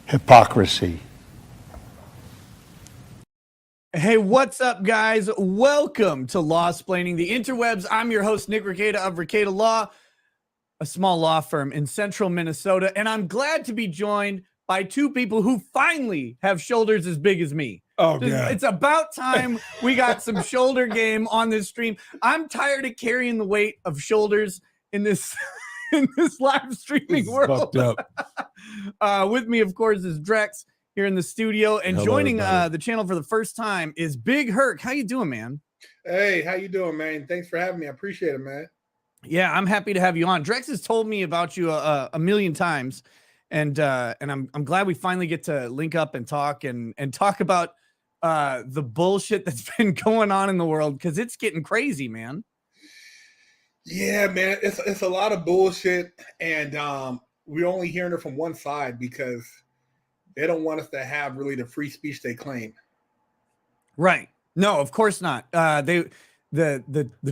Hypocrisy. Hey, what's up, guys? Welcome to Law-Splaining the Interwebs. I'm your host, Nick Ricada of Ricada Law, a small law firm in central Minnesota, and I'm glad to be joined by two people who finally have shoulders as big as me. Oh, God. It's about time we got some shoulder game on this stream. I'm tired of carrying the weight of shoulders in this in this live streaming world. With me, of course, is Drex here in the studio, and hello, joining the channel for the first time is Big Herc. How you doing, man? Hey, how you doing, man? Thanks for having me. I appreciate it, man. Yeah, I'm happy to have you on. Drex has told me about you a million times, and I'm glad we finally get to link up and talk about the bullshit that's been going on in the world, because it's getting crazy, man. Yeah, man, it's a lot of bullshit, and we're only hearing it from one side because they don't want us to have really the free speech they claim. Right. No, of course not. The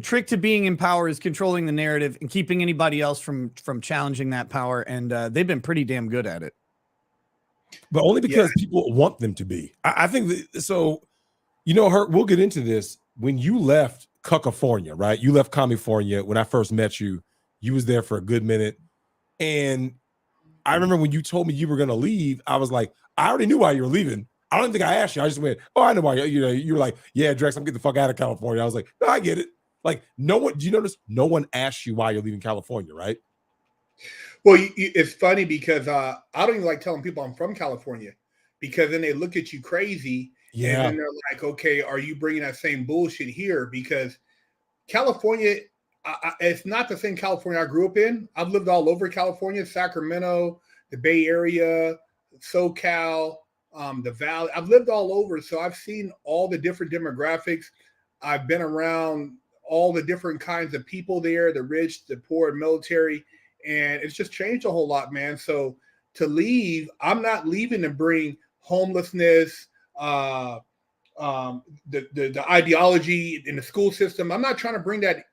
trick to being in power is controlling the narrative and keeping anybody else from challenging that power, and they've been pretty damn good at it. But only because people want them to be. I think so. You know, Herc, we'll get into this. When you left Cuckoldry, right? You left California when I first met you. You was there for a good minute, and I remember when you told me you were going to leave, I was like, I already knew why you were leaving. I don't think I asked you. I just went, oh, I know why. You were like, yeah, Drex, I'm getting the fuck out of California. I was like, no, I get it. Like, no one, do you notice no one asked you why you're leaving California, right? Well, it's funny because I don't even like telling people I'm from California, because then they look at you crazy. Yeah. And then they're like, okay, are you bringing that same bullshit here? Because California, it's not the same California I grew up in. I've lived all over California, Sacramento, the Bay Area, SoCal, the Valley. I've lived all over, so I've seen all the different demographics. I've been around all the different kinds of people there, the rich, the poor, military, and it's just changed a whole lot, man. So to leave, I'm not leaving to bring homelessness, the ideology in the school system. I'm not trying to bring that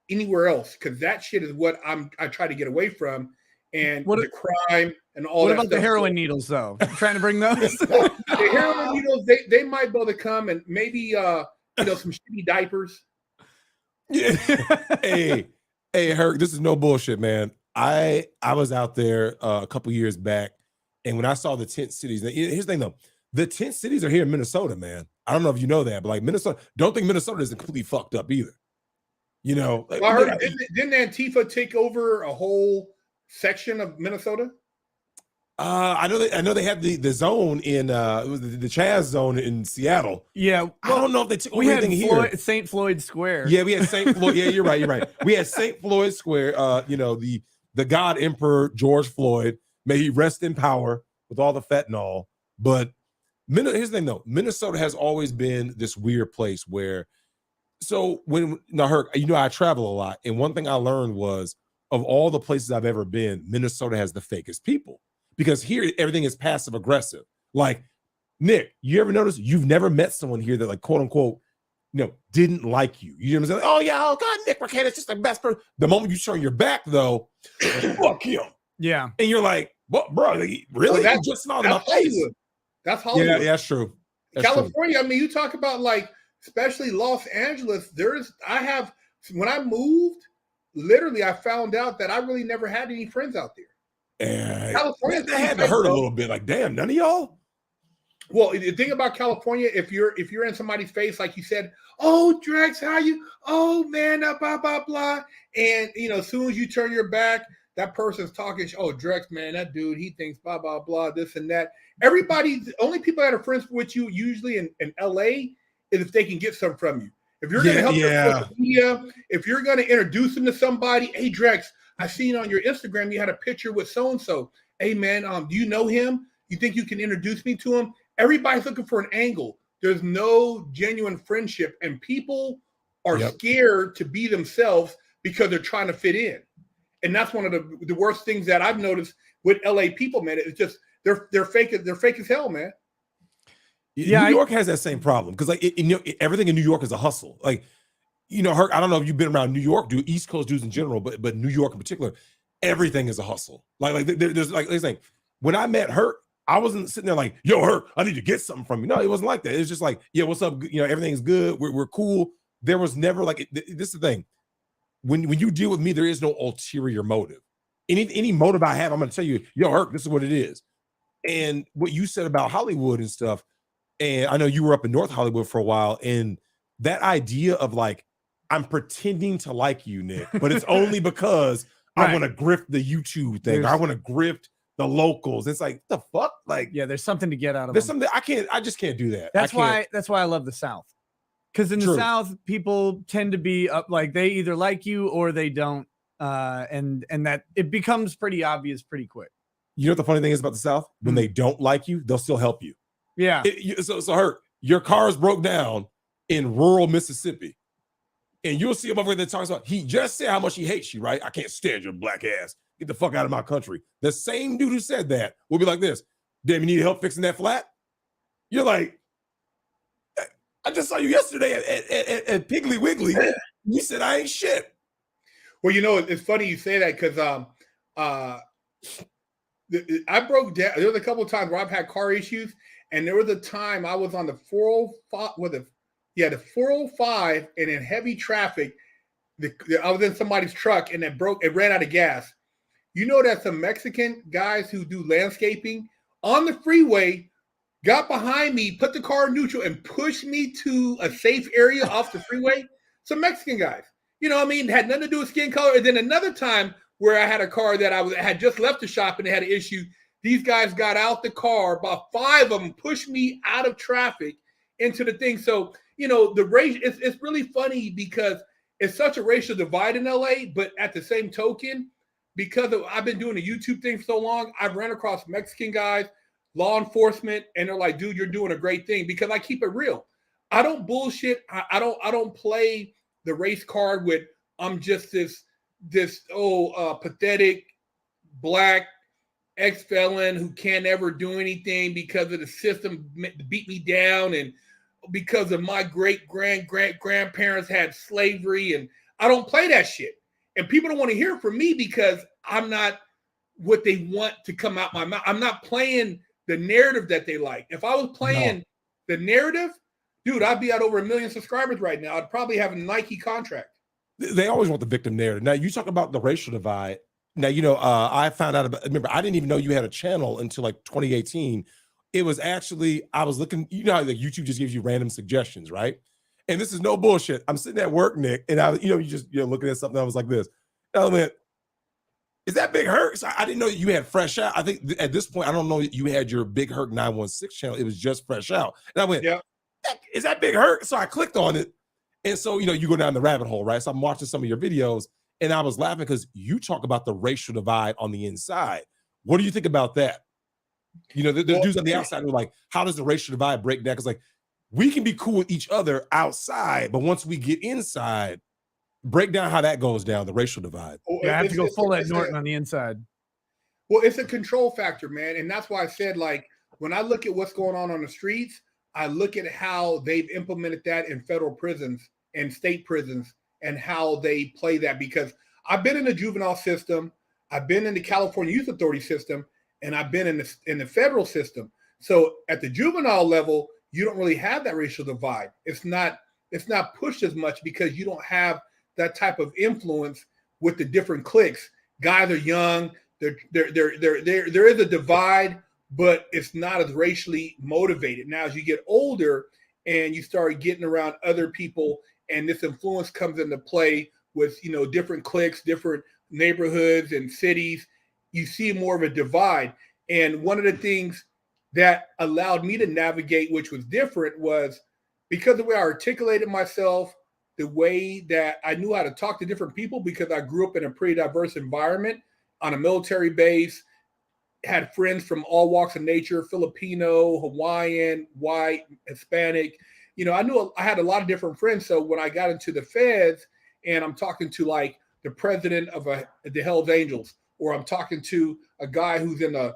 anywhere else, because that shit is what I try to get away from, and the crime and all that. What about the heroin needles, though? You trying to bring those? The heroin needles, they might be able to come, and maybe some shitty diapers. Yeah. hey, Herc, this is no bullshit, man. I was out there a couple years back, and when I saw the tent cities, here's the thing though. The tent cities are here in Minnesota, man. I don't know if you know that, but like Minnesota, don't think Minnesota isn't completely fucked up either. You know, like, I heard, didn't Antifa take over a whole section of Minnesota? I know they had the zone in it was the Chaz zone in Seattle. Yeah, well, I don't know if they took we anything had here. St. Floyd Square. Yeah, we had St. Floyd. Yeah, you're right. We had St. Floyd Square. The God Emperor George Floyd, may he rest in power with all the fentanyl. But here's the thing though, Minnesota has always been this weird place where, so Herc, I travel a lot, and one thing I learned was, of all the places I've ever been, Minnesota has the fakest people, because here everything is passive aggressive. Like, Nick, you ever notice you've never met someone here that, like, quote unquote, didn't like you? You know what I'm saying? Oh yeah, oh God, Nick Ricada is just the best person. The moment you turn your back, though, fuck him. Yeah, and you're like, what, bro? Really? Well, that's just not Hollywood. Face. That's Hollywood. Yeah, that's true. California. I mean, you talk about, like, especially Los Angeles. When I moved, literally, I found out that I really never had any friends out there. California, that had to hurt a little bit. Like, damn, none of y'all. Well, the thing about California, if you're in somebody's face, like you said, oh, Drex, how you? Oh man, blah blah blah. And as soon as you turn your back, that person's talking. Oh, Drex, man, that dude, he thinks blah blah blah, this and that. The only people that are friends with you usually in LA is if they can get something from you. If you're going to help their social media, if you're going to introduce them to somebody, hey, Drex, I seen on your Instagram you had a picture with so-and-so. Hey, man, do you know him? You think you can introduce me to him? Everybody's looking for an angle. There's no genuine friendship, and people are scared to be themselves because they're trying to fit in. And that's one of the worst things that I've noticed with LA people, man. It's just they're fake as hell, man. Yeah, New York has that same problem because, like, everything in New York is a hustle. Like, you know, Herc, I don't know if you've been around New York, dude, East Coast dudes in general, but New York in particular, everything is a hustle. There's like this thing. When I met Herc, I wasn't sitting there like, yo, Herc, I need to get something from you. No, it wasn't like that. It's just like, yeah, what's up? You know, everything's good. We're cool. There was never like, this is the thing. When you deal with me, there is no ulterior motive. Any motive I have, I'm going to tell you, yo, Herc, this is what it is. And what you said about Hollywood and stuff, and I know you were up in North Hollywood for a while, and that idea of like, I'm pretending to like you, Nick, but it's only because Right. I want to grift the YouTube thing. Or I want to grift the locals. It's like, the fuck? Like, Yeah, there's something to get out of there's them. something I just can't do that. That's why I love the South. Because in the True. South, people tend to be up like they either like you or they don't. And that it becomes pretty obvious pretty quick. You know what the funny thing is about the South? When they don't like you, they'll still help you. Yeah. So Herc, your car's broke down in rural Mississippi. And you'll see him over there talking about, he just said how much he hates you, right? I can't stand your black ass. Get the fuck out of my country. The same dude who said that will be like this. Damn, you need help fixing that flat? You're like, I just saw you yesterday at Piggly Wiggly. You said I ain't shit. Well, you know, it's funny you say that because I broke down. There was a couple of times where I've had car issues, and there was a time I was on the 405 the 405 and in heavy traffic. I was in somebody's truck and it ran out of gas. You know that some Mexican guys who do landscaping on the freeway got behind me, put the car in neutral, and pushed me to a safe area off the freeway. Some Mexican guys, you know what I mean, had nothing to do with skin color. And then another time where I had a car that I had just left the shop and it had an issue. These guys got out the car, about 5 of them pushed me out of traffic into the thing. So, you know, the race, it's really funny because it's such a racial divide in LA, but at the same token, because I've been doing the YouTube thing for so long, I've run across Mexican guys, law enforcement, and they're like, dude, you're doing a great thing, because I keep it real. I don't bullshit. I don't play the race card with I'm just this pathetic black ex-felon who can't ever do anything because of the system beat me down and because of my great-grandparents had slavery, and I don't play that shit. And people don't want to hear it from me because I'm not what they want to come out my mouth. I'm not playing the narrative that they like. If I was playing the narrative, dude, I'd be at over 1 million subscribers right now. I'd probably have a Nike contract. They always want the victim narrative. Now, you talk about the racial divide. Now, you know, I found out about, remember, I didn't even know you had a channel until like 2018. It was actually, I was looking, you know how like YouTube just gives you random suggestions, right? And this is no bullshit. I'm sitting at work, Nick, and you're looking at something. I was like this. And I went, is that Big Herc? So I didn't know you had Fresh Out. I think at this point, I don't know that you had your Big Herc 916 channel. It was just Fresh Out. And I went, is that Big Herc? So I clicked on it. And so, you know, you go down the rabbit hole, right? So I'm watching some of your videos and I was laughing because you talk about the racial divide on the inside. What do you think about that? You know, the dudes on the outside were like, how does the racial divide break down? Because like, we can be cool with each other outside, but once we get inside, break down how that goes down, the racial divide. Yeah, I have to go full Ed Norton on the inside. Well, it's a control factor, man. And that's why I said, like, when I look at what's going on the streets, I look at how they've implemented that in federal prisons and state prisons and how they play that. Because I've been in the juvenile system, I've been in the California Youth Authority system, and I've been in the federal system. So at the juvenile level, you don't really have that racial divide. It's not pushed as much because you don't have that type of influence with the different cliques. Guys are young. There is a divide, but it's not as racially motivated. Now, as you get older and you start getting around other people, and this influence comes into play with, you know, different cliques, different neighborhoods and cities, you see more of a divide. And one of the things that allowed me to navigate, which was different, was because of the way I articulated myself, the way that I knew how to talk to different people, because I grew up in a pretty diverse environment on a military base, had friends from all walks of nature, Filipino, Hawaiian, white, Hispanic. You know, I had a lot of different friends. So when I got into the feds and I'm talking to like the president of the Hells Angels, or I'm talking to a guy who's in the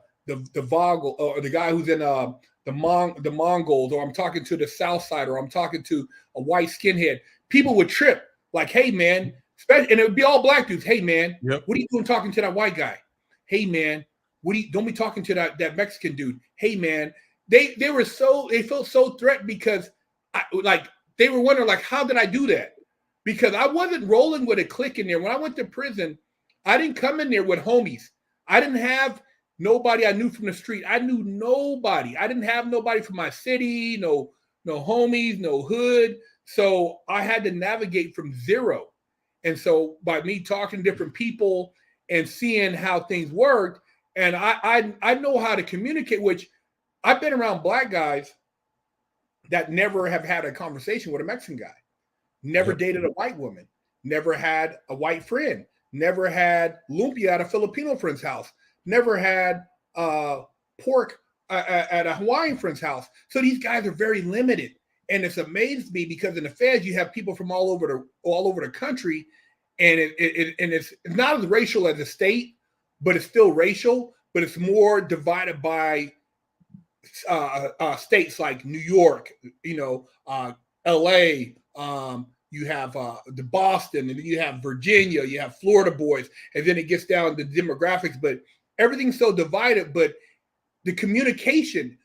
Vogel, or the guy who's in the Mongols, or I'm talking to the South Side, or I'm talking to a white skinhead, people would trip. Like, hey man, and it would be all black dudes. Hey man, Yep. what are you doing talking to that white guy? Hey man, don't be talking to that Mexican dude. Hey man, they felt so threatened because they were wondering like, how did I do that? Because I wasn't rolling with a clique in there. When I went to prison, I didn't come in there with homies. I didn't have nobody I knew from the street. I knew nobody. I didn't have nobody from my city, no homies, no hood. So I had to navigate from zero. And so by me talking to different people and seeing how things worked, and I know how to communicate, which I've been around black guys that never have had a conversation with a Mexican guy, never dated a white woman, never had a white friend, never had lumpia at a Filipino friend's house, never had pork at a Hawaiian friend's house. So these guys are very limited. And it's amazed me because in the feds, you have people from all over the country, and it's not as racial as a state, but it's still racial, but it's more divided by states like New York, LA, you have the Boston, and then you have Virginia, you have Florida boys, and then it gets down to demographics, but everything's so divided, but the communication,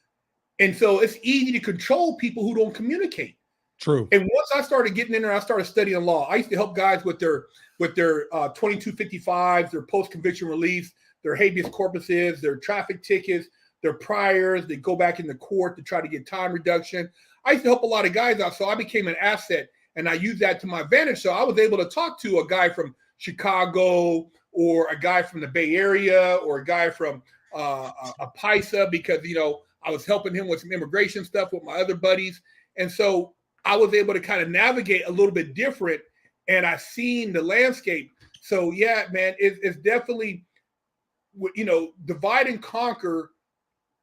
and so it's easy to control people who don't communicate. True. And once I started getting in there, I started studying law. I used to help guys with their 2255s, their post-conviction release, their habeas corpuses, their traffic tickets, their priors. They go back in the court to try to get time reduction. I used to help a lot of guys out, so I became an asset, and I used that to my advantage. So I was able to talk to a guy from Chicago, or a guy from the Bay Area, or a guy from a Paisa, because I was helping him with some immigration stuff with my other buddies, and so I was able to kind of navigate a little bit different, and I seen the landscape. So yeah, man, it's definitely, divide and conquer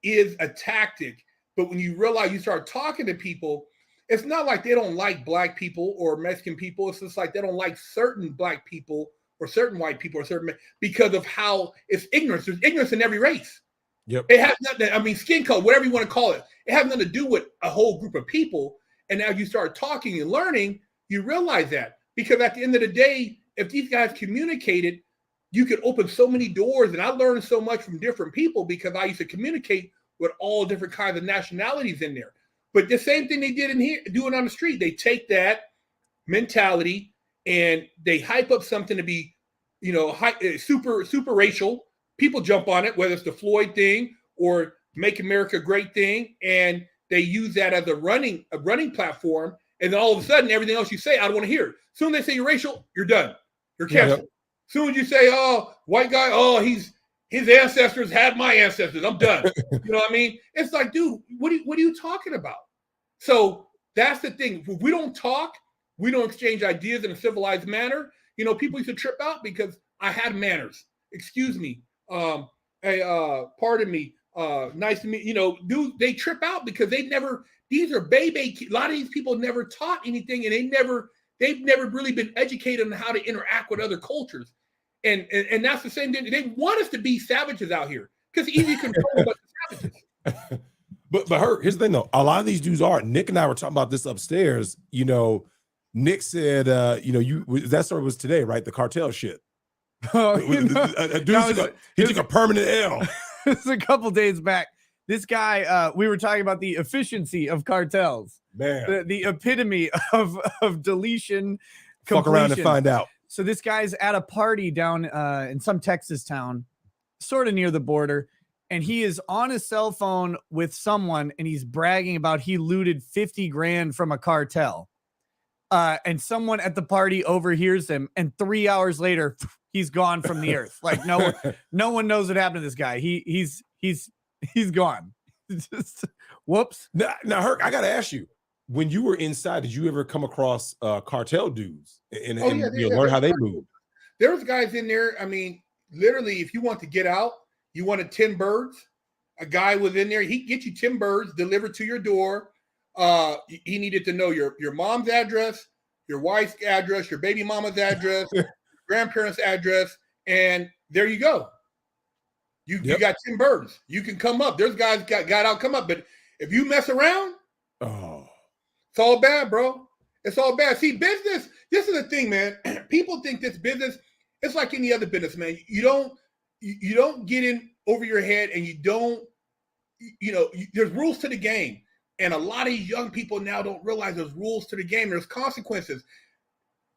is a tactic. But when you realize, you start talking to people, it's not like they don't like black people or Mexican people. It's just like they don't like certain black people or certain white people or because of how it's ignorance. There's ignorance in every race. Yep. It has nothing, skin color, whatever you want to call it. It has nothing to do with a whole group of people. And as you start talking and learning, you realize that. Because at the end of the day, if these guys communicated, you could open so many doors. And I learned so much from different people because I used to communicate with all different kinds of nationalities in there. But the same thing they did in here, doing on the street, they take that mentality and they hype up something to be, super racial. People jump on it, whether it's the Floyd thing or Make America Great thing, and they use that as a running platform. And then all of a sudden, everything else you say, I don't want to hear it. As soon as they say you're racial, you're done. You're canceled. As soon as you say, oh, white guy, oh, his ancestors had my ancestors, I'm done. You know what I mean? It's like, dude, what are you talking about? So that's the thing. If we don't talk, we don't exchange ideas in a civilized manner. People used to trip out because I had manners. Excuse me. Pardon me. Nice to meet dude. They trip out because these are baby. A lot of these people never taught anything, and they've never really been educated on how to interact with other cultures. And that's the same thing. They want us to be savages out here because it's easy to control a bunch of savages. But Herc, here's the thing though. A lot of these dudes are. Nick and I were talking about this upstairs. Nick said, that story was today, right? The cartel shit. Oh, he took a permanent L. This is a couple days back. This guy, we were talking about the efficiency of cartels. Man, the epitome of deletion. Fuck around and find out. So this guy's at a party down in some Texas town, sort of near the border, and he is on his cell phone with someone, and he's bragging about he looted 50 grand from a cartel. And someone at the party overhears him, and 3 hours later, he's gone from the earth. Like no one knows what happened to this guy. He's gone. Just, whoops. Now, Herc, I gotta ask you. When you were inside, did you ever come across cartel dudes and learn how they move? There was guys in there. Literally, if you want to get out, you wanted 10 birds. A guy was in there. He'd get you 10 birds delivered to your door. He needed to know your mom's address, your wife's address, your baby mama's address, grandparents' address, and there you go. You got 10 birds. You can come up. There's guys got out, come up. But if you mess around, it's all bad, bro. It's all bad. See, business, this is the thing, man. People think this business, it's like any other business, man. You don't get in over your head, and you don't, there's rules to the game. And a lot of young people now don't realize there's rules to the game. There's consequences.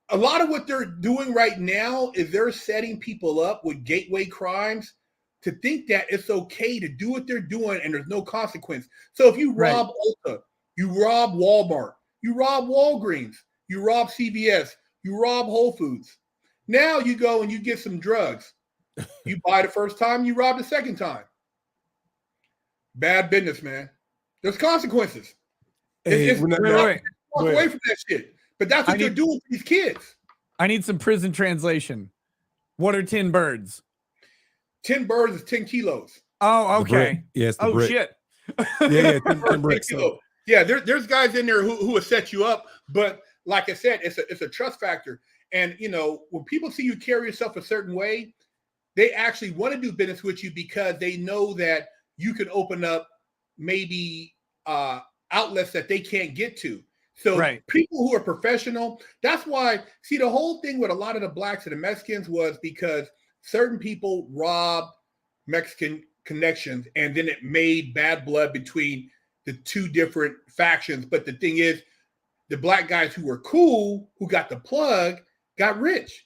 A lot of what they're doing right now is they're setting people up with gateway crimes to think that it's okay to do what they're doing and there's no consequence. So if you rob Ulta, you rob Walmart, you rob Walgreens, you rob CVS, you rob Whole Foods. Now you go and you get some drugs. You buy the first time, you rob the second time. Bad business, man. There's consequences. Wait. Walk away from that shit. But that's what they're doing to these kids. I need some prison translation. What are 10 birds? 10 birds is 10 kilos. Oh, okay. Yes. Oh, brick. Shit. Yeah, 10 bricks. So. Yeah, there's guys in there who will set you up. But like I said, it's a trust factor. And, when people see you carry yourself a certain way, they actually want to do business with you because they know that you can open up maybe outlets that they can't get to. So people who are professional, that's why, see, the whole thing with a lot of the blacks and the Mexicans was because certain people robbed Mexican connections, and then it made bad blood between the two different factions. But the thing is, the black guys who were cool, who got the plug, got rich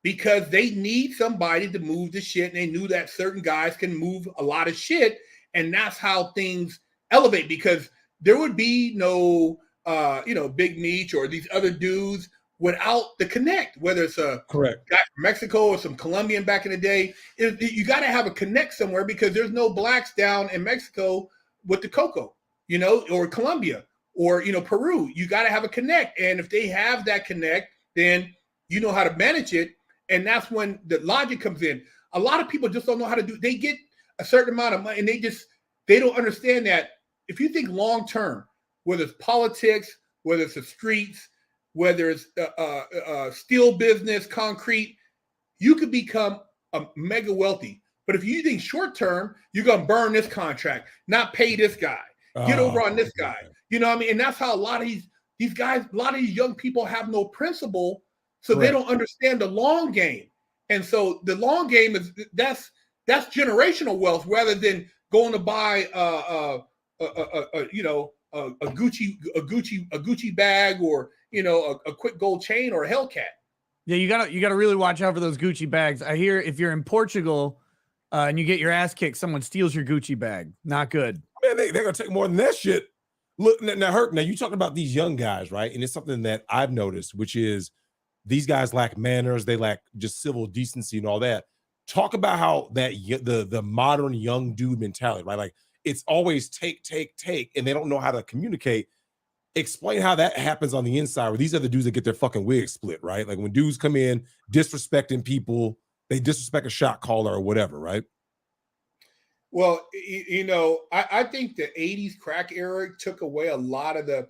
because they need somebody to move the shit. And they knew that certain guys can move a lot of shit. And that's how things elevate, because there would be no Big Meech or these other dudes without the connect, whether it's a guy from Mexico or some Colombian back in the day. You got to have a connect somewhere, because there's no blacks down in Mexico with the cocoa, or Colombia or, Peru. You got to have a connect. And if they have that connect, then you know how to manage it. And that's when the logic comes in. A lot of people just don't know how to do. They get a certain amount of money and they don't understand that if you think long term, whether it's politics, whether it's the streets, whether it's steel business, concrete, you could become a mega wealthy. But if you think short term, you're going to burn this contract, not pay this guy, get over on this guy. You know what I mean? And that's how a lot of these guys, a lot of these young people have no principle, so they don't understand the long game. And so the long game that's generational wealth, rather than going to buy a Gucci bag, or a quick gold chain, or a Hellcat. Yeah, you gotta really watch out for those Gucci bags. I hear if you're in Portugal and you get your ass kicked, someone steals your Gucci bag. Not good. Man, they're gonna take more than that shit. Look, now Herc, now you talking about these young guys, right? And it's something that I've noticed, which is these guys lack manners, they lack just civil decency and all that. Talk about how that the modern young dude mentality, right? Like, it's always take, and they don't know how to communicate. Explain how that happens on the inside, where these are the dudes that get their fucking wig split, right? Like when dudes come in disrespecting people, they disrespect a shot caller or whatever, right? Well, I think the 80s crack era took away a lot of the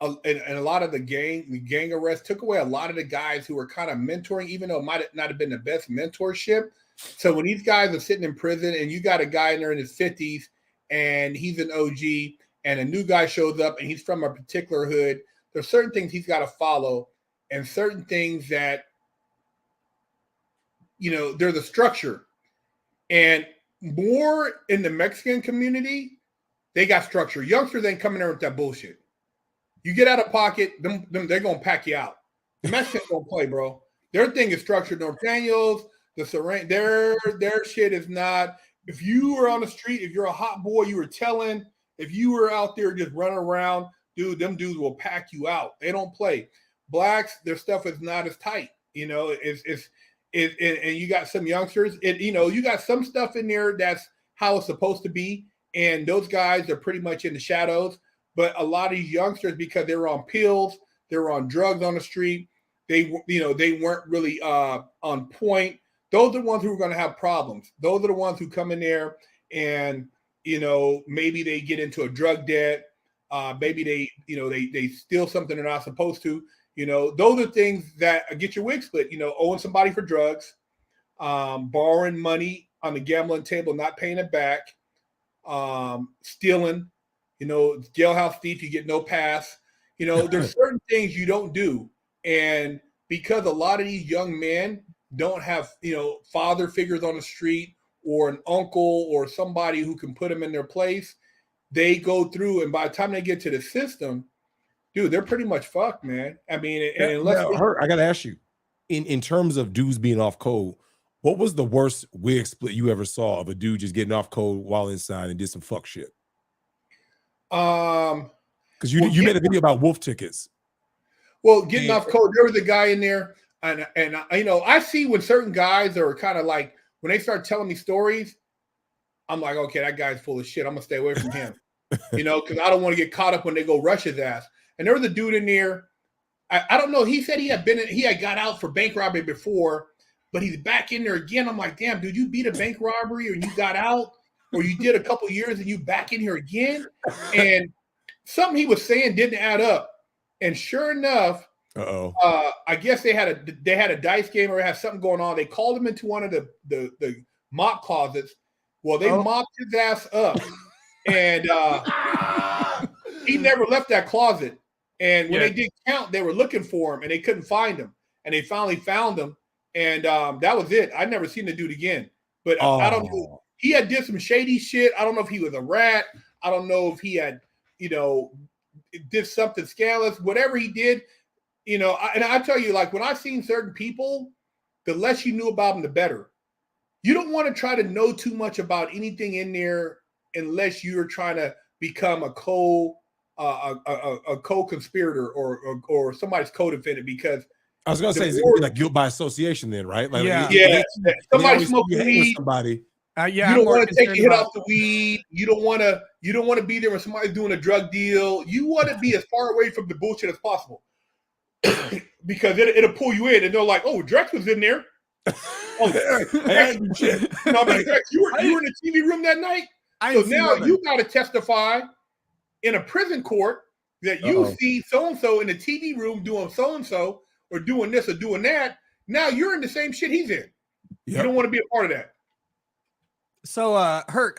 and a lot of the gang arrests took away a lot of the guys who were kind of mentoring, even though it might not have been the best mentorship. So when these guys are sitting in prison and you got a guy in there in his 50s and he's an OG, and a new guy shows up and he's from a particular hood, there's certain things he's got to follow, and certain things that, there's a structure. And more in the Mexican community, they got structure. Youngsters ain't coming there with that bullshit. You get out of pocket, them they're going to pack you out. The Mexicans don't play, bro. Their thing is structured. Norteños, the Serene, their shit is not. If you were on the street, if you're a hot boy, you were telling. If you were out there just running around, dude, them dudes will pack you out. They don't play. Blacks, their stuff is not as tight. And you got some youngsters. You got some stuff in there that's how it's supposed to be. And those guys are pretty much in the shadows. But a lot of these youngsters, because they were on pills, they were on drugs on the street, they weren't really on point. Those are the ones who are going to have problems. Those are the ones who come in there and, maybe they get into a drug debt. Maybe they steal something they're not supposed to. Those are things that get your wig split. Owing somebody for drugs, borrowing money on the gambling table, not paying it back, stealing. Jailhouse thief, you get no pass. There's certain things you don't do And because a lot of these young men don't have, father figures on the street or an uncle or somebody who can put them in their place, they go through, and by the time they get to the system, dude, they're pretty much fucked, man. I mean, and unless I gotta ask you, in terms of dudes being off code, what was the worst wig split you ever saw of a dude just getting off code while inside and did some fuck shit? Because you made a video about wolf tickets. Well, getting off code, there was a guy in there, and I see when certain guys are kind of like, when they start telling me stories, I'm like, okay, that guy's full of shit. I'm gonna stay away from him, because I don't want to get caught up when they go rush his ass. And there was a dude in there. I don't know. He said he had got out for bank robbery before, but he's back in there again. I'm like, damn, dude, you beat a bank robbery or you got out or you did a couple years and you back in here again? And something he was saying didn't add up. And sure enough, I guess they had a dice game or had something going on. They called him into one of the mop closets. Well, they mopped his ass up, and he never left that closet. And when they did count, they were looking for him, and they couldn't find him. And they finally found him, and that was it. I never seen the dude again. But I don't know. He had did some shady shit. I don't know if he was a rat. I don't know if he had, did something scandalous. Whatever he did, and I tell you, like, when I've seen certain people, the less you knew about them, the better. You don't want to try to know too much about anything in there unless you're trying to become a co-conspirator or somebody's co-defendant, because I was going to say, it's like guilt by association then, right? Like, somebody smoking weed. Somebody. You don't want to take a hit off the weed. You don't want to be there when somebody's doing a drug deal. You want to be as far away from the bullshit as possible because it'll pull you in, and they're like, "Oh, Drex was in there." Shit. Drex, you were in the TV room that night. So now you got to testify in a prison court that you see so-and-so in the TV room doing so-and-so or doing this or doing that. Now you're in the same shit he's in. Yep. You don't want to be a part of that. So, Herc,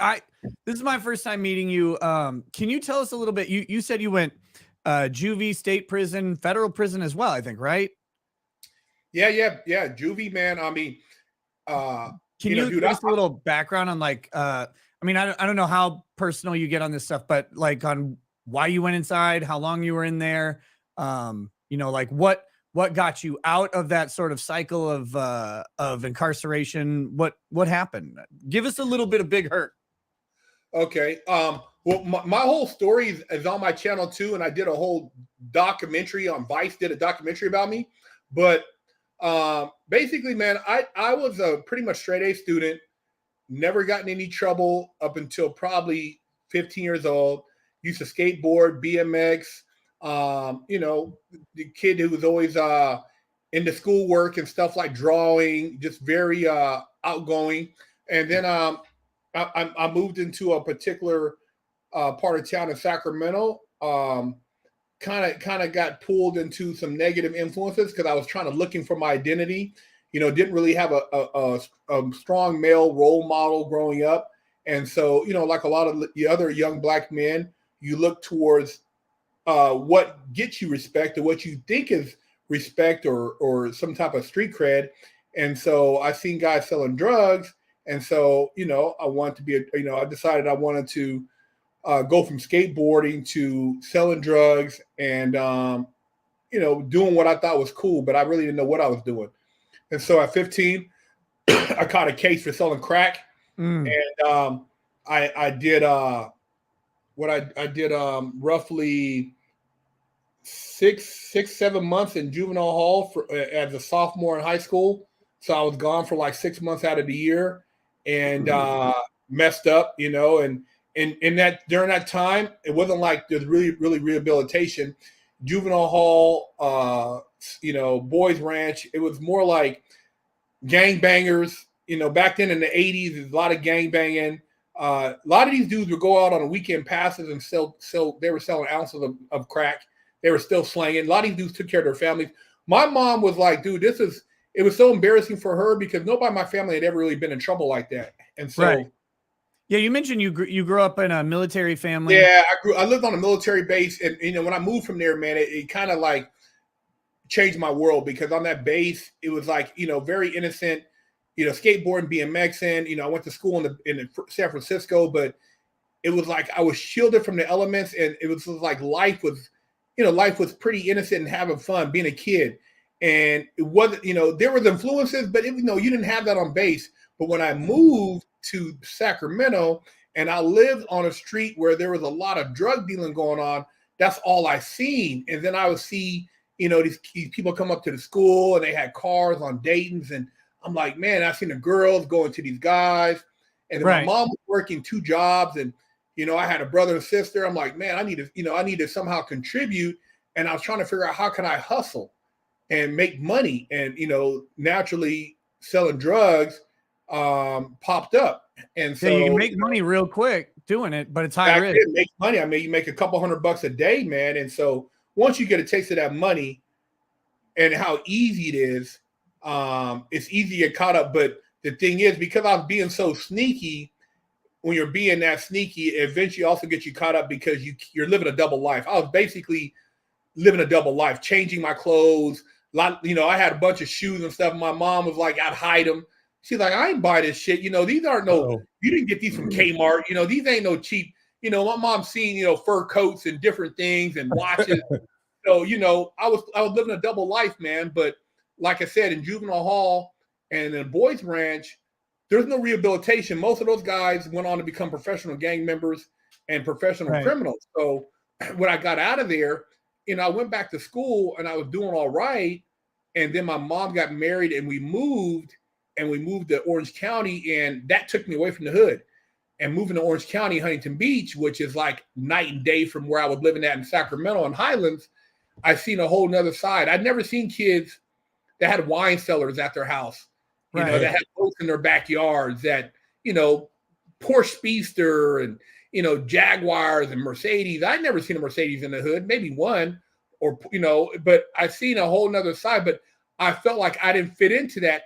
this is my first time meeting you. Can you tell us a little bit? You said you went juvie, state prison, federal prison as well, I think, right? Yeah. Juvie, man. I mean, can you give us a little background on I don't know how personal you get on this stuff, but like on why you went inside, how long you were in there, what got you out of that sort of cycle of incarceration? What happened? Give us a little bit of Big Herc. Okay. Well, my whole story is on my channel too, and I did a whole documentary on Vice. Did a documentary about me, but basically, man, I was a pretty much straight A student. Never got in any trouble up until probably 15 years old. Used to skateboard, BMX. The kid who was always into schoolwork and stuff like drawing, just very outgoing. And then I moved into a particular part of town in Sacramento. Kind of got pulled into some negative influences because I was looking for my identity. Didn't really have a strong male role model growing up. And so, like a lot of the other young black men, you look towards what gets you respect or what you think is respect or some type of street cred. And so I seen guys selling drugs. And so, I wanted to be, I decided I wanted to go from skateboarding to selling drugs and, doing what I thought was cool, but I really didn't know what I was doing. And so at 15, I caught a case for selling crack. And I did roughly 7 months in juvenile hall as a sophomore in high school. So I was gone for like 6 months out of the year and messed up, and that during that time, it wasn't like there's really, really rehabilitation. Juvenile hall, boys ranch. It was more like gangbangers. Back then in the 80s, there's a lot of gang banging. A lot of these dudes would go out on weekend passes and sell. They were selling ounces of crack. They were still slanging. A lot of these dudes took care of their families. My mom was like, dude, it was so embarrassing for her because nobody in my family had ever really been in trouble like that. And so, right. Yeah, you mentioned you grew up in a military family. Yeah, I lived on a military base, and when I moved from there, man, it kind of like changed my world, because on that base, it was like, very innocent, skateboarding, BMXing. I went to school in San Francisco, but it was like I was shielded from the elements, and it was like life was pretty innocent and having fun being a kid. And it wasn't, there was influences, but you didn't have that on base. But when I moved to Sacramento and I lived on a street where there was a lot of drug dealing going on, that's all I seen. And then I would see, these people come up to the school and they had cars on Dayton's, and I'm like, man, I seen the girls going to these guys. And then my mom was working 2 jobs, and I had a brother and sister. I'm like, man, I need to somehow contribute. And I was trying to figure out how can I hustle and make money. And, naturally selling drugs popped up. And so you can make money real quick doing it, but it's high risk. It makes money. I mean, you make a couple $100 a day, man. And so once you get a taste of that money and how easy it is, it's easy to get caught up. But the thing is, because I was being so sneaky, when you're being that sneaky, it eventually also gets you caught up, because you're living a double life. I was basically living a double life, changing my clothes. I had a bunch of shoes and stuff. My mom was like, I'd hide them. She's like, I ain't buy this shit. These aren't you didn't get these from Kmart. These ain't no cheap. My mom's seen, fur coats and different things and watches. So, I was living a double life, man. But like I said, in juvenile hall and in boys ranch, there's no rehabilitation. Most of those guys went on to become professional gang members and professional criminals. So when I got out of there, I went back to school and I was doing all right. And then my mom got married and we moved to Orange County, and that took me away from the hood. And moving to Orange County, Huntington Beach, which is like night and day from where I was living at in Sacramento and Highlands, I seen a whole nother side. I'd never seen kids that had wine cellars at their house, that had boats in their backyards, that, Porsche Speedster and, Jaguars and Mercedes. I'd never seen a Mercedes in the hood, maybe one, or, but I seen a whole nother side. But I felt like I didn't fit into that.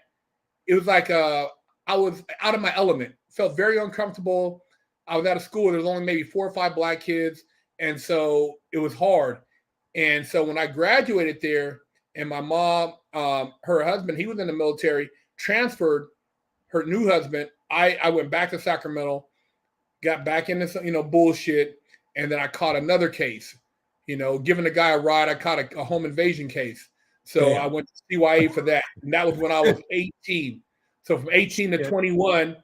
It was like I was out of my element. Felt very uncomfortable. I was at a school. There was only maybe 4 or 5 Black kids. And so it was hard. And so when I graduated there, and my mom, her husband, he was in the military, transferred her new husband, I went back to Sacramento, got back into some, bullshit. And then I caught another case, giving a guy a ride. I caught a home invasion case. So I went to CYA for that. And that was when I was 18. So from 18 to 21,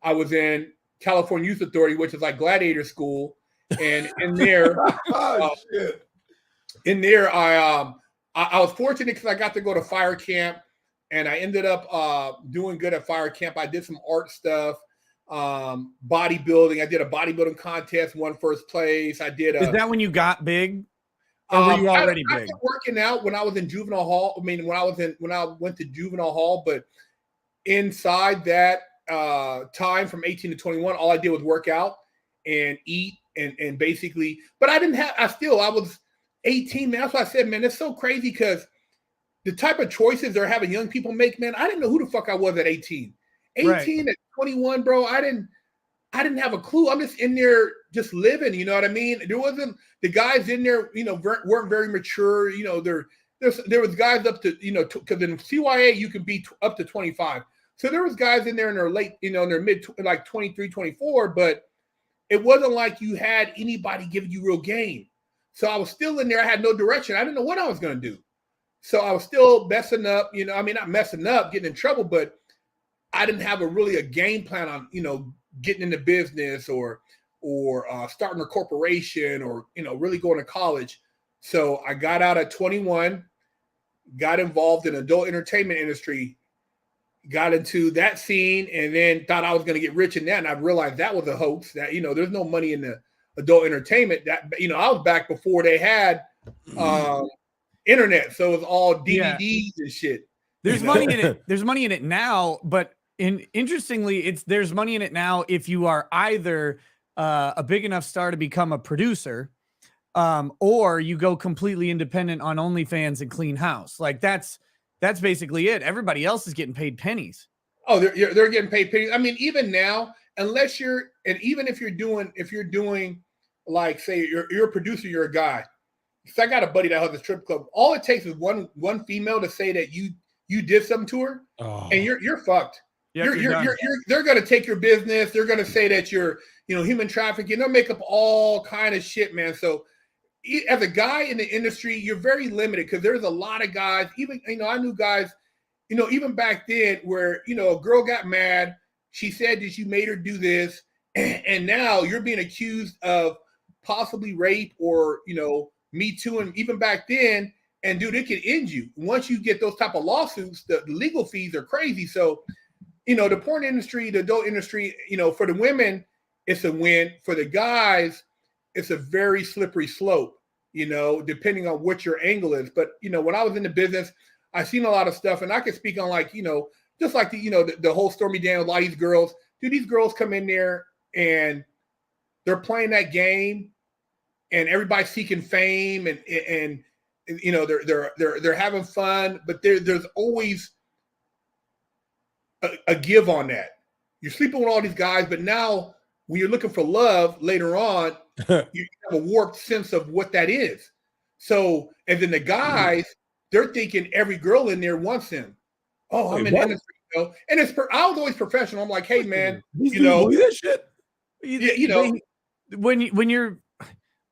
I was in California Youth Authority, which is like gladiator school. And in there, I was fortunate because I got to go to fire camp, and I ended up doing good at fire camp. I did some art stuff, bodybuilding. I did a bodybuilding contest, won first place. I did. Is that when you got big? Or were you already big? I was working out when I was in juvenile hall. I mean, when I went to juvenile hall, but inside that time from 18 to 21, all I did was work out and eat and basically. But I was 18, man. That's why I said, man, it's so crazy, because the type of choices they're having young people make, man, I didn't know who the fuck I was at 18. 18 at 21, bro, I didn't have a clue. I'm just in there just living, you know what I mean? There wasn't the guys in there, weren't very mature. There was guys up to, because in CYA you can be up to 25. So there was guys in there in their late, in their mid, like 23, 24, but it wasn't like you had anybody giving you real game. So I was still in there. I had no direction. I didn't know what I was going to do. So I was still messing up, not messing up, getting in trouble, but I didn't have a game plan on, getting into business or starting a corporation or, really going to college. So I got out at 21, got involved in adult entertainment industry, got into that scene, and then thought I was going to get rich in that. And I realized that was a hoax, that, there's no money in the adult entertainment. That, I was back before they had internet. So it was all DVDs and shit. There's money in it. There's money in it now, but interestingly, there's money in it now if you are either a big enough star to become a producer, or you go completely independent on OnlyFans and clean house. Like that's basically it. Everybody else is getting paid pennies. Oh, they're getting paid pennies. I mean, even now, unless even if you're doing like, say you're a producer, you're a guy, So I got a buddy that has a strip club. All it takes is one female to say that you did something to her, and you're fucked. Yep, They're going to take your business. They're going to say that you're human trafficking. They'll make up all kind of shit, man. So as a guy in the industry, you're very limited because there's a lot of guys. Even I knew guys, even back then where a girl got mad. She said that you made her do this, and now you're being accused of possibly rape or Me Too, and even back then. And dude, it can end you once you get those type of lawsuits. The legal fees are crazy. So, the porn industry, the adult industry, for the women, it's a win. For the guys, it's a very slippery slope. Depending on what your angle is. But when I was in the business, I seen a lot of stuff, and I could speak on just like the whole Stormy Daniels, a lot of these girls. Dude, these girls come in there and they're playing that game, and everybody's seeking fame, and they're having fun, but there's always a give on that. You're sleeping with all these guys, but now when you're looking for love later on, you have a warped sense of what that is. So, and then the guys, they're thinking every girl in there wants him. Oh, I'm in the industry, and I was always professional. I'm like, hey man, believe that shit. When you're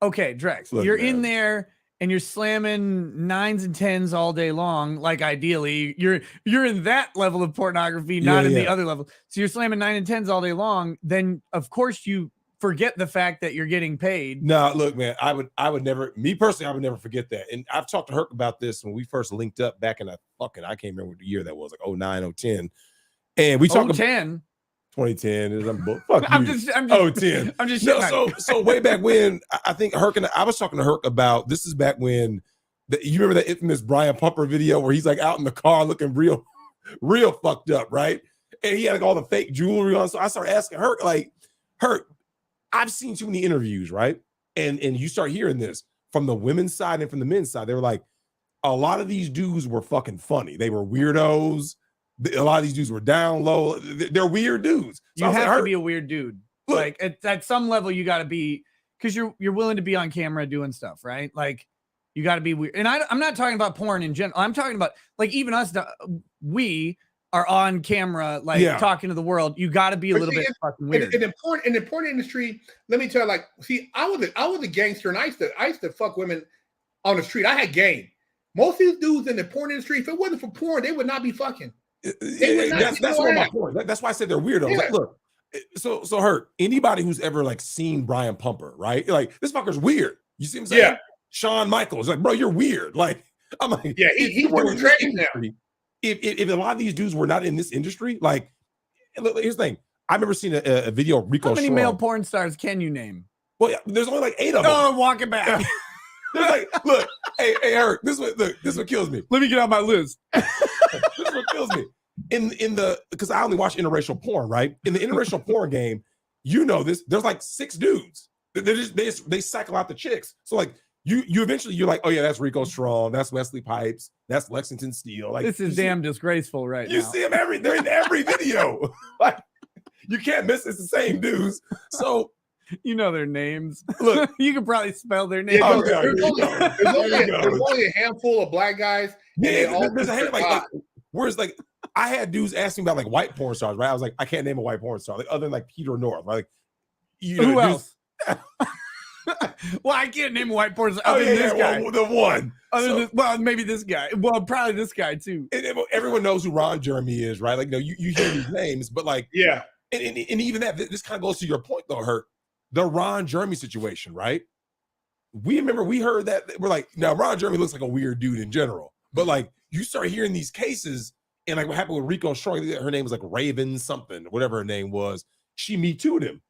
okay, Drex, you're in there and you're slamming 9s and 10s all day long. Like ideally, you're in that level of pornography, not in the other level. So you're slamming 9 and 10s all day long. Then of course you forget the fact that you're getting paid. No, look, man, I would never, me personally, I would never forget that. And I've talked to Herc about this when we first linked up back in I can't remember what the year that was, like 09, 010. And we talked about 2010. Fuck I'm you. just 010. I'm just so way back when, I think Herc and I was talking to Herc about, this is back when you remember that infamous Brian Pumper video where he's like out in the car looking real fucked up, right? And he had like all the fake jewelry on. So I started asking Herc, like, Herc, I've seen too many interviews, right? And you start hearing this from the women's side and from the men's side. They were like, a lot of these dudes were fucking funny. They were weirdos. A lot of these dudes were down low. They're weird dudes. So you have to be a weird dude. Look, like at some level, you got to be, because you're willing to be on camera doing stuff, right? Like you got to be weird. And I'm not talking about porn in general. I'm talking about like even us. We are on camera, like talking to the world. You got to be a little bit fucking weird. In the porn industry, let me tell you, like, see, I was a gangster, and I used to fuck women on the street. I had game. Most of these dudes in the porn industry, if it wasn't for porn, they would not be fucking. That's one of my points. That's why I said they're weirdos. Yeah. Like, look, so Herc, anybody who's ever like seen Brian Pumper, right? Like this fucker's weird. You see what I'm saying? Yeah. Shawn Michaels, like, bro, you're weird. Like, I'm like, yeah, he's doing trades now. If a lot of these dudes were not in this industry, like, look, here's the thing. I remember seeing a video of Rico. How many male porn stars can you name? Well, yeah, there's only like 8 of them. Oh, walking back. There's like, look, hey, Herc, this is what kills me. Let me get out my list. This is what kills me. Because I only watch interracial porn, right? In the interracial porn game, this. There's like 6 dudes. They cycle out the chicks. So like you eventually you're like, oh yeah, that's Rico Strong, that's Wesley Pipes, that's Lexington Steele. Like this is damn disgraceful, right? You see them they're in every video. Like you can't miss. It's the same dudes. So you know their names. Look, you can probably spell their names. Yeah, there's only a handful of black guys. Yeah, there's a handful. Like, whereas like I had dudes asking about like white porn stars, right? I was like, I can't name a white porn star, like other than like Peter North, right? Like who else? Well, I can't name a white porn star other than this guy. Well, the one. Maybe this guy. Well, probably this guy too. And everyone knows who Ron Jeremy is, right? Like, you hear these names, but like, yeah. And even that, this kind of goes to your point though, Herc. The Ron Jeremy situation, right? We heard that. We're like, now Ron Jeremy looks like a weird dude in general, but like you start hearing these cases, and like what happened with Rico Strong, her name was like Raven something, whatever her name was. She Me Too'd him,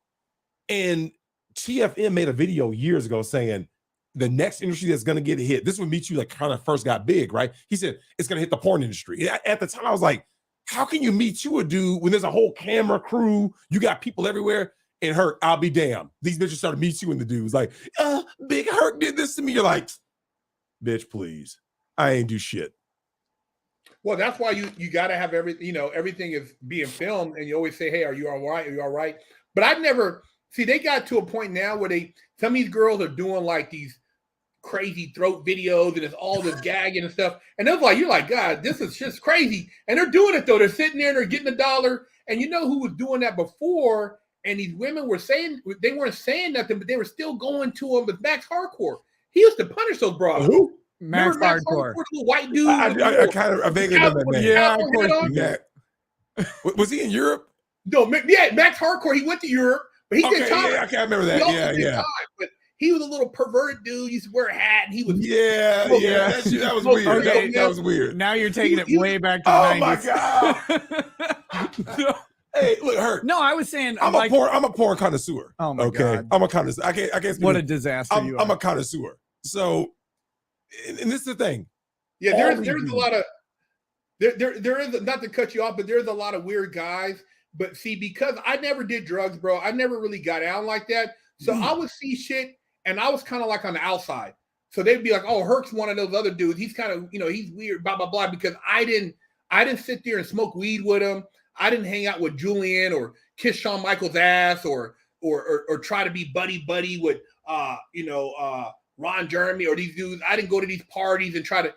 and TFM made a video years ago saying the next industry that's gonna get hit. This is when Me Too like kind of first got big, right? He said it's gonna hit the porn industry. At the time, I was like, how can you Me Too a dude when there's a whole camera crew? You got people everywhere. And Herc, I'll be damned. These bitches started Me Tooing the dudes. Like, Big Herc did this to me. You're like, bitch, please. I ain't do shit. Well, that's why you got to have everything. Everything is being filmed, and you always say, "Hey, are you all right? Are you all right?" But I've never see. They got to a point now where some of these girls are doing like these crazy throat videos and it's all this gagging and stuff. And they're like, you're like, God, this is just crazy. And they're doing it though. They're sitting there and they're getting $1. And you know who was doing that before? And these women were saying, they weren't saying nothing, but they were still going to him with Max Hardcore. He used to punish those broads. Who? Max Hardcore. The white dude. I kind of vaguely remember that name. Yeah, of course. Yeah. Was he in Europe? No, yeah, Max Hardcore. He went to Europe, but he did time. Yeah, I can't remember that. Yeah. Time, but he was a little perverted dude. He used to wear a hat, and he was That was weird. Okay, that was weird. Now you're taking it way back to Oh the my 90s. god! Hey, look, Herc. No, I was saying I'm a porn connoisseur. Oh my god! I'm a connoisseur. I can't. What a disaster! I'm a connoisseur. So, and this is the thing. Yeah, there's a lot of there is, not to cut you off, but there's a lot of weird guys. But see, because I never did drugs, bro, I never really got down like that. So I would see shit, and I was kind of like on the outside. So they'd be like, "Oh, Herc's one of those other dudes. He's kind of, he's weird, blah blah blah." Because I didn't sit there and smoke weed with him. I didn't hang out with Julian or kiss Shawn Michaels' ass or try to be buddy with Ron Jeremy or these dudes. I didn't go to these parties and try to,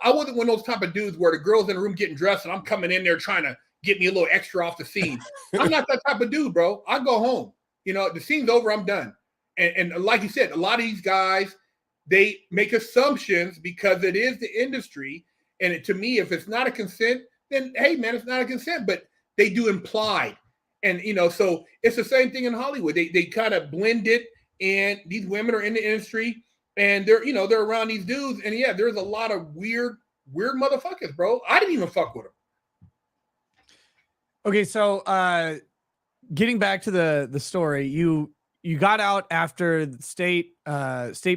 I wasn't one of those type of dudes where the girls in the room getting dressed and I'm coming in there trying to get me a little extra off the scene. I'm not that type of dude, bro. I go home. The scene's over, I'm done. And like you said, a lot of these guys, they make assumptions because it is the industry. And to me, if it's not a consent, then hey, man, it's not a consent. But they do implied. And, so it's the same thing in Hollywood. They kind of blend it. And these women are in the industry and they're around these dudes. And yeah, there's a lot of weird motherfuckers, bro. I didn't even fuck with them. Okay, so getting back to the story, you got out after the state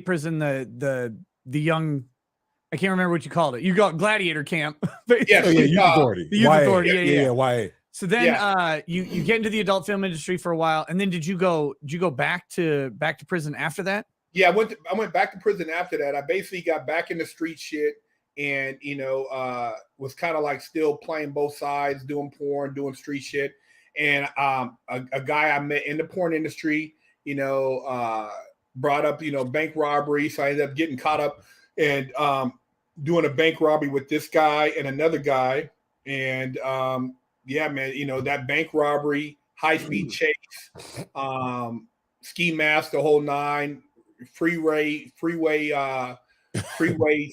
prison, the young, I can't remember what you called it. You got gladiator camp. Youth authority. The youth authority. Yeah. YA. So then you get into the adult film industry for a while, and then did you go back to prison after that? Yeah, I went back to prison after that. I basically got back in the street shit and was kind of like still playing both sides, doing porn, doing street shit. And a guy I met in the porn industry, brought up, bank robbery. So I ended up getting caught up and doing a bank robbery with this guy and another guy. And yeah, man, that bank robbery, high-speed chase, ski mask, the whole nine, freeway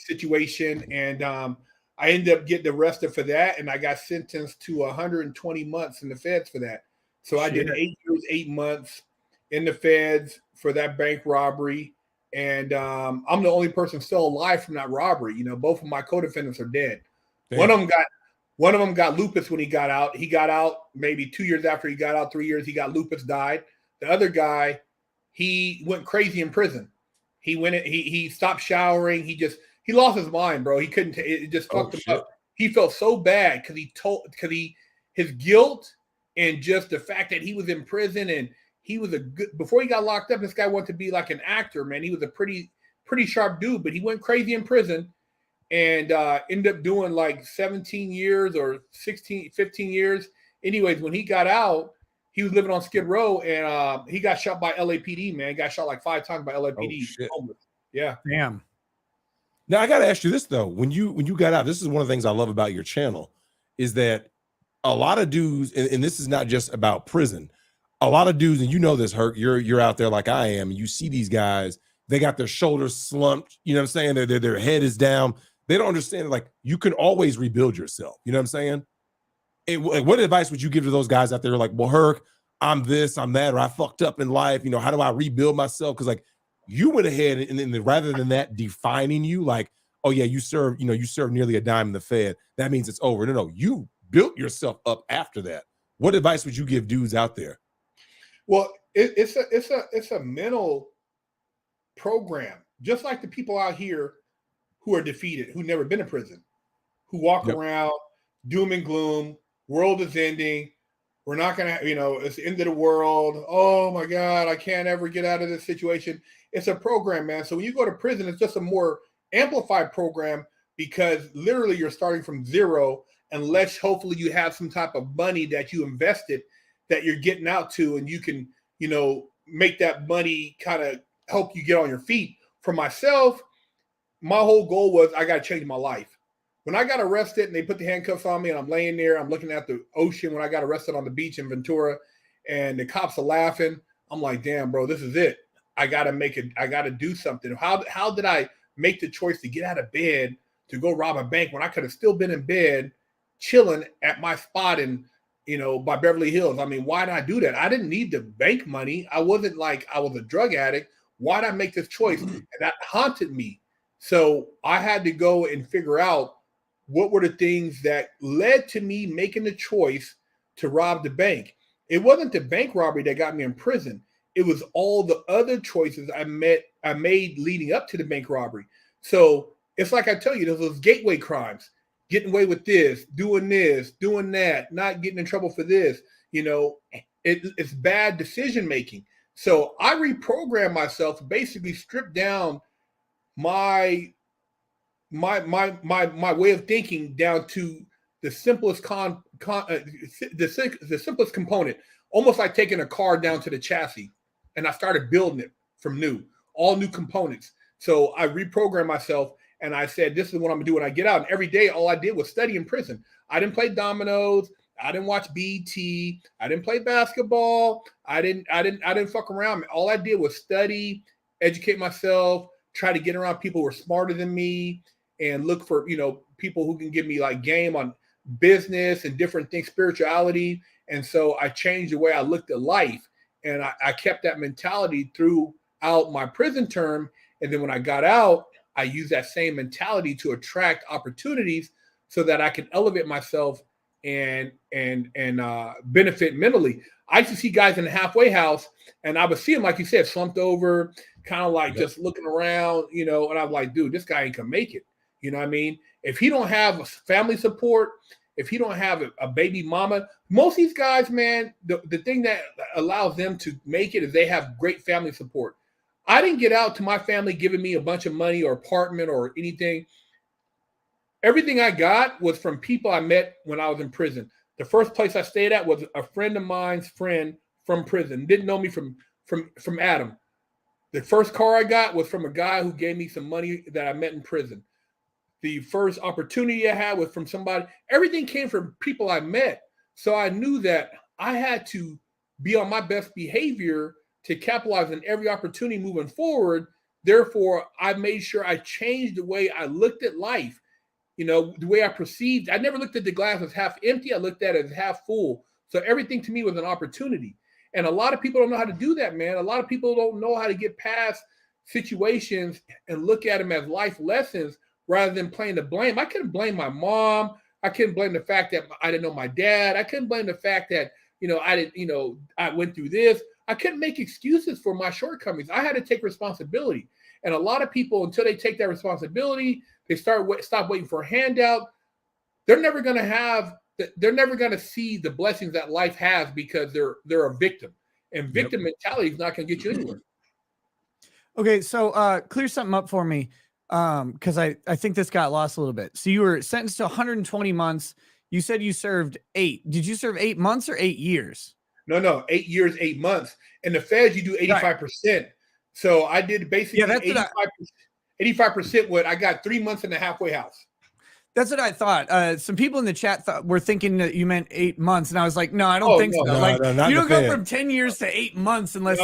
situation. And I ended up getting arrested for that. And I got sentenced to 120 months in the feds for that. So I did 8 years, 8 months in the feds for that bank robbery. And I'm the only person still alive from that robbery. Both of my co-defendants are dead. Damn. One of them got lupus when he got out. He got out maybe 2 years after he got out, 3 years, he got lupus, died. The other guy, he went crazy in prison. He stopped showering. He lost his mind, bro. He couldn't, it just fucked him up. He felt so bad because his guilt and just the fact that he was in prison and he was before he got locked up, this guy wanted to be like an actor, man. He was a pretty sharp dude, but he went crazy in prison and ended up doing like 17 years or 15 years. Anyways, when he got out, he was living on Skid Row and he got shot by LAPD, man. He got shot like 5 times by LAPD. Homeless. Yeah. Damn. Now I got to ask you this though. When you got out, this is one of the things I love about your channel is that a lot of dudes, and this is not just about prison, a lot of dudes, and this, Herc, you're out there like I am, and you see these guys, they got their shoulders slumped, you know what I'm saying? Their head is down. They don't understand, like, you can always rebuild yourself. You know what I'm saying? What advice would you give to those guys out there like, well, Herc, I'm this, I'm that, or I fucked up in life. How do I rebuild myself? Because like you went ahead and rather than that defining you, like, oh yeah, you served nearly a dime in the Fed. That means it's over. No, you built yourself up after that. What advice would you give dudes out there? Well, it's a mental program, just like the people out here who are defeated, who never been in prison, who walk around doom and gloom. World is ending. We're not gonna, it's the end of the world. Oh my God, I can't ever get out of this situation. It's a program, man. So when you go to prison, it's just a more amplified program because literally you're starting from zero, unless hopefully you have some type of money that you invested that you're getting out to, and you can, make that money kind of help you get on your feet. for myself, my whole goal was I got to change my life. When I got arrested and they put the handcuffs on me and I'm laying there, I'm looking at the ocean when I got arrested on the beach in Ventura and the cops are laughing. I'm like, damn, bro, this is it. I got to make it. I got to do something. How did I make the choice to get out of bed to go rob a bank when I could have still been in bed chilling at my spot in, by Beverly Hills? I mean, why did I do that? I didn't need the bank money. I wasn't like I was a drug addict. Why did I make this choice? And that haunted me. So I had to go and figure out what were the things that led to me making the choice to rob the bank. It wasn't the bank robbery that got me in prison. It was all the other choices I made leading up to the bank robbery. So it's like I tell you, there's those gateway crimes, getting away with this, doing that, not getting in trouble for this. It's bad decision making. So I reprogrammed myself, basically stripped down my way of thinking down to the simplest the simplest component, almost like taking a car down to the chassis, and I started building it from all new components. So I reprogrammed myself and I said, this is what I'm gonna do when I get out. And every day, all I did was study in prison. I didn't play dominoes. I didn't watch BT. I didn't play basketball. I didn't fuck around. All I did was study, educate myself, try to get around people who are smarter than me, and look for, people who can give me like game on business and different things, spirituality. And so I changed the way I looked at life. And I kept that mentality throughout my prison term. And then when I got out, I used that same mentality to attract opportunities so that I can elevate myself and benefit mentally. I used to see guys in the halfway house and I would see them, like you said, slumped over, kind of like just looking around, and I'm like, dude, this guy ain't gonna make it. You know what I mean? If he don't have family support, if he don't have a baby mama, most of these guys, man, the thing that allows them to make it is they have great family support. I didn't get out to my family giving me a bunch of money or apartment or anything. Everything I got was from people I met when I was in prison. The first place I stayed at was a friend of mine's friend from prison. Didn't know me from Adam. The first car I got was from a guy who gave me some money that I met in prison. The first opportunity I had was from somebody. Everything came from people I met. So I knew that I had to be on my best behavior to capitalize on every opportunity moving forward. Therefore, I made sure I changed the way I looked at life. The way I perceived. I never looked at the glass as half empty. I looked at it as half full. So everything to me was an opportunity. And a lot of people don't know how to do that, man. A lot of people don't know how to get past situations and look at them as life lessons rather than playing the blame. I couldn't blame my mom. I couldn't blame the fact that I didn't know my dad. I couldn't blame the fact that, I went through this. I couldn't make excuses for my shortcomings. I had to take responsibility. And a lot of people, until they take that responsibility, they stop waiting for a handout. They're never going to see the blessings that life has because they're a victim. And victim mentality is not going to get you anywhere. Okay, so clear something up for me, because I think this got lost a little bit. So you were sentenced to 120 months. You said you served 8. Did you serve 8 months or 8 years? No, 8 years, 8 months. In the feds, you do 85%. So I did basically 85%. What I got 3 months in the halfway house. That's what I thought. Some people in the chat were thinking that you meant 8 months, and I was like, no, I don't think so. You don't go from 10 years to 8 months unless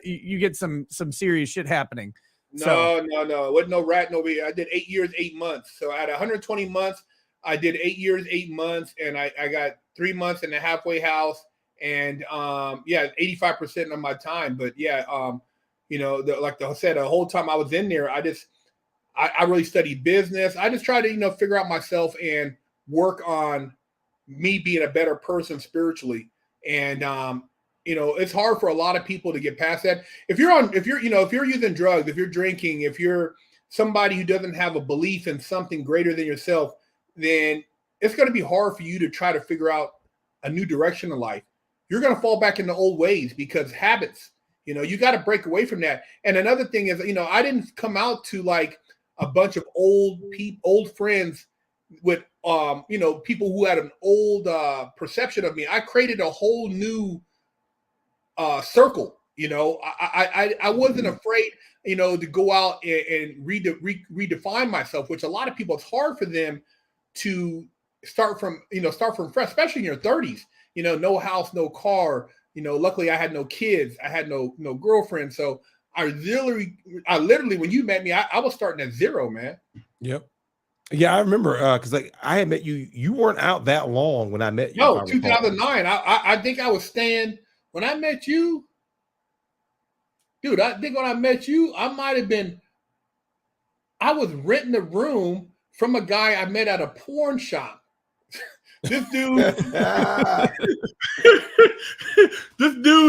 you get some serious shit happening. No. It wasn't no rat, no way. I did 8 years, 8 months. So I had 120 months. I did 8 years, 8 months, and I got 3 months in the halfway house, and 85% of my time. But like I said, the whole time I was in there, I really studied business. I just tried to, figure out myself and work on me being a better person spiritually. And, it's hard for a lot of people to get past that. If you're using drugs, if you're drinking, if you're somebody who doesn't have a belief in something greater than yourself, then it's going to be hard for you to try to figure out a new direction in life. You're going to fall back into old ways because habits, you got to break away from that. And another thing is, I didn't come out to like a bunch of old friends with, people who had an old perception of me. I created a whole new circle. I wasn't afraid. to go out and redefine myself, which a lot of people, it's hard for them to start from fresh, especially in your 30s. No house, no car. Luckily I had no kids, I had no girlfriend, so I literally, when you met me, I was starting at zero, man. Yep. Yeah, I remember because I had met you. You weren't out that long when I met you. No, 2009. I think I was staying when I met you, dude. I think when I met you, I was renting a room from a guy I met at a porn shop. This dude,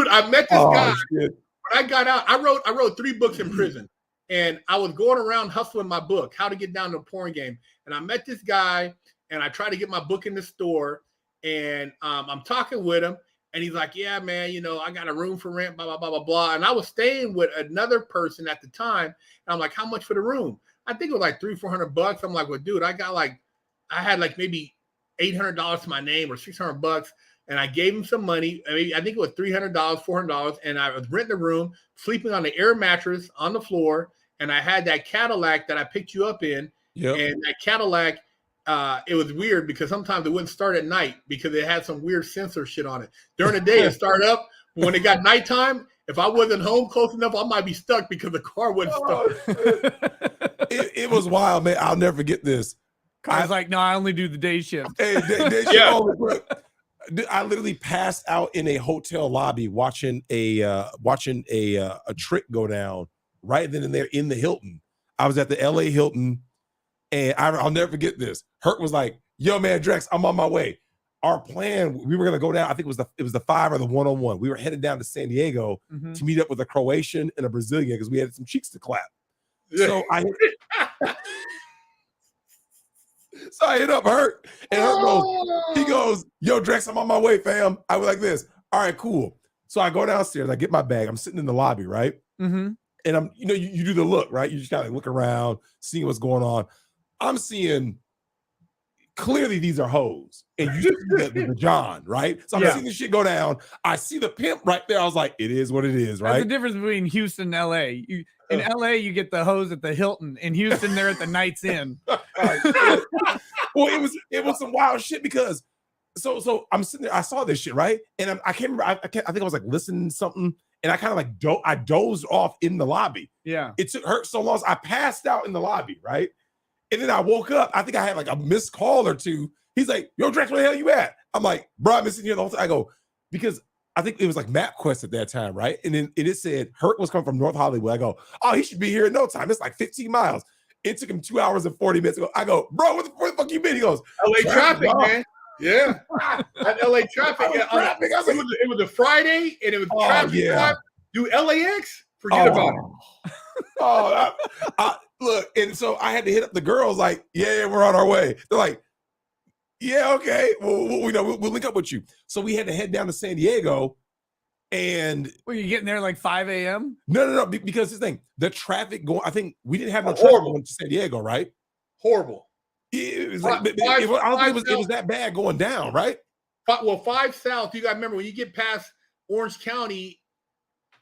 I met this guy. Shit. When I got out, I wrote 3 books in prison, and I was going around hustling my book, How to Get Down to a Porn Game. And I met this guy, and I tried to get my book in the store, and I'm talking with him, and he's like, "Yeah, man, I got a room for rent, blah blah blah blah blah." And I was staying with another person at the time, and I'm like, "How much for the room?" I think it was like $300-400. I'm like, "Well, dude, I had maybe $800 to my name or $600." And I gave him some money. I think it was $300, $400. And I was renting a room, sleeping on the air mattress on the floor. And I had that Cadillac that I picked you up in. Yep. And that Cadillac, it was weird because sometimes it wouldn't start at night because it had some weird sensor shit on it. During the day, it started up. But when it got nighttime, if I wasn't home close enough, I might be stuck because the car wouldn't start. It was wild, man. I'll never forget this. I was like, no, I only do the day shift. Hey, day shift. Yeah. I literally passed out in a hotel lobby watching a trick go down right then and there in the Hilton. I was at the LA Hilton, and I'll never forget this. Herc was like, "Yo, man, Drex, I'm on my way." Our plan, we were gonna go down. I think it was the 5 or the 1-on-1. We were headed down to San Diego to meet up with a Croatian and a Brazilian because we had some cheeks to clap. So I hit up Herc, and Herc he goes, "Yo, Drex, I'm on my way, fam." I was like this. All right, cool. So I go downstairs, I get my bag. I'm sitting in the lobby, right? And I'm, you do the look, right? You just gotta look around, seeing what's going on. I'm seeing clearly these are hoes, and you see the John, right? So I'm seeing this shit go down. I see the pimp right there. I was like, it is what it is, right? That's the difference between Houston and LA. In LA, you get the hoes at the Hilton. In Houston, they're at the Night's Inn. Well, it was some wild shit because so I'm sitting there. I saw this shit, right? And I can't remember. I think I was like listening to something, and I kind of I dozed off in the lobby. Yeah, it took Herc so long. I passed out in the lobby, right? And then I woke up. I think I had like a missed call or two. He's like, "Yo, Drex, where the hell you at?" I'm like, "Bro, I've been sitting here the whole time." I go, because I think it was like MapQuest at that time, right? And then it said Herc was coming from North Hollywood. I go, "Oh, he should be here in no time. It's like 15 miles." It took him 2 hours and 40 minutes. I go, "Bro, where the fuck you been?" He goes, LA traffic, man. Yeah. That LA traffic. It was a Friday, and it was traffic. Yeah. Do LAX? Forget about it. Look, and so I had to hit up the girls like, yeah, we're on our way. They're like, yeah, okay. Well, we'll link up with you. So we had to head down to San Diego. And were you getting there like 5 a.m.? No, because this thing, the traffic going, I think we didn't have no traffic going to San Diego, right? Horrible. It was like, I don't think it was that bad going down, right? Well, 5 South, you got to remember when you get past Orange County,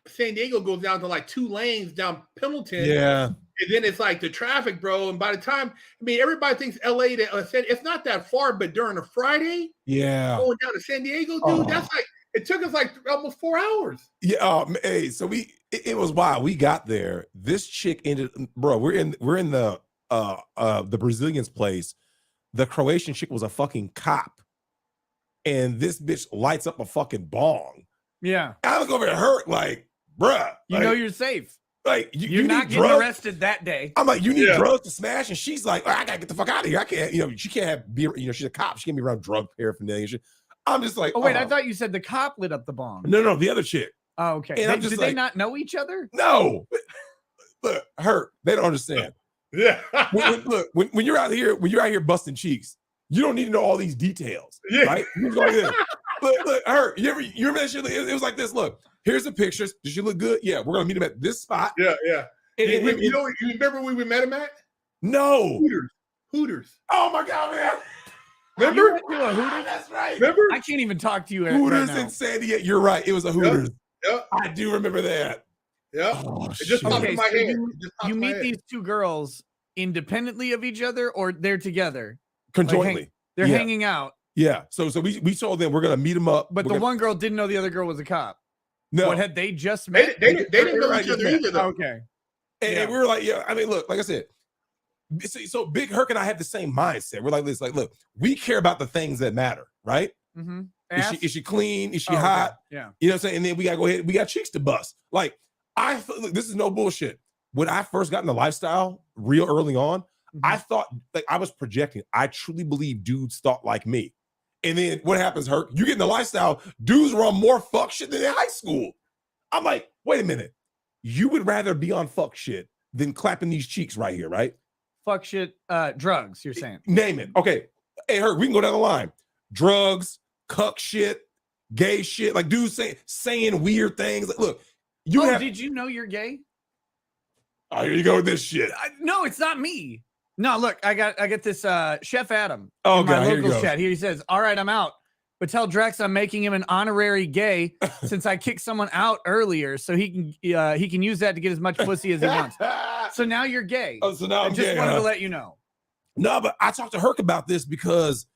San Diego goes down to like 2 lanes down Pendleton. Yeah. And then it's like the traffic, bro. And by the time, everybody thinks LA to it's not that far, but during a Friday, going down to San Diego, dude, that's like, it took us like almost 4 hours. Yeah. Hey, so it was wild. We got there. This chick ended, bro. We're in the Brazilian's place. The Croatian chick was a fucking cop, and this bitch lights up a fucking bong. Yeah. I look over at her like, bruh, you know you're safe. Like you're not getting arrested that day. I'm like, you need drugs to smash, and she's like, I gotta get the fuck out of here. I can't, she can't have beer. She's a cop. She can't be around drug paraphernalia and shit. I'm just like, oh wait, I thought you said the cop lit up the bomb. No, the other chick. Oh, okay. And Did they not know each other? No. Look, Herc, they don't understand. Yeah. when you're out here busting cheeks, you don't need to know all these details, right? You're like this. Look, Herc, you remember that shit? It was like this. Look, here's the pictures. Does she look good? Yeah, we're gonna meet him at this spot. Yeah. You remember where we met him at? No. Hooters. Oh my God, man. Remember? Hooters? That's right. Remember? I can't even talk to you. Hooters right in San Diego. You're right. It was a Hooters. Yep. I do remember that. Yep. Oh, It just popped Okay, in my so head. you meet these two girls independently of each other, or they're together? Conjointly. They're Yeah. hanging out. Yeah. So we told them we're gonna meet them up. But the one girl didn't know the other girl was a cop. No. What, had they just met? They didn't know each other met. either, though. Okay. And we were like, yeah, I mean, look, like I said, so Big Herc and I have the same mindset. We're like this, like, look, we care about the things that matter, right? Mm-hmm. Is she clean? Is she hot? Okay. Yeah. You know what I'm saying? And then we gotta go ahead, we got cheeks to bust. Like, look, this is no bullshit. When I first got in the lifestyle real early on, I thought, like, I was projecting. I truly believe dudes thought like me. And then what happens, Herc? You get in the lifestyle, dudes run more fuck shit than in high school. I'm like, wait a minute. You would rather be on fuck shit than clapping these cheeks right here, right? Fuck shit, drugs, you're saying. Name it. Okay. Hey, Herc, we can go down the line. Drugs, cuck shit, gay shit, like dudes saying weird things. Like, look, did you know you're gay? Oh, here you go with this shit. No, it's not me. No, look, I got this Chef Adam Oh, in my God, here you local go. chat. He says, all right, I'm out. But tell Drex I'm making him an honorary gay since I kicked someone out earlier, so he can use that to get as much pussy as he wants. So now you're gay. Oh, so now I'm I just gay, wanted huh? to let you know. No, but I talked to Herc about this because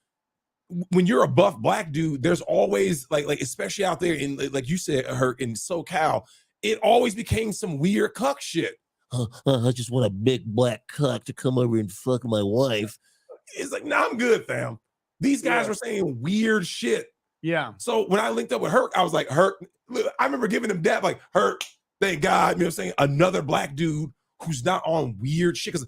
when you're a buff black dude, there's always like especially out there in, like you said, Herc, in SoCal, it always became some weird cuck shit. I just want a big black cock to come over and fuck my wife. It's like, nah, I'm good, fam. These guys were saying weird shit. Yeah. So when I linked up with Herc, I was like, Herc, I remember giving him that, like, Herc, thank God, you know what I'm saying? Another black dude who's not on weird shit. Because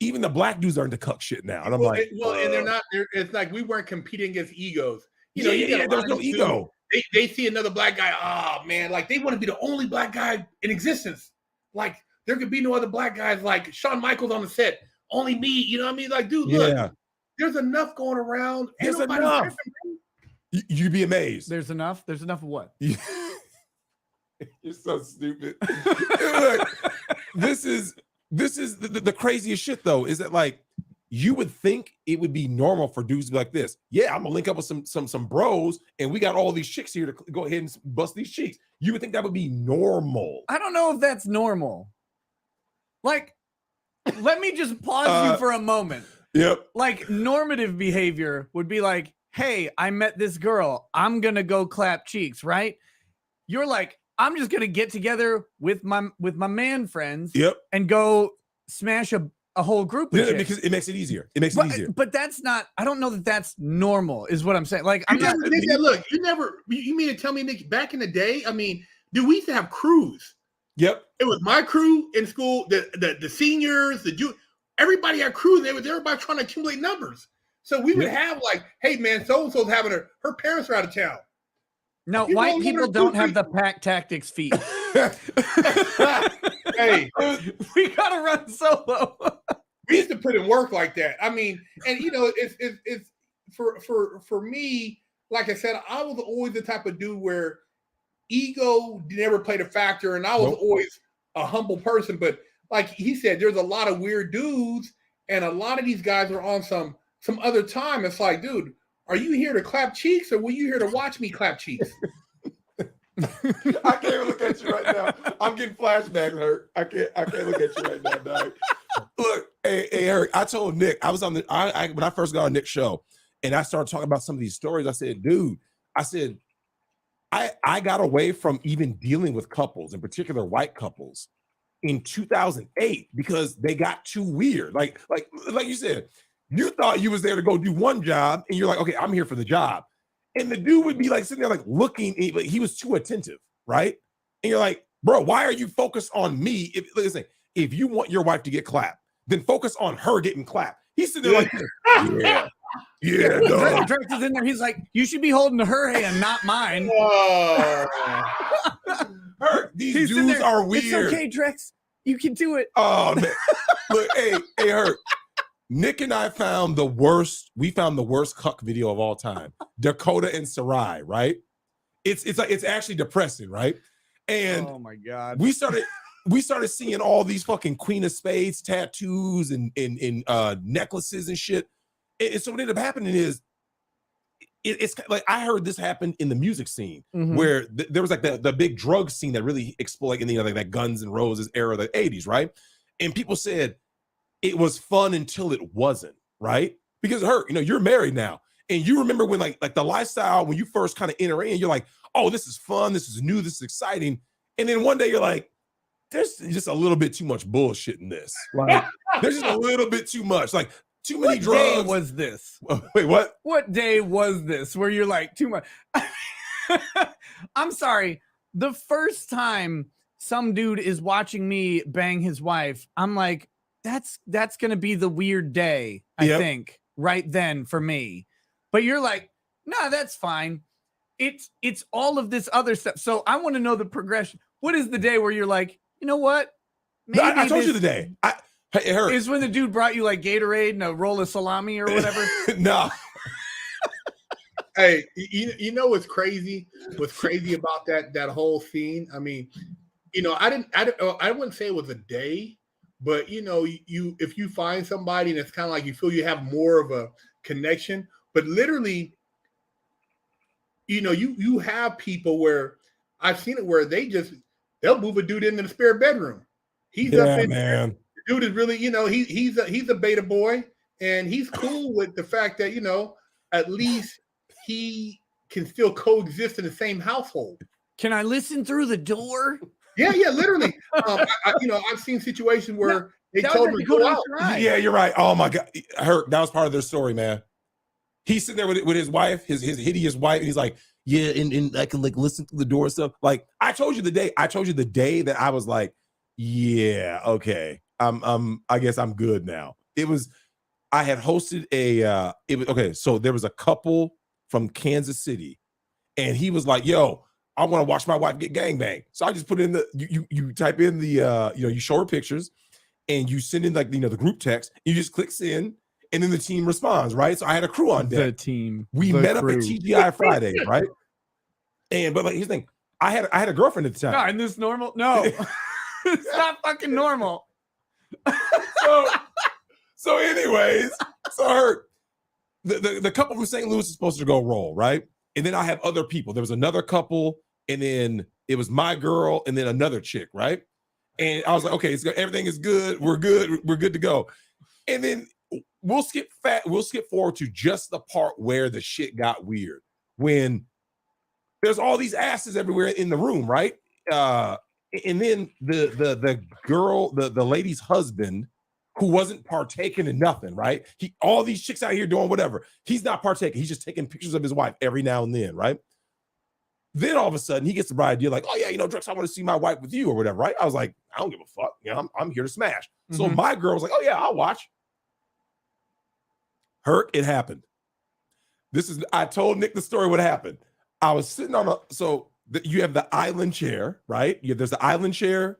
even the black dudes are into cuck shit now. And I'm like, and they're not, it's like we weren't competing against egos. You know, there's no ego. They see another black guy, oh man, like they want to be the only black guy in existence. Like there could be no other black guys like Shawn Michaels on the set, only me, you know what I mean? Like, dude, look, there's enough going around. There's enough. You'd be amazed. There's enough. There's enough of what? You're so stupid. Look, this is the craziest shit though, is that like you would think it would be normal for dudes to be like this. Yeah, I'm gonna link up with some bros and we got all these chicks here to go ahead and bust these cheeks. You would think that would be normal. I don't know if that's normal. Like, let me just pause you for a moment. Yep. Like normative behavior would be like, hey, I met this girl. I'm going to go clap cheeks, right? You're like, I'm just going to get together with my man friends and go smash a whole group of chicks. Because it makes it easier. It makes it it easier. But that's not, I don't know that that's normal is what I'm saying. Like, I'm not. Look, you mean to tell me, Nick, back in the day, I mean, dude, we used to have crews. Yep. It was my crew in school, the seniors, everybody had crews. They was everybody trying to accumulate numbers. So we would have like, hey man, so-and-so's having her parents are out of town. No, white people don't have the pack tactics feet. Hey, we gotta run solo. We used to put in work like that. I mean, and you know, it's for me, like I said, I was always the type of dude where ego never played a factor, and I was always a humble person. But like he said, there's a lot of weird dudes, and a lot of these guys are on some other time. It's like, dude, are you here to clap cheeks, or were you here to watch me clap cheeks? I can't even look at you right now. I'm getting flashbacks, Herc. I can't look at you right now, dog. Look, hey, Eric, I told Nick, I was on when I first got on Nick's show, and I started talking about some of these stories. I said, dude, I got away from even dealing with couples, in particular white couples, in 2008 because they got too weird. Like you said, you thought you was there to go do one job, and you're like, okay, I'm here for the job. And the dude would be like sitting there like looking, like he was too attentive, right? And you're like, bro, why are you focused on me? Listen, if you want your wife to get clapped, then focus on her getting clapped. He's sitting there like, yeah, no. Drex is in there. He's like, you should be holding her hand, not mine. These dudes are weird. It's okay, Drex. You can do it. Oh man, look, hey, Herc. Nick and I found the worst. We found the worst cuck video of all time. Dakota and Sarai, right? It's actually depressing, right? And oh my god, we started seeing all these fucking Queen of Spades tattoos and necklaces and shit. And so what ended up happening is it's like I heard this happen in the music scene Mhm. where there was like the big drug scene that really exploded in the like that Guns N' Roses era of the 80s, right? And people said it was fun until it wasn't, right? Because Herc, you're married now. And you remember when like the lifestyle, when you first kind of enter in, you're like, oh, this is fun, this is new, this is exciting. And then one day you're like, there's just a little bit too much bullshit in this. Like, there's just a little bit too much. Like, too many drugs. What day was this? Wait, what? What day was this where you're like, too much? I'm sorry. The first time some dude is watching me bang his wife, I'm like, that's going to be the weird day, I think, right then for me. But you're like, no, that's fine. It's all of this other stuff. So I want to know the progression. What is the day where you're like, you know what? Maybe I told you the day. It hurt. Is when the dude brought you like Gatorade and a roll of salami or whatever? No. Hey, you know what's crazy? What's crazy about that whole scene? I mean, I wouldn't say it was a day, but you if you find somebody and it's kind of like you feel you have more of a connection, but literally, you have people where I've seen it where they'll move a dude into the spare bedroom. He's up in there. The dude is really, he's a beta boy, and he's cool with the fact that at least he can still coexist in the same household. Can I listen through the door? Yeah, literally. I've seen situations where they told him to go out. Yeah, you're right. Oh my God, Herc, that was part of their story, man. He's sitting there with his wife, his hideous wife, and he's like, yeah, and I can like listen through the door and stuff. Like I told you the day that I was like, yeah, okay, I guess I'm good now. I had hosted so there was a couple from Kansas City, and he was like, yo, I want to watch my wife get gangbanged. So I just put in you type in the you show her pictures, and you send in like the group text. You just click send. And then the team responds, right? So I had a crew on deck. The team. We met up at TGI Friday, right? But like here's the thing, I had a girlfriend at the time. No, and this normal? No, it's not fucking normal. So anyways, Herc, the couple from St. Louis is supposed to go roll, right? And then I have other people. There was another couple, and then it was my girl, and then another chick, right? And I was like, okay, everything is good. We're good to go. And then we'll skip forward to just the part where the shit got weird, when there's all these asses everywhere in the room, right? And then the girl, the lady's husband, who wasn't partaking in nothing, right? All these chicks out here doing whatever. He's not partaking. He's just taking pictures of his wife every now and then, right? Then all of a sudden he gets the bright idea, like, oh yeah, Drex, I want to see my wife with you or whatever, right? I was like, I don't give a fuck. I'm here to smash. Mm-hmm. So my girl was like, oh yeah, I'll watch. Herc, it happened. I told Nick the story what happened. I was sitting on you have the island chair, right? There's the island chair,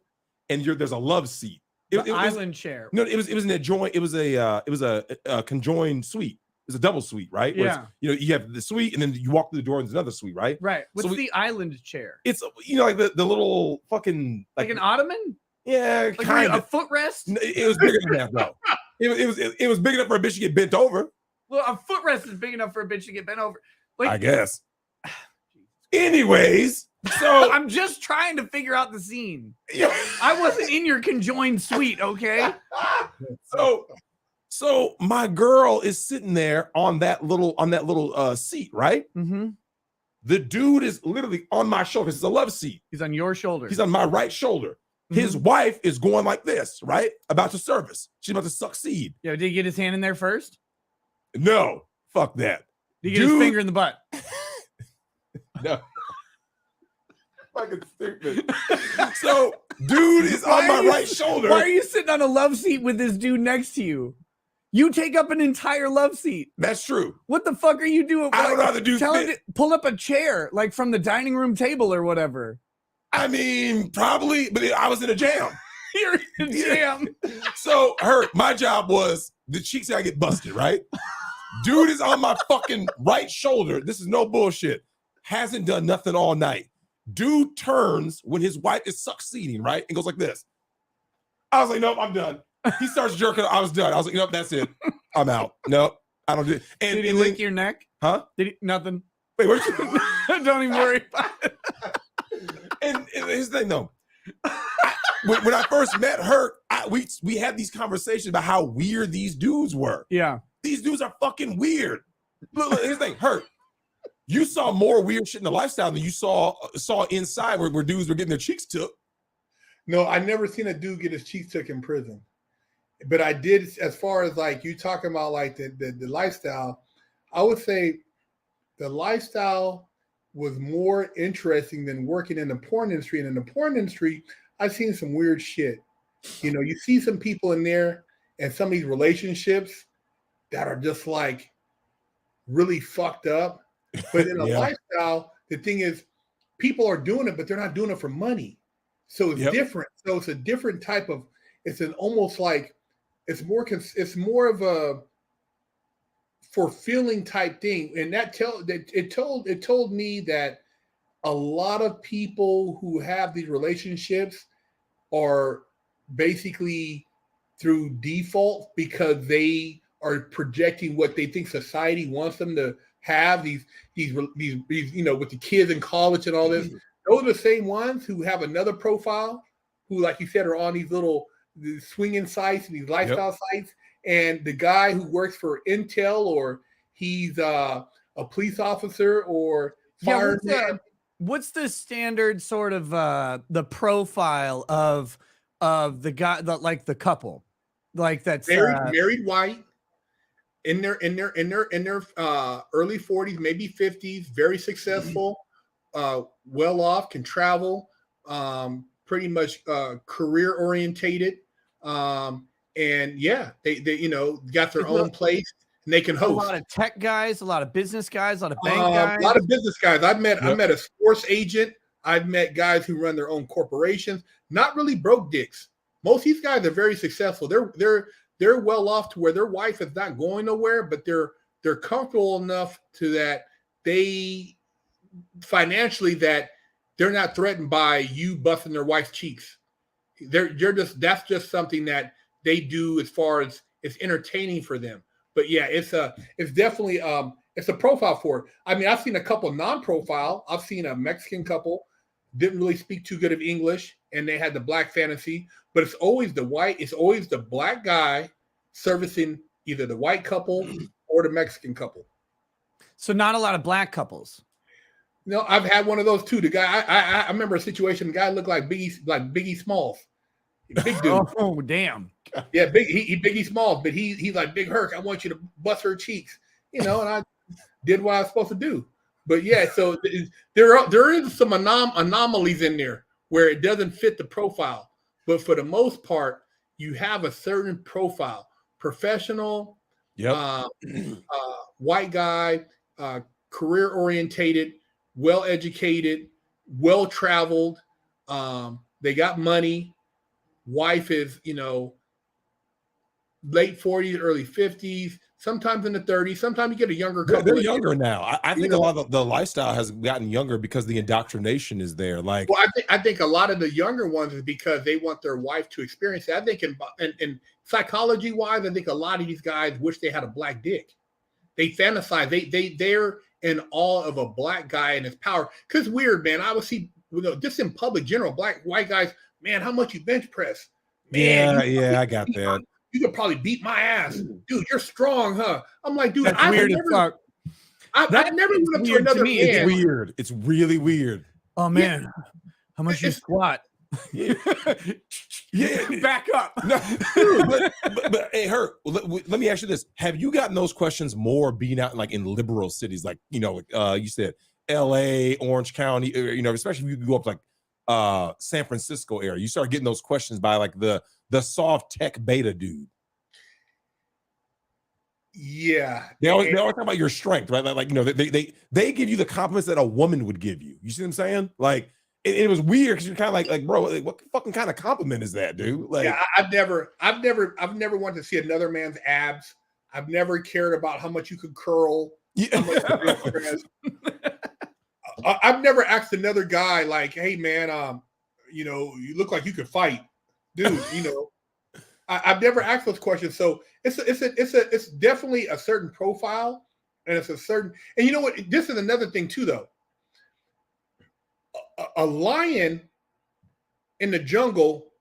and there's a love seat. Island chair. No, it was an adjoint. It was a conjoined suite. It was a double suite, right? Yeah. You have the suite, and then you walk through the door, and there's another suite, right? Right. What's the island chair? It's like the little fucking like an ottoman. Yeah, like kind of a footrest. It was bigger than that, though. It was big enough for a bitch to get bent over. Well, a footrest is big enough for a bitch to get bent over. Like, I guess. Anyways, so I'm just trying to figure out the scene. I wasn't in your conjoined suite, okay? So my girl is sitting there on that little seat, right? Mm-hmm. The dude is literally on my shoulder. It's a love seat. He's on your shoulder. He's on my right shoulder. Mm-hmm. His wife is going like this, right? About to service. She's about to succeed. Yeah, did he get his hand in there first? No, fuck that. Did he get his finger in the butt? No. Fucking stupid. So, dude is on my right shoulder. Why are you sitting on a love seat with this dude next to you? You take up an entire love seat. That's true. What the fuck are you doing? I don't know how to do. Tell him to pull up a chair, like from the dining room table or whatever. I mean, probably, but I was in a jam. You're in a jam. So, my job was the cheeks gotta get busted, right? Dude is on my fucking right shoulder. This is no bullshit. Hasn't done nothing all night. Dude turns when his wife is succeeding, right? And goes like this. I was like, nope, I'm done. He starts jerking. I was done. I was like, nope, that's it. I'm out. Nope. I don't do. And, Did he and lick then, your neck? huh? Did he? Nothing. Wait, what you? Don't even worry about it. And here's the thing, though. When I first met Herc, we had these conversations about how weird these dudes were. Yeah. These dudes are fucking weird. Look, here's the thing, Herc. You saw more weird shit in the lifestyle than you saw inside where dudes were getting their cheeks took. No, I never seen a dude get his cheeks took in prison. But I did, as far as like you talking about like the lifestyle, I would say the lifestyle was more interesting than working in the porn industry. And in the porn industry, I've seen some weird shit. You know, you see some people in there and some of these relationships that are just like really fucked up. But in a lifestyle, the thing is, people are doing it, but they're not doing it for money. So it's different. So it's a different type of, it's an almost like, it's more of a fulfilling type thing. And it told me that a lot of people who have these relationships are basically through default because they are projecting what they think society wants them to have, these you know, with the kids in college and all this. Those are the same ones who have another profile, who, like you said, are on these little swinging sites and these lifestyle sites. And the guy who works for Intel, or he's a police officer or fireman. What's the standard sort of the profile of the guy, like the couple, like that's married white, in their early 40s, maybe 50s, very successful, well off, can travel, pretty much career orientated, and yeah, they you know, got their own place and they can host. A lot of tech guys, a lot of business guys, a lot of bank guys. A lot of business guys. I met a sports agent. I've met guys who run their own corporations. Not really broke dicks. Most of these guys are very successful. They're well off to where their wife is not going nowhere, but they're comfortable enough to that they financially that they're not threatened by you busting their wife's cheeks. That's just something that they do as far as it's entertaining for them. But yeah, it's definitely it's a profile for it. I mean, I've seen a couple non-profile. I've seen a Mexican couple, didn't really speak too good of English, and they had the black fantasy, but it's always the black guy servicing either the white couple or the Mexican couple. So not a lot of black couples. No, I've had one of those too. The guy, I remember a situation. The guy looked like Biggie Smalls, big dude. Oh damn! Yeah, Biggie Smalls, but he's like, Big Herc, I want you to bust her cheeks, you know. And I did what I was supposed to do. But yeah, so there is some anomalies in there where it doesn't fit the profile. But for the most part, you have a certain profile: professional, white guy, career orientated, well educated, well traveled. They got money. Wife is, you know, late 40s, early 50s, sometimes in the 30s. Sometimes you get a younger couple. They're younger now. I think a lot of the lifestyle has gotten younger because the indoctrination is there. Like, well, I think a lot of the younger ones is because they want their wife to experience it. I think in psychology wise, I think a lot of these guys wish they had a black dick. They fantasize. They're in awe of a black guy and his power. Because weird, man. I would see, you know, just in public, general, white guys. Man, how much you bench press? Man, I got that. You could probably beat my ass, dude. You're strong, huh? I'm like, dude, That's weird as fuck. I never went up to another man. It's weird. It's really weird. Oh man, how much you squat? Yeah, back up. No, but hey, Herc, let me ask you this: have you gotten those questions more being out like in liberal cities, like, you know, you said L.A., Orange County, you know, especially if you go up like San Francisco area, you start getting those questions by like the soft tech beta dude. Yeah, they always talk about your strength, right? Like, you know, they give you the compliments that a woman would give you. You see what I'm saying? Like, it was weird because you're kind of like, bro, like, what fucking kind of compliment is that, dude? Like, yeah, I've never wanted to see another man's abs. I've never cared about how much you could curl. Yeah. I've never asked another guy like, hey man, you know, you look like you could fight, dude. You know, I've never asked those questions. So it's definitely a certain profile, and it's a certain. And you know what? This is another thing too, though. A lion in the jungle,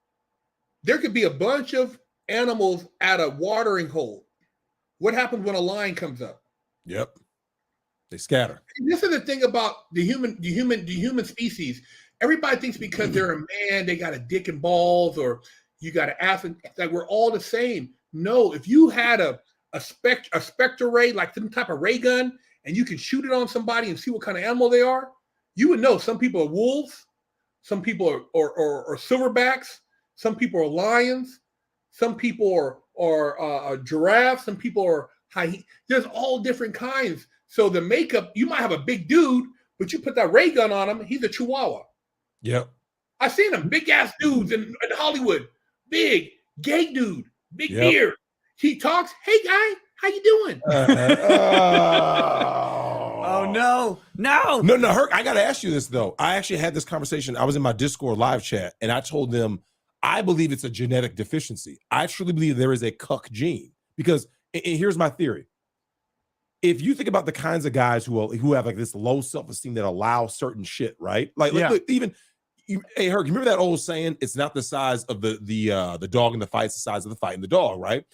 there could be a bunch of animals at a watering hole. What happens when a lion comes up? Yep. They scatter. And this is the thing about the human species. Everybody thinks because they're a man, they got a dick and balls, or you got an ass, like we're all the same. No, if you had a spectre ray, like some type of ray gun, and you can shoot it on somebody and see what kind of animal they are, you would know. Some people are wolves, some people are silverbacks, some people are lions, some people are giraffes, some people are there's all different kinds. So the makeup, you might have a big dude, but you put that ray gun on him, he's a chihuahua. Yep. I've seen them, big ass dudes in Hollywood, big gay dude, big beard. He talks, hey guy, how you doing? Oh no. Herc, I gotta ask you this though. I actually had this conversation. I was in my Discord live chat, and I told them I believe it's a genetic deficiency. I truly believe there is a cuck gene, because and here's my theory. If you think about the kinds of guys who have like this low self-esteem that allow certain shit, right? Like look, even hey Herc, you remember that old saying? It's not the size of the dog in the fight, it's the size of the fight in the dog, right?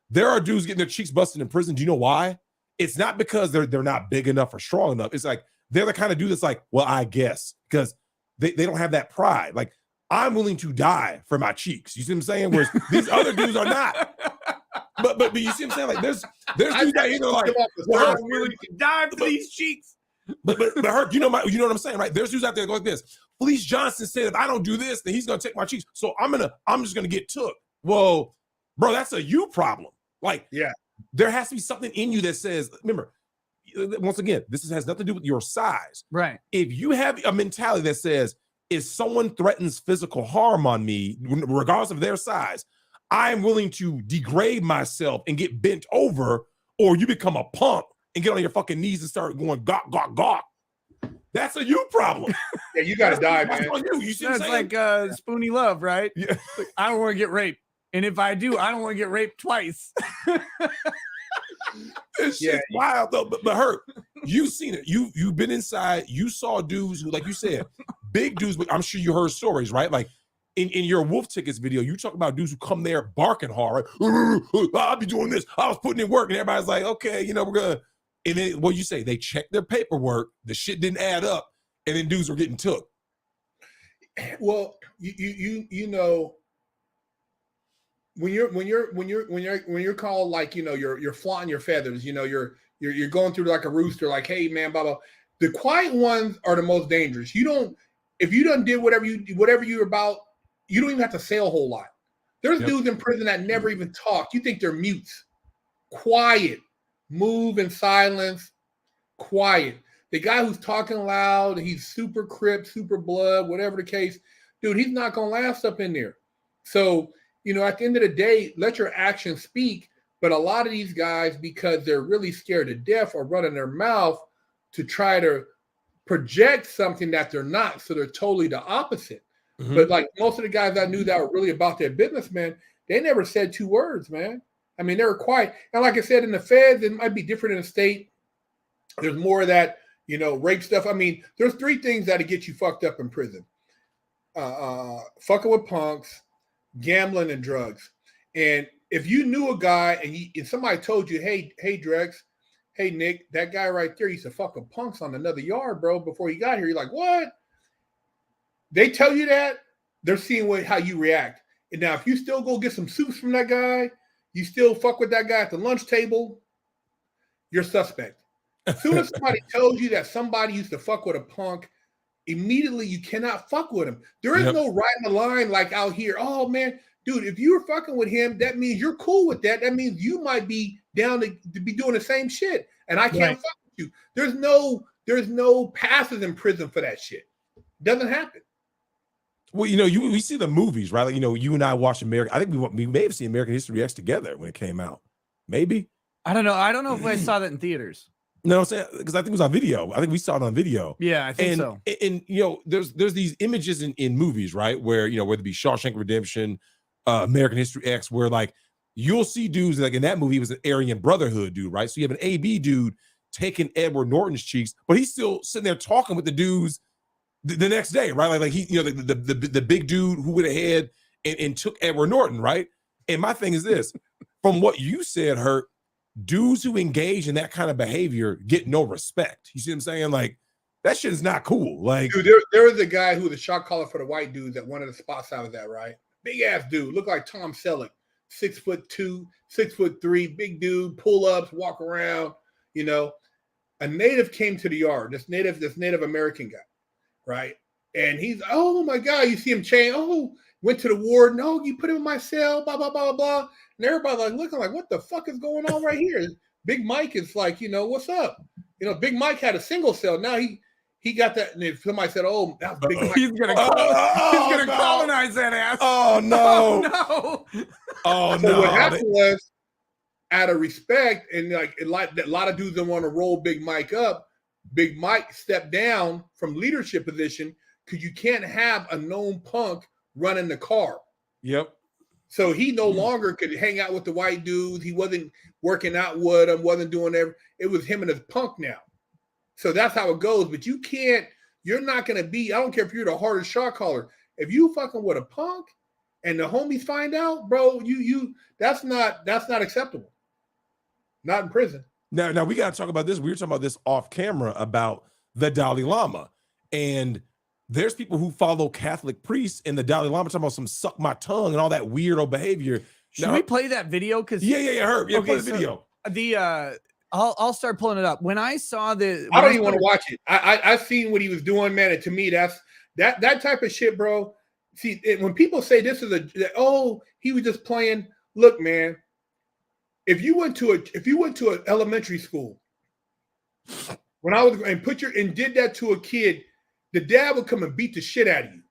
There are dudes getting their cheeks busted in prison. Do you know why? It's not because they're not big enough or strong enough. It's like they're the kind of dude that's like, well, I guess, because they don't have that pride. Like, I'm willing to die for my cheeks. You see what I'm saying? Whereas these other dudes are not. But you see what I'm saying? Like there's dudes that either like, well, I'm willing to die for these cheeks. But Herc, you know what I'm saying, right? There's dudes out there that go like this. Felice Johnson said if I don't do this, then he's gonna take my cheeks. So I'm just gonna get took. Well, bro, that's a you problem. Like, yeah, there has to be something in you that says, remember, once again, this has nothing to do with your size. Right. If you have a mentality that says, if someone threatens physical harm on me, regardless of their size, I'm willing to degrade myself and get bent over, or you become a punk and get on your fucking knees and start going gawk, gawk, gawk. That's a you problem. Yeah, you gotta die, man. That's on you. You see what I'm That's saying? like Spoonie Love, right? Yeah. Like, I don't want to get raped. And if I do, I don't want to get raped twice. This shit's wild though. But Herc, you've seen it. You've been inside. You saw dudes who, like you said, big dudes. But I'm sure you heard stories, right? Like in your Wolf Tickets video, you talk about dudes who come there barking hard. Right? I'll be doing this. I was putting in work, and everybody's like, okay, we're gonna. And then what you say? They checked their paperwork. The shit didn't add up, and then dudes were getting took. Well, you know. When you're called, like, you're flaunting your feathers, you're going through like a rooster, like, hey man, blah blah. The quiet ones are the most dangerous. If you done did whatever you're about, you don't even have to say a whole lot. There's dudes in prison that never even talk. You think they're mutes. Quiet, move in silence, quiet. The guy who's talking loud, he's super Crip, super blood, whatever the case, dude, he's not gonna last up in there. So, at the end of the day, let your actions speak. But a lot of these guys, because they're really scared to death, are running their mouth to try to project something that they're not. So they're totally the opposite. Mm-hmm. But like most of the guys I knew that were really about their business, man, they never said two words, man. I mean, they were quiet. And like I said, in the feds, it might be different in the state. There's more of that, rape stuff. I mean, there's three things that'll get you fucked up in prison. Fucking with punks, gambling, and drugs. And if you knew a guy and somebody told you, hey Drex, hey Nick, that guy right there used to fuck with punks on another yard, bro, before he got here, you're like, what? They tell you that, they're seeing how you react. And now if you still go get some soups from that guy, you still fuck with that guy at the lunch table, you're suspect. As soon as somebody tells you that somebody used to fuck with a punk, immediately you cannot fuck with him. There is no riding the line like out here. Oh man, dude, if you're fucking with him, that means you're cool with that. That means you might be down to be doing the same shit. And I can't fuck with you. There's no passes in prison for that shit. Doesn't happen. Well, we see the movies, right? Like, you and I watched American. I think we may have seen American History X together when it came out. Maybe. I don't know. I don't know if I saw that in theaters. No, I'm saying, because I think it was on video. I think we saw it on video. Yeah, I think so. And there's these images in movies, right? Where, whether it be Shawshank Redemption, American History X, where like you'll see dudes like in that movie, he was an Aryan Brotherhood dude, right? So you have an AB dude taking Edward Norton's cheeks, but he's still sitting there talking with the dudes the next day, right? Like he, you know, the big dude who went ahead and took Edward Norton, right? And my thing is this: from what you said, Herc, dudes who engage in that kind of behavior get no respect. You see what I'm saying? Like that shit is not cool. Like, dude, there was a guy who was a shot caller for the white dudes at one of the spots I was at, right? Big ass dude, looked like Tom Selleck, 6'2", 6'3", big dude, pull ups, walk around. You know, a native came to the yard. This Native American guy, right? And he's, oh my God, you see him chain. Oh, went to the ward. No, you put him in my cell. Blah blah blah blah. And everybody like looking like, what the fuck is going on right here? Big Mike is like, you know, what's up? You know, Big Mike had a single cell. Now he got that. And if somebody said, "Oh, that's Big Mike," he's gonna colonize that ass. Oh no! Oh no! Oh so no! what happened was, out of respect, and like a lot of dudes don't want to roll Big Mike up. Big Mike stepped down from leadership position because you can't have a known punk running the car. Yep. So he no longer could hang out with the white dudes. He wasn't working out with them, wasn't doing everything. It was him and his punk now. So that's how it goes. But you're not going to be, I don't care if you're the hardest shot caller. If you fucking with a punk and the homies find out, bro, that's not acceptable. Not in prison. Now we got to talk about this. We were talking about this off camera about the Dalai Lama. And there's people who follow Catholic priests, and the Dalai Lama talking about some suck my tongue and all that weirdo behavior. Should we play that video? Because Herb. Yeah, play the video. I'll start pulling it up. When I saw the, I don't even want to watch it. I seen what he was doing, man. And to me, that's that type of shit, bro. See, when people say this is he was just playing. Look, man, if you went to an elementary school when I was and did that to a kid, the dad would come and beat the shit out of you.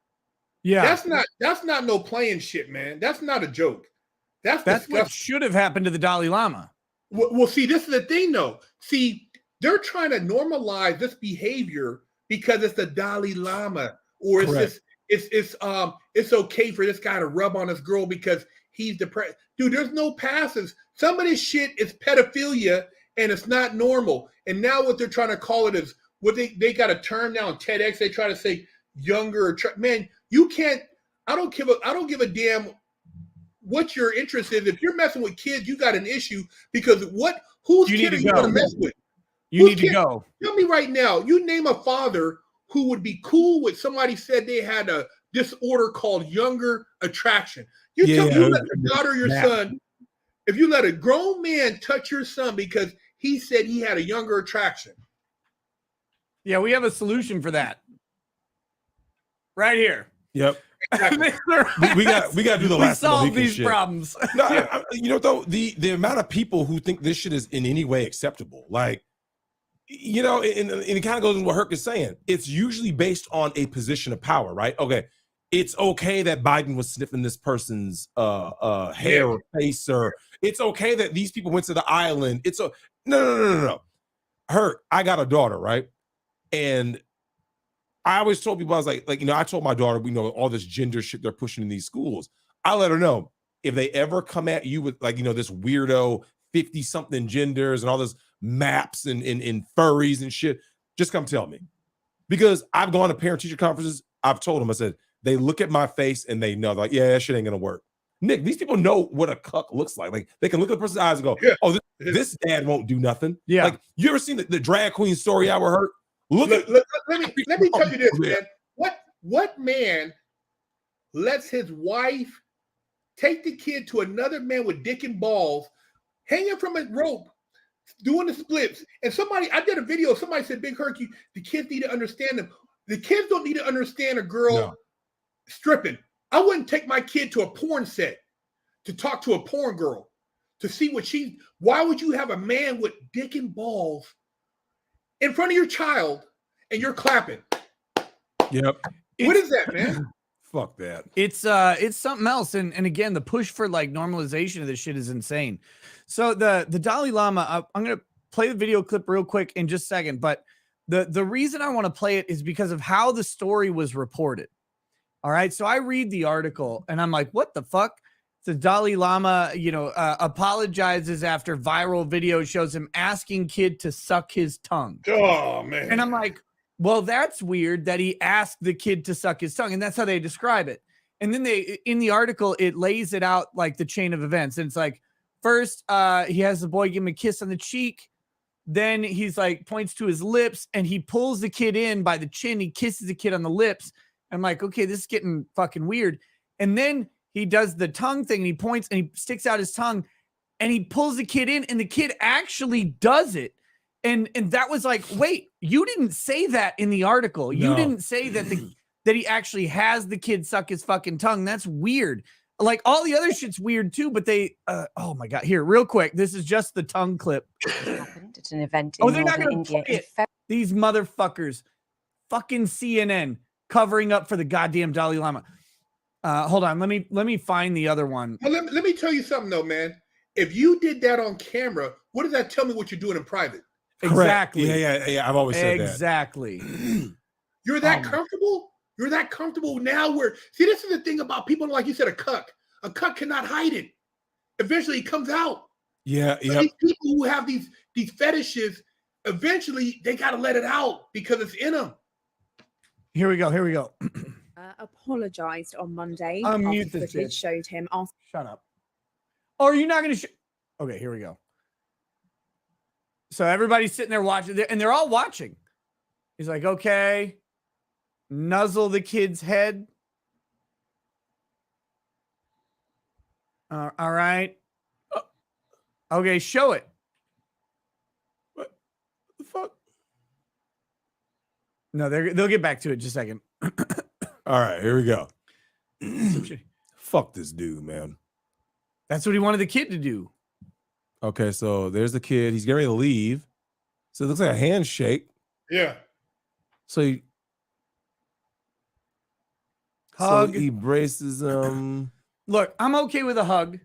Yeah, that's not no playing shit, man. That's not a joke. That's what should have happened to the Dalai Lama. Well, see, this is the thing, though. See, they're trying to normalize this behavior because it's the Dalai Lama, or it's okay for this guy to rub on this girl because he's depressed. Dude, there's no passes. Some of this shit is pedophilia, and it's not normal. And now what they're trying to call it is what they got a term now on TEDx. They try to say younger. Man, you can't. I don't give a damn what your interest is. If you're messing with kids, you got an issue because whose kid are you going to mess with? You need to go. Tell me right now, you name a father who would be cool with somebody said they had a disorder called younger attraction. You tell me you let your daughter or your son, if you let a grown man touch your son because he said he had a younger attraction. Yeah, we have a solution for that. Right here. Yep. Exactly. we got to do the last. Solve these problems. No, you know, though, the amount of people who think this shit is in any way acceptable, like, you know, and it kind of goes with what Herc is saying. It's usually based on a position of power, right? Okay, it's okay that Biden was sniffing this person's hair or face, or it's okay that these people went to the island. It's no. Herc, I got a daughter, right? And I always told people, I was like, you know, I told my daughter, we know all this gender shit they're pushing in these schools. I let her know if they ever come at you with, like, you know, this weirdo 50-something genders and all this maps and furries and shit, just come tell me. Because I've gone to parent-teacher conferences. I've told them, I said, they look at my face and they know, like, yeah, that shit ain't gonna work. Nick, these people know what a cuck looks like. Like, they can look at the person's eyes and go, oh, this dad won't do nothing. Yeah. Like, you ever seen the drag queen story hour, Herc? Let me tell you this, man. What man lets his wife take the kid to another man with dick and balls, hanging from a rope, doing the splits? And I did a video. Somebody said, Big Herc, the kids need to understand them. The kids don't need to understand a girl stripping. I wouldn't take my kid to a porn set to talk to a porn girl to see why would you have a man with dick and balls in front of your child and you're clapping? Yep. What is that, man? Fuck that. It's something else. And again, the push for like normalization of this shit is insane. So the Dalai Lama, I'm going to play the video clip real quick in just a second. But the reason I want to play it is because of how the story was reported. All right. So I read the article and I'm like, what the fuck? The Dalai Lama, apologizes after viral video shows him asking kid to suck his tongue. Oh man. And I'm like, well, that's weird that he asked the kid to suck his tongue. And that's how they describe it. And then in the article, it lays it out like the chain of events. And it's like, first, he has the boy give him a kiss on the cheek. Then he's like, points to his lips and he pulls the kid in by the chin. He kisses the kid on the lips. I'm like, okay, this is getting fucking weird. And then he does the tongue thing and he points and he sticks out his tongue and he pulls the kid in and the kid actually does it. And that was like, wait, you didn't say that in the article. No. You didn't say that that he actually has the kid suck his fucking tongue. That's weird. Like all the other shit's weird too, but they, oh my God, here, real quick. This is just the tongue clip. Happened at an event in They're not northern going to India. play it. These motherfuckers, fucking CNN covering up for the goddamn Dalai Lama. Hold on, let me find the other one. Well, let me tell you something though, man. If you did that on camera, what does that tell me what you're doing in private? Exactly. Yeah. I've always said that. Exactly. You're that comfortable? You're that comfortable now see, this is the thing about people, like you said, a cuck. A cuck cannot hide it. Eventually it comes out. Yeah. So these people who have these fetishes, eventually they got to let it out because it's in them. Here we go. Apologized on Monday Unmute after this footage bitch. showed him asking. Shut up. Oh, are you not going to Okay, here we go. So everybody's sitting there watching, and they're all watching. He's like, okay, nuzzle the kid's head. All right. Okay, show it. What the fuck? No, they'll get back to it in just a second. All right, here we go. Fuck this dude, man. That's what he wanted the kid to do. Okay, so there's the kid. He's getting ready to leave. So it looks like a handshake. Yeah. So he Hug. So he braces him. Look, I'm okay with a hug.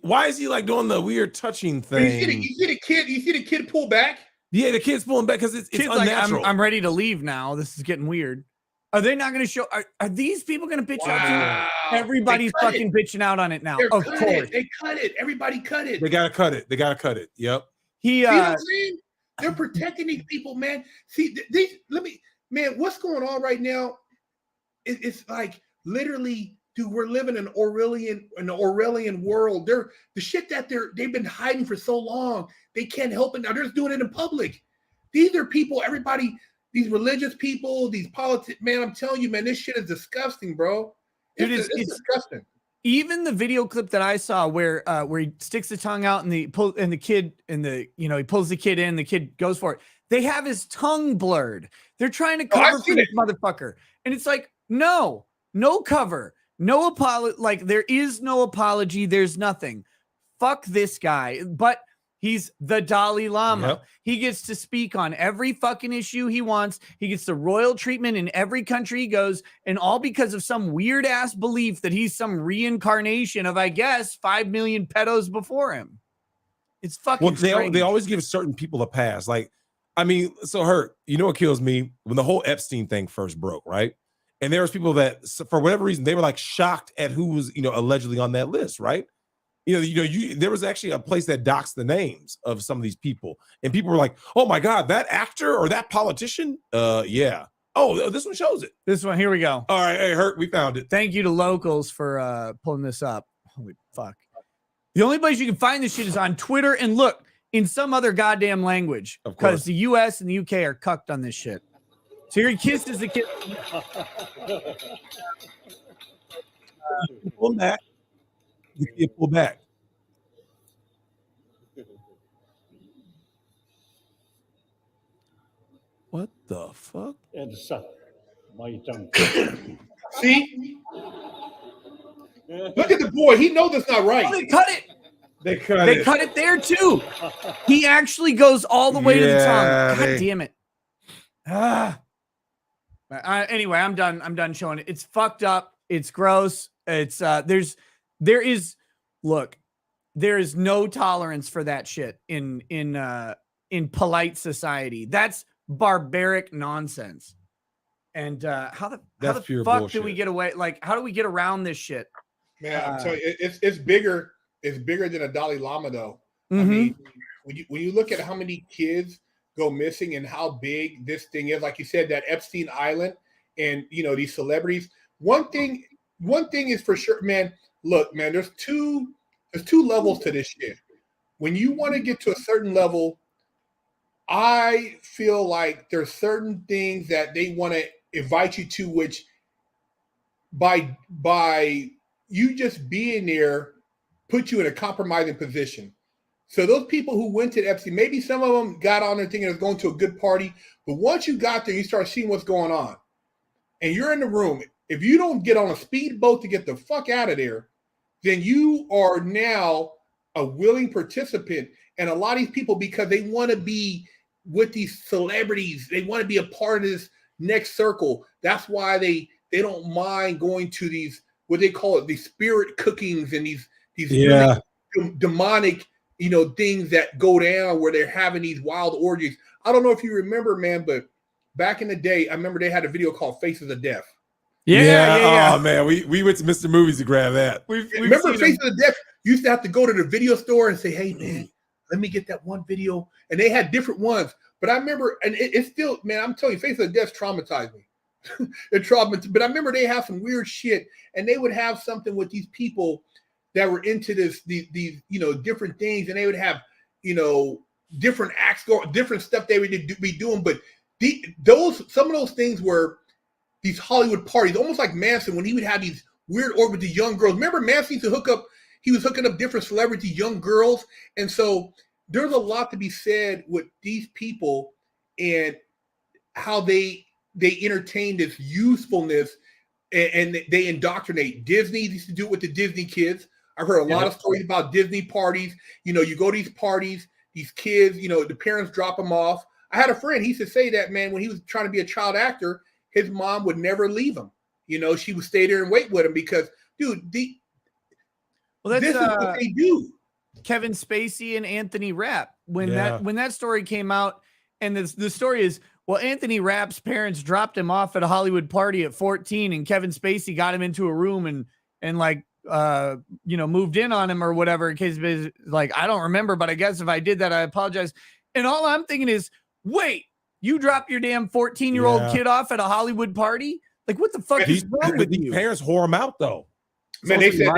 Why is he like doing the weird touching You thing? see the kid pull back? Yeah, the kid's pulling back because it's Kid's like, unnatural. I'm ready to leave now. This is getting weird. Are they not going to show? Are these people going to bitch out? Everybody's fucking bitching out on it now. Of course. They cut it. Everybody cut it. They gotta cut it. Yep. He See what I'm saying? They're protecting these people, man. See, what's going on right now? It's like literally, dude, we're living in an Orwellian world. They're the shit that they've been hiding for so long. They can't help it now. They're just doing it in public. These are people, everybody, these religious people, these politics, man. I'm telling you, man, this shit is disgusting, bro. It's disgusting. Even the video clip that I saw where he sticks the tongue out and he pulls the kid he pulls the kid in, the kid goes for it. They have his tongue blurred. They're trying to cover for this motherfucker. And it's like, no cover, no apology. Like there is no apology. There's nothing. Fuck this guy. But he's the Dalai Lama. Yep. He gets to speak on every fucking issue he wants. He gets the royal treatment in every country he goes, and all because of some weird ass belief that he's some reincarnation of, I guess, 5 million pedos before him. It's fucking Well, they always give certain people a pass. Like, I mean, so Herc, you know what kills me? When the whole Epstein thing first broke, right? And there was people that, for whatever reason, they were like shocked at who was, allegedly on that list, right? There was actually a place that doxed the names of some of these people, and people were like, "Oh my God, that actor or that politician?" Yeah. Oh, this one shows it. This one, here we go. All right, hey, Herc, we found it. Thank you to Locals for pulling this up. Holy fuck. The only place you can find this shit is on Twitter, and look, in some other goddamn language, because the US and the UK are cucked on this shit. So here he kisses the kid. Pull back. The kid pull back. What the fuck? See? Look at the boy. He knows that's not right. Oh, they cut it. They cut it there too. He actually goes all the way to the tongue. God damn it. Anyway, I'm done. I'm done showing it. It's fucked up. It's gross. It's there is no tolerance for that shit in polite society. That's barbaric nonsense. And how the fuck bullshit. do we get away? Like, how do we get around this shit? Man, I'm telling you, it's bigger. It's bigger than a Dalai Lama, though. I Mhm. mean, when you look at how many kids go missing and how big this thing is, like you said, that Epstein Island, and these celebrities. One thing is for sure, man. Look, man, there's two levels to this shit. When you want to get to a certain level, I feel like there's certain things that they want to invite you to, which by you just being there put you in a compromising position. So those people who went to Epstein, maybe some of them got on there thinking it was going to a good party, but once you got there, you start seeing what's going on, and you're in the room. If you don't get on a speedboat to get the fuck out of there, then you are now a willing participant. And a lot of these people, because they want to be with these celebrities, they want to be a part of this next circle. That's why they don't mind going to these, what they call it, these spirit cookings and these really demonic, things that go down where they're having these wild orgies. I don't know if you remember, man, but back in the day, I remember they had a video called Faces of Death. Yeah. Oh man, we went to Mr. Movies to grab that. We've Remember seen Faces them. of Death? You used to have to go to the video store and say, "Hey man, let me get that one video." And they had different ones. But I remember, and it's still, man, I'm telling you, Faces of Death traumatized me. It traumatized. But I remember they have some weird shit, and they would have something with these people that were into these different things, and they would have different acts, different stuff they would be doing. But some of those things were these Hollywood parties, almost like Manson, when he would have these weird orbits of young girls. Remember, Manson used to hook up. He was hooking up different celebrity young girls, and so there's a lot to be said with these people and how they entertain this usefulness, and they indoctrinate. Disney used to do it with the Disney kids. I've heard a lot of stories about Disney parties. You go to these parties, these kids, the parents drop them off. I had a friend, he used to say that, man, when he was trying to be a child actor, his mom would never leave him. She would stay there and wait with him because, dude, this is what they do. Kevin Spacey and Anthony Rapp. When that story came out, and the story is, well, Anthony Rapp's parents dropped him off at a Hollywood party at 14, and Kevin Spacey got him into a room and like moved in on him or whatever. In case like, I don't remember, but I guess if I did that, I apologize. And all I'm thinking is, wait, you dropped your damn 14-year-old kid off at a Hollywood party? Like, what the fuck is wrong with you? Parents whore him out though. Man, they said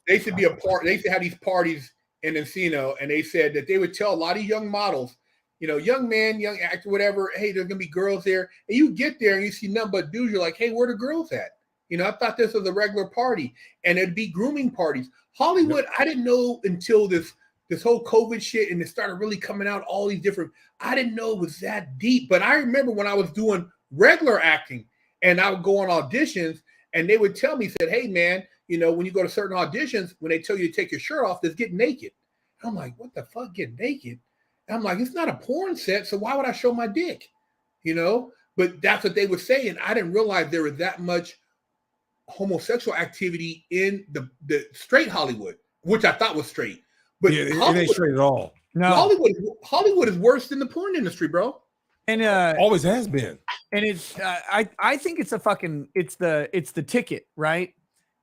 they should be a part. They used to have these parties in Encino, and they said that they would tell a lot of young models, young man, young actor, whatever, hey, there's gonna be girls there. And you get there and you see nothing but dudes. You're like, hey, where the girls at? I thought this was a regular party, and it'd be grooming parties. Hollywood, I didn't know until this whole COVID shit, and it started really coming out, all these different, I didn't know it was that deep. But I remember when I was doing regular acting and I would go on auditions, and they would tell me, said, hey man, when you go to certain auditions, when they tell you to take your shirt off, just get naked. And I'm like, what the fuck, get naked? And I'm like, it's not a porn set, so why would I show my dick? But that's what they would say, and I didn't realize there was that much homosexual activity in the straight Hollywood, which I thought was straight. But it ain't straight at all. No, Hollywood is worse than the porn industry, bro. And always has been. And it's I think it's the ticket, right?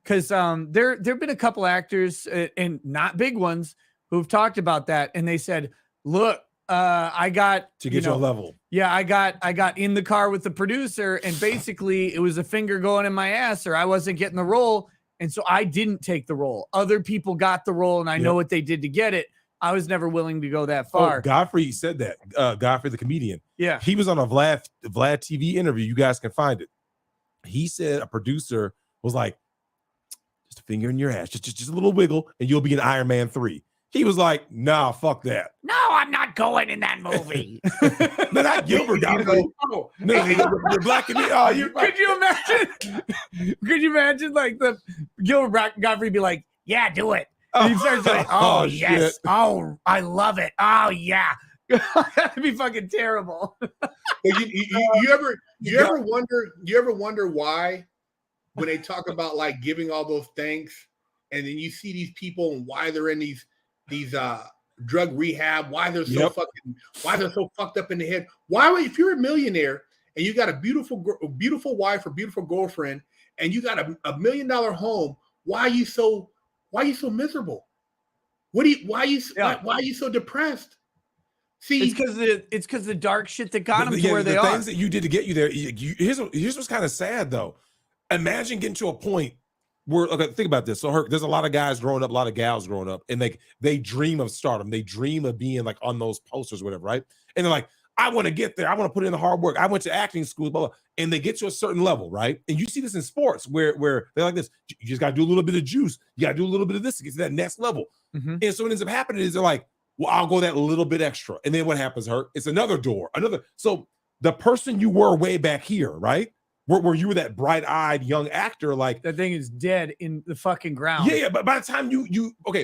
Because there've been a couple actors and not big ones who've talked about that, and they said, look, I got to get your level. Yeah, I got in the car with the producer, and basically it was a finger going in my ass, or I wasn't getting the role, and so I didn't take the role. Other people got the role, and I know what they did to get it. I was never willing to go that far. Oh, Godfrey said that. Godfrey, the comedian. Yeah, he was on a Vlad TV interview. You guys can find it. He said a producer was like, just a finger in your ass, just a little wiggle, and you'll be in Iron Man 3. He was like, nah, fuck that. No, I'm not going in that movie. No, not Gilbert Godfrey. No, you're black and me. Oh, could you imagine? Could you imagine like the Gilbert Godfrey be like, yeah, do it. And he starts like, oh yes, shit. Oh, I love it. Oh yeah. That'd be fucking terrible. You ever wonder why when they talk about like giving all those thanks, and then you see these people and why they're in these drug rehab, why they're so fucked up in the head? Why would, if you're a millionaire and you got a beautiful wife or beautiful girlfriend and you got a $1 million home, why are you so miserable? Why are you so depressed? See, it's because the dark shit that got them to where they are. The things that you did to get you there. Here's what's kind of sad though. Imagine getting to a point where, okay, think about this. So Herc, there's a lot of guys growing up, a lot of gals growing up, and they dream of stardom. They dream of being like on those posters or whatever, right? And they're like, I want to get there. I want to put in the hard work. I went to acting school, blah, blah. And they get to a certain level, right? And you see this in sports where they're like this. You just got to do a little bit of juice. You got to do a little bit of this to get to that next level. Mm-hmm. And so what ends up happening is they're like, well, I'll go that little bit extra. And then what happens, Herc? It's another door, So the person you were way back here, right? Where you were that bright-eyed young actor, like that thing is dead in the fucking ground. Yeah. But by the time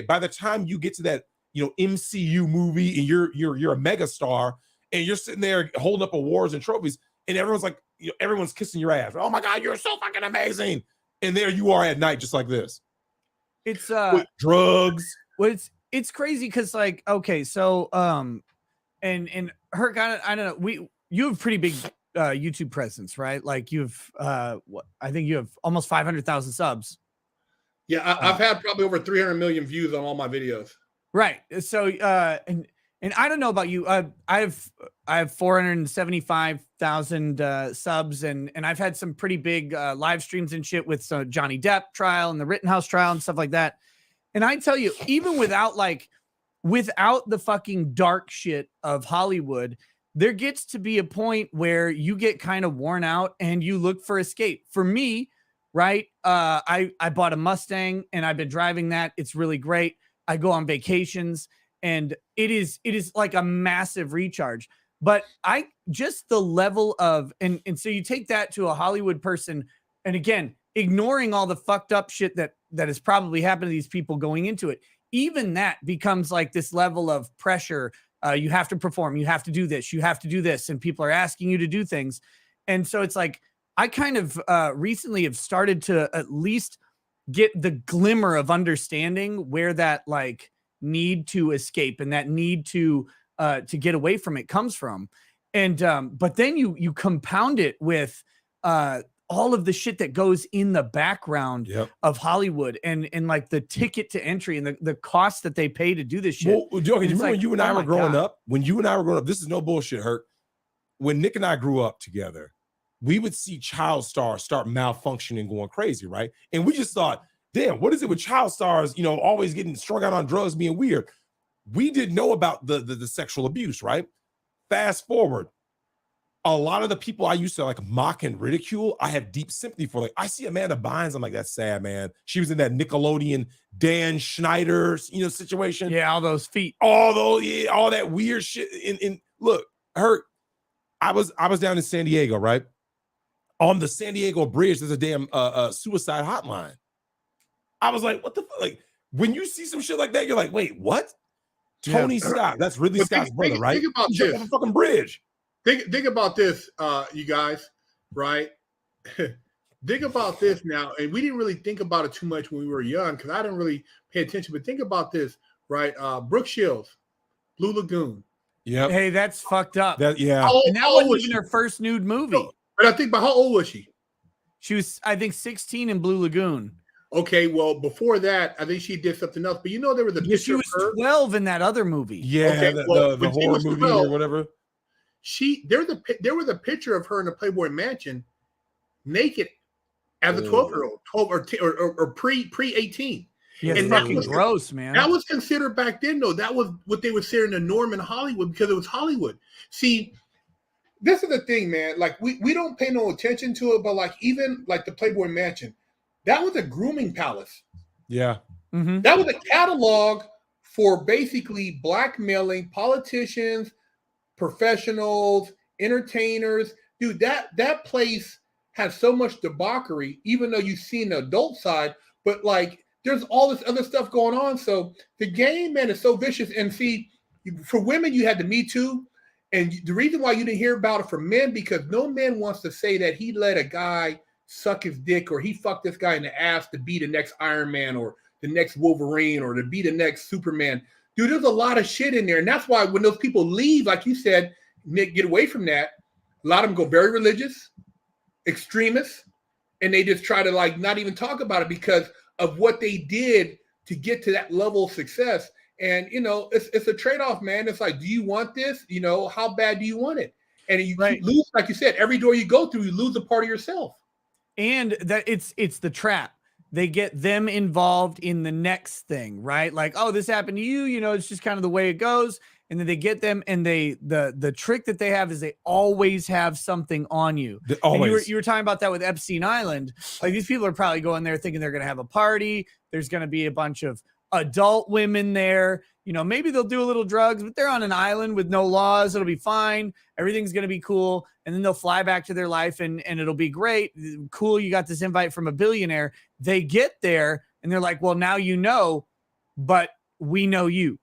by the time you get to that, MCU movie and you're a mega star and you're sitting there holding up awards and trophies and everyone's like, everyone's kissing your ass. Oh my God, you're so fucking amazing. And there you are at night, just like this. It's with drugs. Well, it's crazy because like, okay, so and Herc, I don't know, you have pretty big YouTube presence, right? Like you've I think you have almost 500,000 subs. Yeah, I've had probably over 300 million views on all my videos. Right. So and I don't know about you. I have 475,000 subs, and I've had some pretty big live streams and shit with Johnny Depp trial and the Rittenhouse trial and stuff like that. And I tell you, even without the fucking dark shit of Hollywood, there gets to be a point where you get kind of worn out and you look for escape. For me, right? I bought a Mustang and I've been driving that. It's really great. I go on vacations and it is like a massive recharge. But just the level of, and so you take that to a Hollywood person, and again, ignoring all the fucked up shit that has probably happened to these people going into it, even that becomes like this level of pressure. You have to perform, you have to do this, you have to do this, and people are asking you to do things. And so it's like, I kind of recently have started to at least get the glimmer of understanding where that like need to escape and that need to get away from it comes from. And but then you compound it with all of the shit that goes in the background of Hollywood and like the ticket to entry and the cost that they pay to do this shit. Well, okay, remember like, when you and I were growing up? When you and I were growing up, this is no bullshit, Herc. When Nick and I grew up together, we would see child stars start malfunctioning, going crazy, right? And we just thought, damn, what is it with child stars, always getting strung out on drugs, being weird? We didn't know about the sexual abuse, right? Fast forward, a lot of the people I used to like mock and ridicule, I have deep sympathy for. Like, I see Amanda Bynes, I'm like, that's sad, man. She was in that Nickelodeon Dan Schneider, situation. Yeah, all those feet, all that weird shit. And look, Herc, I was down in San Diego, right? On the San Diego bridge, there's a damn suicide hotline. I was like, what the fuck? Like, when you see some shit like that, you're like, wait, what? Tony Scott, that's Ridley Scott's brother, right? Think about He's this. on the fucking bridge. Think about this, you guys, right? Think about this now. And we didn't really think about it too much when we were young because I didn't really pay attention. But think about this, right? Brooke Shields, Blue Lagoon. Yeah. Hey, that's fucked up. And that wasn't even her first nude movie. No, but I think, but how old was she? She was, I think, 16 in Blue Lagoon. Okay, well, before that, I think she did something else. But there was a picture she was of her. 12 in that other movie. Yeah, okay, the horror movie 12, or whatever. There was a picture of her in the Playboy Mansion, naked, as a 12-year-old, 12 or pre-18. Yeah, it's fucking gross, man. That was considered back then, though. That was what they were considering the norm in Hollywood because it was Hollywood. See, this is the thing, man. Like we don't pay no attention to it, but like even like the Playboy Mansion, that was a grooming palace. Yeah, that was a catalog for basically blackmailing politicians, professionals, entertainers. Dude, that place has so much debauchery, even though you've seen the adult side, but like there's all this other stuff going on. So the game, man, is so vicious. And see, for women, you had the Me Too. And the reason why you didn't hear about it from men, because no man wants to say that he let a guy suck his dick or he fucked this guy in the ass to be the next Iron Man or the next Wolverine or to be the next Superman. Dude, there's a lot of shit in there. And that's why when those people leave, like you said, Nick, get away from that. A lot of them go very religious, extremists, and they just try to like not even talk about it because of what they did to get to that level of success. And it's a trade-off, man. It's like, do you want this? How bad do you want it? And you lose, like you said, every door you go through, you lose a part of yourself. And that it's the trap. They get them involved in the next thing, right? Like, oh, this happened to you. It's just kind of the way it goes. And then they get them, and the trick that they have is they always have something on you. And you were talking about that with Epstein Island. Like, these people are probably going there thinking they're going to have a party. There's going to be a bunch of adult women there. Maybe they'll do a little drugs, but they're on an island with no laws. It'll be fine. Everything's going to be cool. And then they'll fly back to their life and it'll be great. Cool. You got this invite from a billionaire. They get there and they're like, well, now but we know you.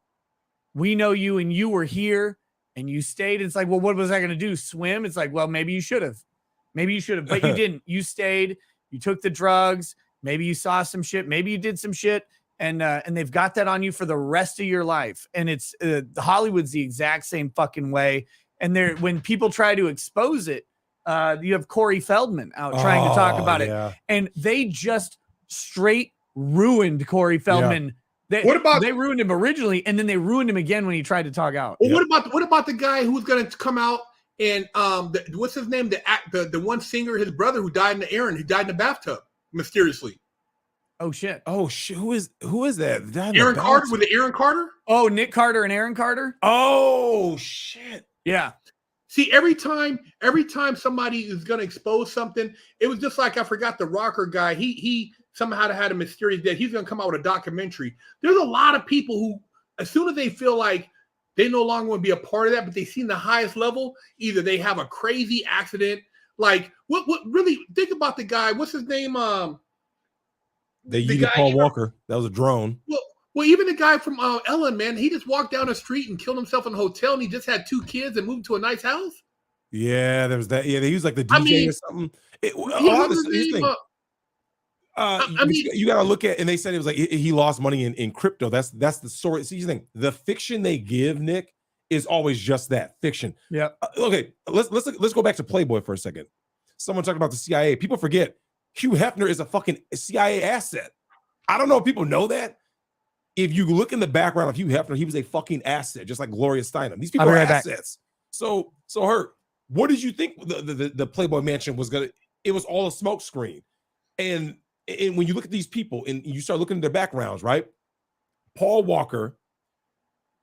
We know you, and you were here and you stayed. It's like, well, what was I going to do? Swim? It's like, well, maybe you should have, but you didn't. You stayed, you took the drugs. Maybe you saw some shit. Maybe you did some shit. And they've got that on you for the rest of your life. And it's Hollywood's the exact same fucking way. And when people try to expose it, you have Corey Feldman out trying to talk about it. And they just straight ruined Corey Feldman. Yeah. They ruined him originally, and then they ruined him again when he tried to talk out. Well, what about the guy who's going to come out and what's his name? The one singer, his brother who died who died in the bathtub mysteriously. Oh shit! Who is that? Aaron Carter. Was it Aaron Carter? Oh, Nick Carter and Aaron Carter. Oh shit! Yeah. See, every time somebody is going to expose something, it was just like, I forgot the rocker guy. He somehow had a mysterious death. He's going to come out with a documentary. There's a lot of people who, as soon as they feel like they no longer want to be a part of that, but they see the highest level, either they have a crazy accident. Like, what really, think about the guy. What's his name? They yeeted Paul Walker. That was a drone. Well, even the guy from Ellen, man, he just walked down the street and killed himself in a hotel, and he just had 2 kids and moved to a nice house. Yeah, there was that. Yeah, they used like the DJ or something. You got to look at, and they said it was like he lost money in crypto. That's the story. See, you think the fiction they give, Nick, is always just that fiction. Yeah. Okay, let's go back to Playboy for a second. Someone talked about the CIA. People forget Hugh Hefner is a fucking CIA asset. I don't know if people know that. If you look in the background of Hugh Hefner, he was a fucking asset, just like Gloria Steinem. These people are assets. So Herc, what did you think the Playboy Mansion was gonna? It was all a smoke screen. And when you look at these people and you start looking at their backgrounds, right? Paul Walker,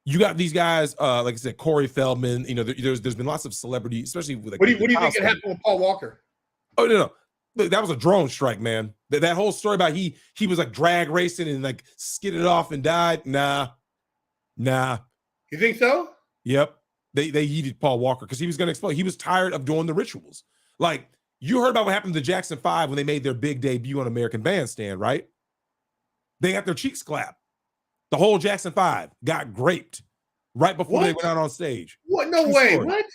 you got these guys, like I said, Corey Feldman. There's been lots of celebrities, especially with. Like, what do you think it happened with Paul Walker? Oh no. Look, that was a drone strike, man. That whole story about he was like drag racing and like skidded off and died. Nah. You think so? Yep. They yeeted Paul Walker because he was going to explode. He was tired of doing the rituals. Like, you heard about what happened to Jackson 5 when they made their big debut on American Bandstand, right? They got their cheeks clapped. The whole Jackson 5 got graped right before they went out on stage. What? No way. Story. What?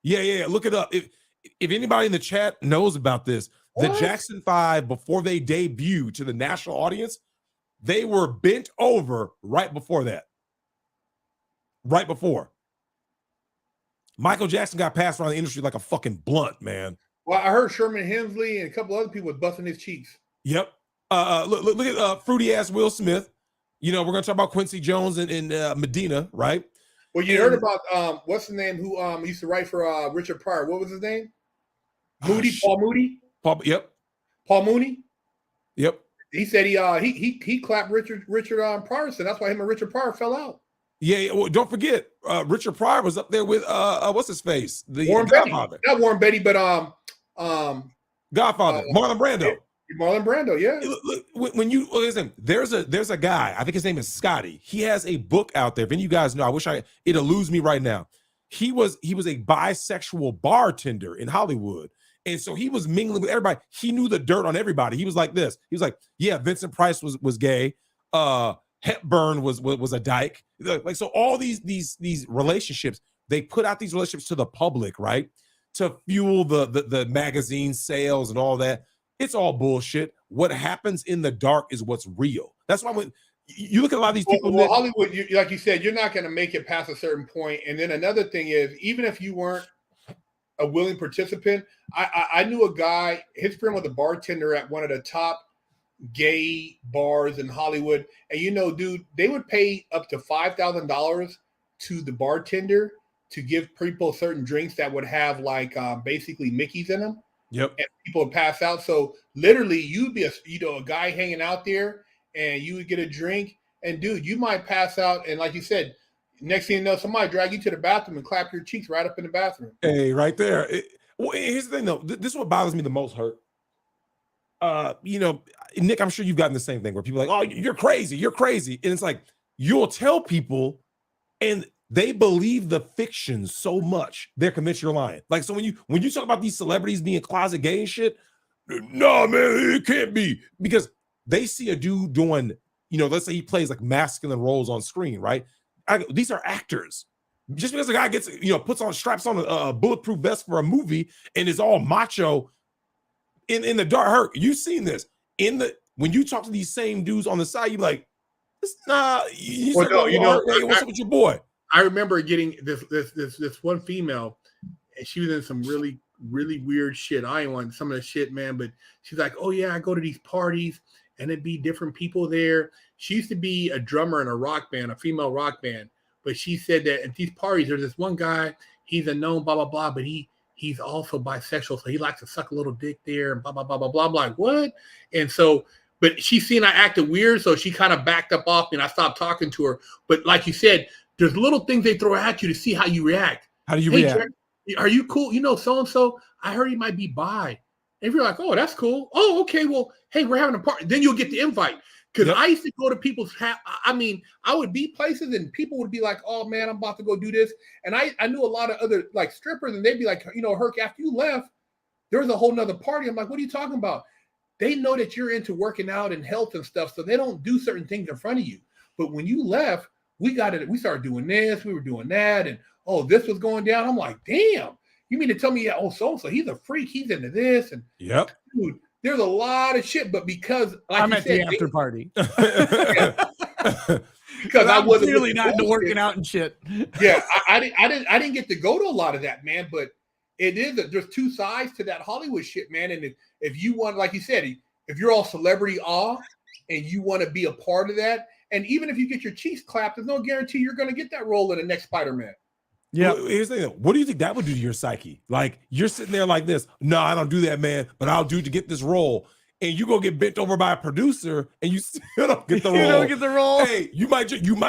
Yeah. Look it up. If anybody in the chat knows about this, the Jackson 5, before they debuted to the national audience, they were bent over right before that. Right before. Michael Jackson got passed around the industry like a fucking blunt, man. Well, I heard Sherman Hemsley and a couple other people was busting his cheeks. Yep. Look at fruity ass Will Smith. We're gonna talk about Quincy Jones and Medina, right? Well, you heard about what's the name who used to write for Richard Pryor? What was his name? Paul Moody. Paul Mooney. Yep. He said he clapped Richard Pryor, so that's why him and Richard Pryor fell out. Yeah. Well, don't forget, Richard Pryor was up there with what's his face, the Warren Godfather. Beatty. Not Warren Beatty, but Godfather, Marlon Brando. Marlon Brando, yeah. Look, when you listen, there's a guy. I think his name is Scotty. He has a book out there. If any of you guys know, it eludes me right now. He was a bisexual bartender in Hollywood. And so he was mingling with everybody. He knew the dirt on everybody. He was like this. He was like, yeah, Vincent Price was gay. Hepburn was a dyke. Like, so all these relationships, they put out these relationships to the public, right? To fuel the magazine sales and all that. It's all bullshit. What happens in the dark is what's real. That's why when you look at a lot of these people. Well, Hollywood, like you said, you're not going to make it past a certain point. And then another thing is, even if you weren't a willing participant, I knew a guy, his friend was a bartender at one of the top gay bars in Hollywood, and dude, they would pay up to $5,000 to the bartender to give people certain drinks that would have like basically Mickeys in them. Yep. And people would pass out. So literally, you'd be a guy hanging out there, and you would get a drink, and dude, you might pass out, and like you said, next thing you know, somebody drag you to the bathroom and clap your cheeks right up in the bathroom. Hey, right there. Here's the thing, though. This is what bothers me the most, Herc. Nick, I'm sure you've gotten the same thing where people are like, oh, you're crazy. And it's like, you'll tell people, and they believe the fiction so much, they're convinced you're lying. Like, so when you talk about these celebrities being closet gay and shit, no, man, it can't be. Because they see a dude doing, let's say he plays like masculine roles on screen, right? These are actors. Just because a guy gets, puts on straps on a bulletproof vest for a movie and is all macho in the dark, Herc, you've seen this. When you talk to these same dudes on the side, you're like, what's up with your boy? I remember getting this one female, and she was in some really, really weird shit. I ain't want some of the shit, man, but she's like, oh yeah, I go to these parties and it'd be different people there. She used to be a drummer in a rock band, a female rock band, but she said that at these parties, there's this one guy, he's a known blah, blah, blah, but he's also bisexual, so he likes to suck a little dick there and blah, blah, blah, blah, blah. I'm like, what? And so, but she seen I acted weird, so she kind of backed up off me, and I stopped talking to her. But like you said, there's little things they throw at you to see how you react. How do you react? Jared, are you cool? So-and-so, I heard he might be bi. And if you're like, oh, that's cool. Oh, okay, well, hey, we're having a party. Then you'll get the invite. Because I used to go to people's I would be places and people would be like, oh, man, I'm about to go do this. And I knew a lot of other like strippers, and they'd be like, Herc, after you left, there was a whole nother party. I'm like, what are you talking about? They know that you're into working out and health and stuff, so they don't do certain things in front of you. But when you left, we started doing this, we were doing that, and this was going down. I'm like, damn, you mean to tell me, so he's a freak, he's into this, and yep, dude, there's a lot of shit. But because I'm at the after party, because I wasn't really not into working out and shit. Yeah, I didn't get to go to a lot of that, man. But there's two sides to that Hollywood shit, man. And if you want, like you said, if you're all celebrity awe and you want to be a part of that. And even if you get your cheeks clapped, there's no guarantee you're going to get that role in the next Spider-Man. Yeah. Here's the thing. What do you think that would do to your psyche? Like, you're sitting there like this. No, I don't do that, man. But I'll do to get this role. And you go get bent over by a producer, and you still don't get the role. You don't get the role. Hey, you might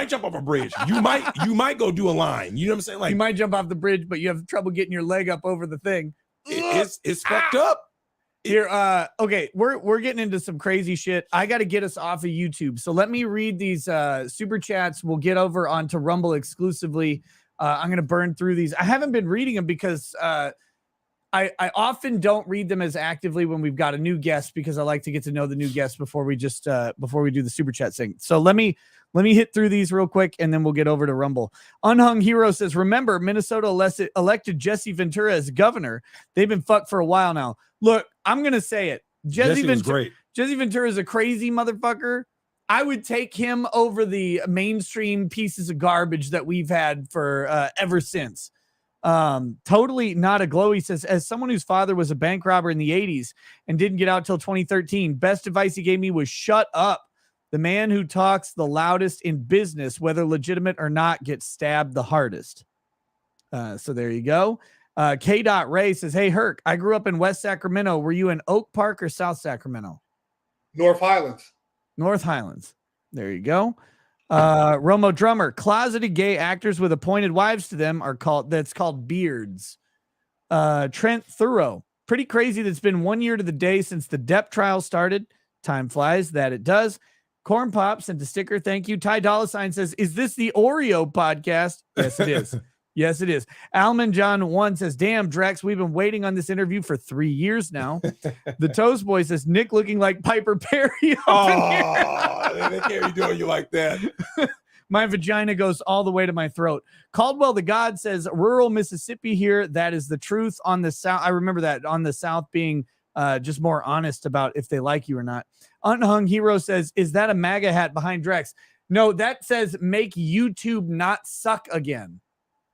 jump off a bridge. You might go do a line. You know what I'm saying? Like, you might jump off the bridge, but you have trouble getting your leg up over the thing. It's fucked up. Here, okay, we're getting into some crazy shit. I got to get us off of YouTube, so let me read these super chats. We'll get over onto Rumble exclusively. I'm gonna burn through these. I haven't been reading them because I often don't read them as actively when we've got a new guest, because I like to get to know the new guest before we do the super chat thing. So let me hit through these real quick, and then we'll get over to Rumble. Unhung Hero says, remember, Minnesota elected Jesse Ventura as governor. They've been fucked for a while now. Look, I'm going to say it. Jesse Ventura is a crazy motherfucker. I would take him over the mainstream pieces of garbage that we've had for ever since. Totally not a glow. He says, as someone whose father was a bank robber in the 80s and didn't get out till 2013, best advice he gave me was shut up. The man who talks the loudest in business, whether legitimate or not, gets stabbed the hardest. So there you go. K. Ray says, hey, Herc, I grew up in West Sacramento. Were you in Oak Park or South Sacramento? North Highlands. North Highlands. There you go. Romo Drummer, closeted gay actors with appointed wives to them that's called beards. Trent Thorough, pretty crazy that it's been 1 year to the day since the Depp trial started. Time flies, that it does. Corn Pop sent a sticker. Thank you. Ty Dollar Sign says, is this the Oreo podcast? Yes, it is. Yes, it is. Alman John 1 says, damn, Drex, we've been waiting on this interview for 3 years now. The Toast Boy says, Nick looking like Piper Perry. Oh, they can't be doing you like that. My vagina goes all the way to my throat. Caldwell the God says, rural Mississippi here. That is the truth on the South. I remember that on the South being just more honest about if they like you or not. Unhung Hero says, is that a MAGA hat behind Drex? No, that says make YouTube not suck again.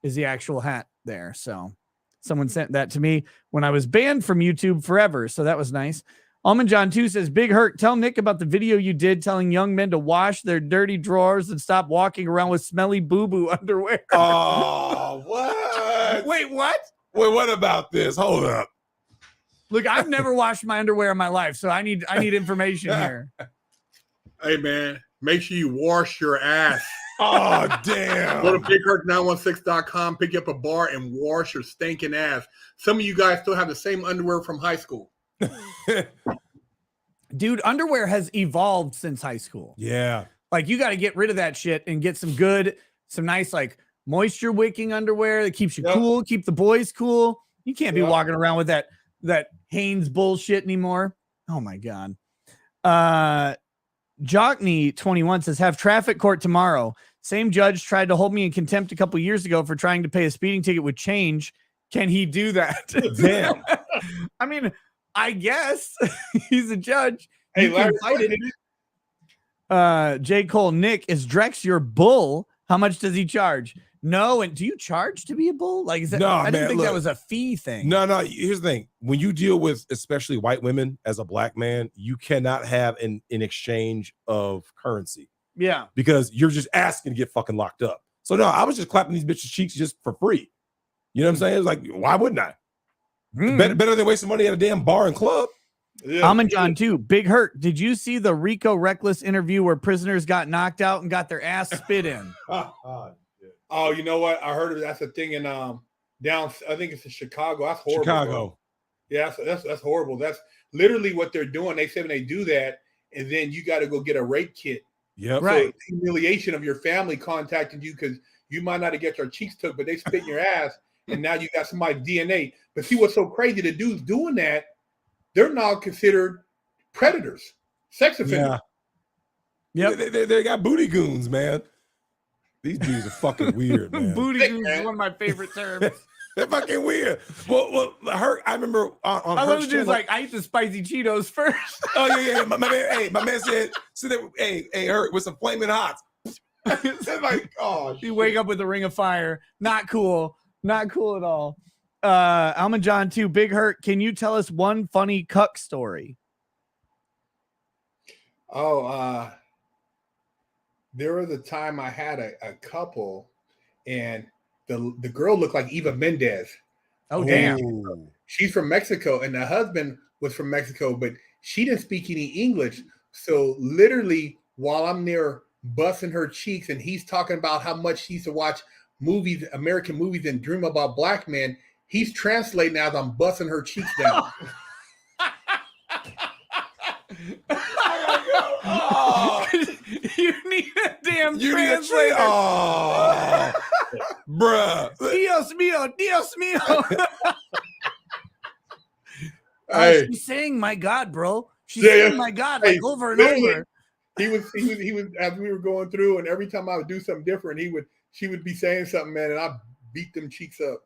Is the actual hat there. So someone sent that to me when I was banned from YouTube forever. So that was nice. Almond John 2 says, Big Herc, tell Nick about the video you did telling young men to wash their dirty drawers and stop walking around with smelly boo-boo underwear. Oh, what? Wait, what? Wait, what about this? Hold up. Look, I've never washed my underwear in my life, so I need information here. Hey, man, make sure you wash your ass. Oh, damn. Go to BigHerc916.com, pick up a bar, and wash your stinking ass. Some of you guys still have the same underwear from high school. Dude, underwear has evolved since high school. Yeah. Like, you got to get rid of that shit and get some nice, like, moisture wicking underwear that keeps you cool, keep the boys cool. You can't be walking around with that Hanes bullshit anymore. Oh, my God. Jockney 21 says, have traffic court tomorrow. Same judge tried to hold me in contempt a couple years ago for trying to pay a speeding ticket with change. Can he do that? Damn. I mean, I guess he's a judge. Hey, You can fight it. J. Cole, Nick, is Drex your bull? How much does he charge? No, and do you charge to be a bull? Like, is that? No, I didn't man, think look. that was a fee thing. No. Here's the thing. When you deal with especially white women as a black man, you cannot have an exchange of currency. Yeah. Because you're just asking to get fucking locked up. So no, I was just clapping these bitches' cheeks just for free. You know what I'm saying? It's like, why wouldn't I? Better than wasting money at a damn bar and club. Yeah. Almond John too. Big Herc, did you see the Rico Reckless interview where prisoners got knocked out and got their ass spit in? Oh, you know what? I heard that's a thing in down. I think it's in Chicago. That's horrible. Chicago. Bro. Yeah, that's horrible. That's literally what they're doing. They say when they do that, and then you got to go get a rape kit. Yep. Right. So humiliation of your family contacting you because you might not have get your cheeks took, but they spit in your ass, and now you got somebody's DNA. But see what's so crazy? The dudes doing that, they're now considered predators, sex offenders. Yeah. They got booty goons, man. These dudes are fucking weird, man. Booty goons is one of my favorite terms. They're fucking weird. Well, Herc, I remember on I love Herc's the dude's channel- like, I eat the spicy Cheetos first. Oh yeah. My man said, hey, Herc, with some flaming hots. They're like, oh, You wake up with a ring of fire. Not cool. Not cool at all. Almond John 2, Big Herc, can you tell us one funny cuck story? Oh, there was a time I had a couple, and the girl looked like Eva Mendes. Oh, damn. She's from Mexico, and the husband was from Mexico, but she didn't speak any English. So literally, while I'm there busting her cheeks, and he's talking about how much he used to watch movies, American movies, and dream about black men, he's translating as I'm busting her cheeks down. Oh, You need a damn you need a translator. Oh, bruh. Dios mío, Dios mío. Hey. She's saying my God, bro. She's Yeah, saying yeah. my God Hey, like over and literally. over. He was as we were going through, and every time I would do something different, she would be saying something, man, and I beat them cheeks up.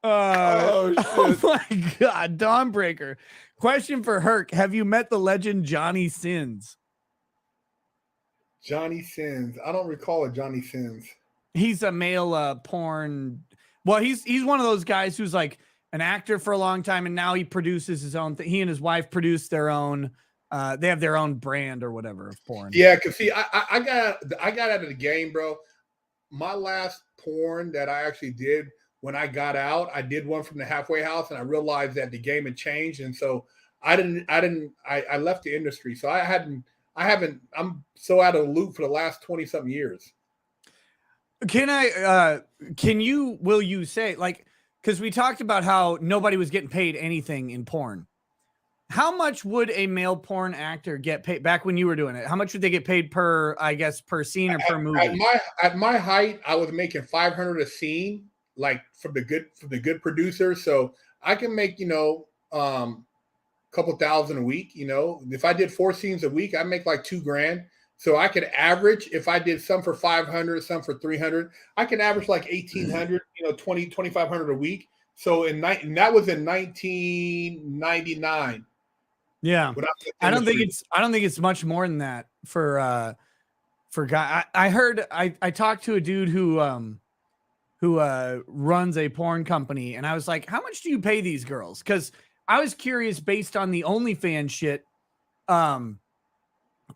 Oh, shit. my God, Dawnbreaker. Question for Herc: have you met the legend Johnny Sins? Johnny Sins. I don't recall a Johnny Sins. He's a male porn. Well, he's one of those guys who's like an actor for a long time, and now he produces his own thing. He and his wife produce their own. They have their own brand or whatever of porn. Yeah, because see, I got out of the game, bro. My last porn that I actually did when I got out, I did one from the halfway house, and I realized that the game had changed, and so I left the industry. So I'm so out of the loop for the last 20-something years. Will you say, like, because we talked about how nobody was getting paid anything in porn. How much would a male porn actor get paid back when you were doing it? How much would they get paid per scene or per movie? At my height, I was making $500 a scene, like from the good producer. So I can make, a couple thousand a week. If I did 4 scenes a week, I make like $2,000. So I could average, if I did some for 500, some for 300, I can average like 1,800, 2,500 a week. So and that was in 1999. Yeah, I don't think it's much more than that for guy. I heard I talked to a dude who who runs a porn company, and I was like, how much do you pay these girls? Because I was curious based on the OnlyFans shit,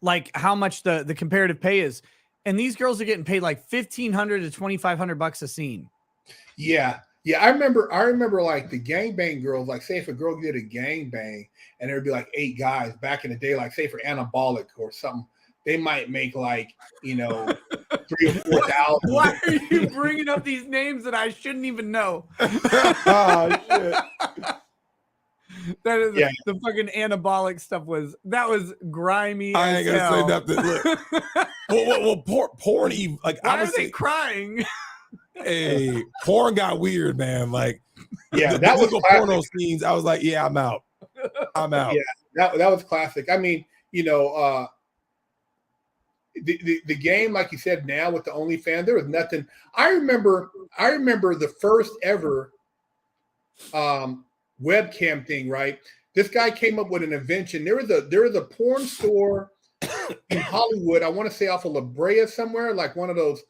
like how much the comparative pay is. And these girls are getting paid like $1,500 to $2,500 a scene. Yeah. Yeah, I remember like the gangbang girls, like say if a girl did a gangbang and there'd be like 8 guys back in the day, like say for anabolic or something, they might make like, 3 or 4,000. Why are you bringing up these names that I shouldn't even know? Oh, shit. That is the fucking anabolic stuff was grimy. I ain't gonna say nothing. Look. well, porn even like why are they crying? Hey, porn got weird, man. Like, yeah, the that was porno scenes. I was like, yeah, I'm out. Yeah, that was classic. I mean, the game, like you said, now with the OnlyFans, there was nothing. I remember the first ever webcam thing. Right, this guy came up with an invention. There was a porn store in Hollywood. I want to say off of La Brea somewhere, like one of those.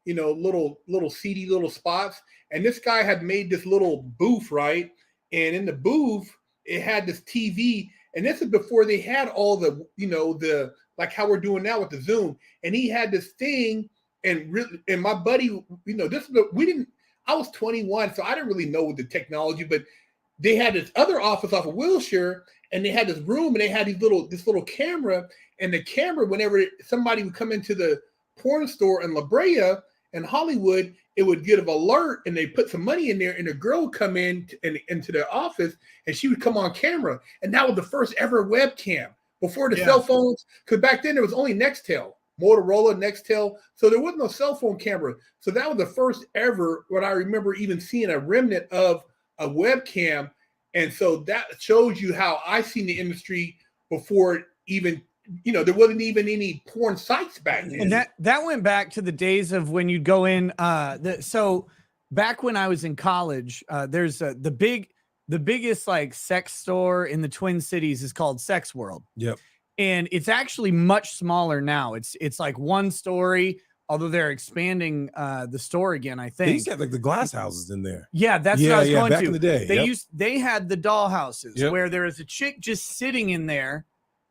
Little seedy little spots. And this guy had made this little booth, right? And in the booth, it had this TV. And this is before they had all the, the like how we're doing now with the Zoom. And he had this thing, and my buddy, I was 21, so I didn't really know the technology, but they had this other office off of Wilshire, and they had this room, and they had this little camera, and the camera, whenever somebody would come into the porn store in La Brea and Hollywood, it would get an alert, and they put some money in there, and a girl would come into their office, and she would come on camera. And that was the first ever webcam before the cell phones, because back then there was only Nextel, Motorola, Nextel, so there was no cell phone camera. So that was the first ever, what I remember even seeing a remnant of a webcam. And so that shows you how I seen the industry before it even, there wasn't even any porn sites back then. And that went back to the days of when you'd go in. So back when I was in college, there's the biggest like sex store in the Twin Cities is called Sex World. Yep. And it's actually much smaller now. It's like one story, although they're expanding the store again, I think. They used to have like the glass houses in there. Yeah, that's what I was going back to. in the day. They had the doll houses where there was a chick just sitting in there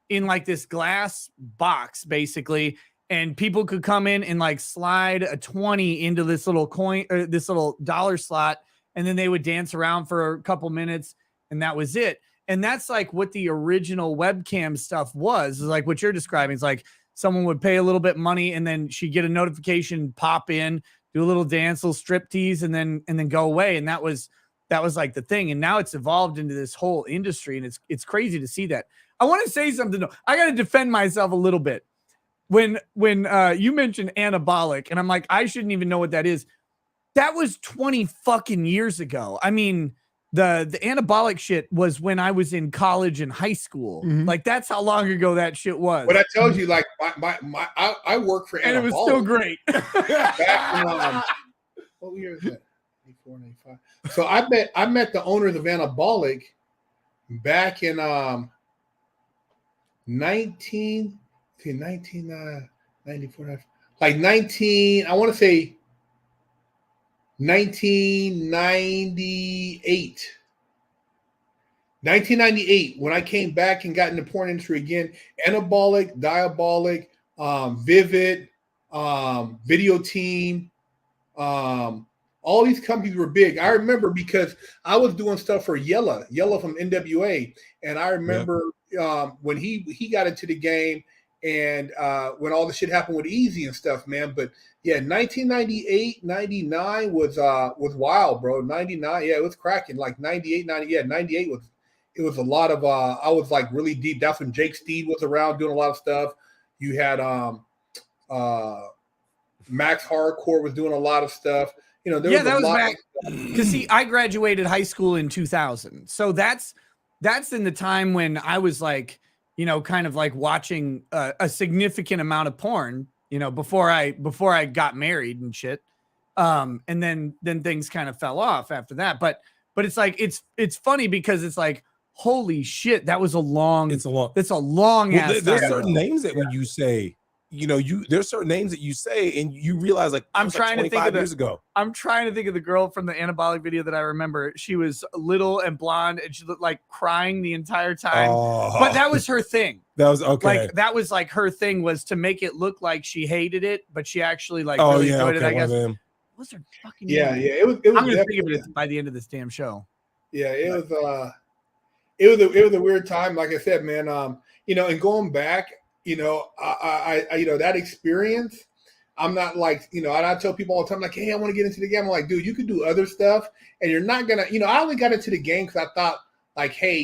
in like this glass box, basically, and people could come in and like slide a 20 into this little coin or this little dollar slot, and then they would dance around for a couple minutes, and that was it. And that's like what the original webcam stuff was, is like what you're describing. It's like someone would pay a little bit money, and then she'd get a notification, pop in, do a little dance, little strip tease, and then go away. And that was like the thing. And now it's evolved into this whole industry, and it's crazy to see that. I want to say something though. I got to defend myself a little bit. When you mentioned anabolic, and I'm like, I shouldn't even know what that is. That was 20 fucking years ago. I mean, the anabolic shit was when I was in college and high school. Mm-hmm. Like that's how long ago that shit was. But I told you, like I work for anabolic. And it was still great. Back in, what year is that? 84, 95. So I met the owners of Anabolic back in 1994, like 19, I want to say 1998. 1998, when I came back and got in the porn industry again, Anabolic, Diabolic, Vivid, Video Team, all these companies were big. I remember because I was doing stuff for Yella from NWA, and I remember when he got into the game, and when all the shit happened with Easy and stuff, man. But yeah, 1998, 99 was wild, bro. 99, yeah, it was cracking. Like 98, 98 was a lot of I was like really deep. That's when Jake Steed was around doing a lot of stuff. You had Max Hardcore was doing a lot of stuff. There was that a was lot back because see, I graduated high school in 2000, so that's in the time when I was like, kind of like watching a significant amount of porn, before I got married and shit, and then things kind of fell off after that. But it's like it's funny because it's like, holy shit, that's a long well, ass. there's certain names that when you say there's certain names that you say and you realize like I'm that was, trying to think 25 of years ago. I'm trying to think of the girl from the anabolic video that I remember. She was little and blonde and she looked like crying the entire time. But that was her thing. That was okay. Like that was like her thing was to make it look like she hated it, but she actually like really enjoyed it, I guess. What's her fucking name? Yeah. It was I'm gonna think of it by the end of this damn show. Yeah, it was a weird time. Like I said, man, and going back, I that experience, I'm not like, and I tell people all the time, like, hey, I want to get into the game. I'm like, dude, you could do other stuff and you're not gonna, I only got into the game because I thought like, hey,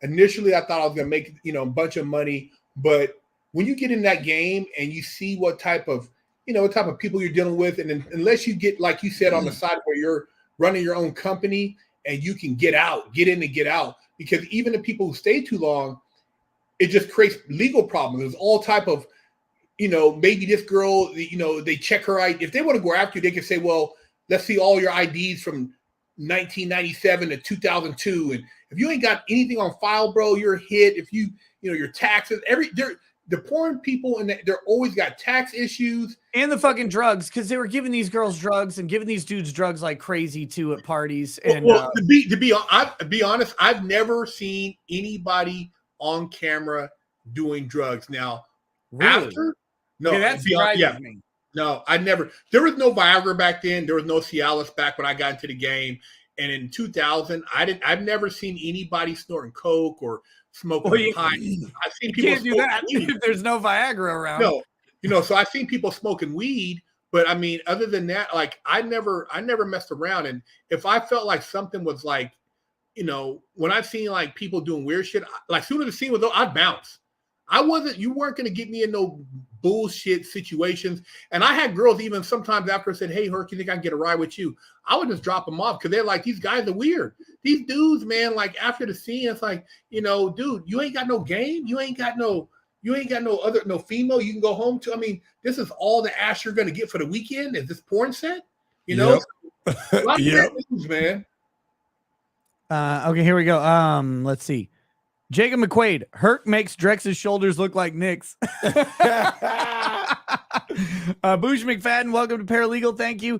initially I thought I was gonna make, a bunch of money, but when you get in that game and you see what type of people you're dealing with, and then, unless you get, like you said, on the side where you're running your own company and you can get in and get out, because even the people who stay too long, it just creates legal problems. There's all type of, maybe this girl, they check her ID. If they want to go after you, they can say, well, let's see all your IDs from 1997 to 2002. And if you ain't got anything on file, bro, you're a hit. If your taxes, the porn people, and they're always got tax issues. And the fucking drugs, because they were giving these girls drugs and giving these dudes drugs like crazy too at parties. And to be honest, I've never seen anybody on camera doing drugs. Now, really? After, no, that's me. No, I never. There was no Viagra back then. There was no Cialis back when I got into the game. And in 2000, I've never seen anybody snorting coke or smoking pine. I've seen people can't do that if there's no Viagra around. No, so I've seen people smoking weed, but I mean, other than that, like I never messed around. And if I felt like something was like, when I've seen like people doing weird shit, like soon as the scene was over, I'd bounce. You weren't going to get me in no bullshit situations. And I had girls even sometimes after said, hey, Herc, you think I can get a ride with you? I would just drop them off because they're like, these guys are weird. These dudes, man, like after the scene, it's like, dude, you ain't got no game. You ain't got no female you can go home to. I mean, this is all the ass you're going to get for the weekend. Is this porn set? Yep. A lot of dudes, man. Okay, here we go. Let's see. Jacob McQuaid, Herc makes Drex's shoulders look like Nick's. Boosh McFadden, welcome to Paralegal. Thank you.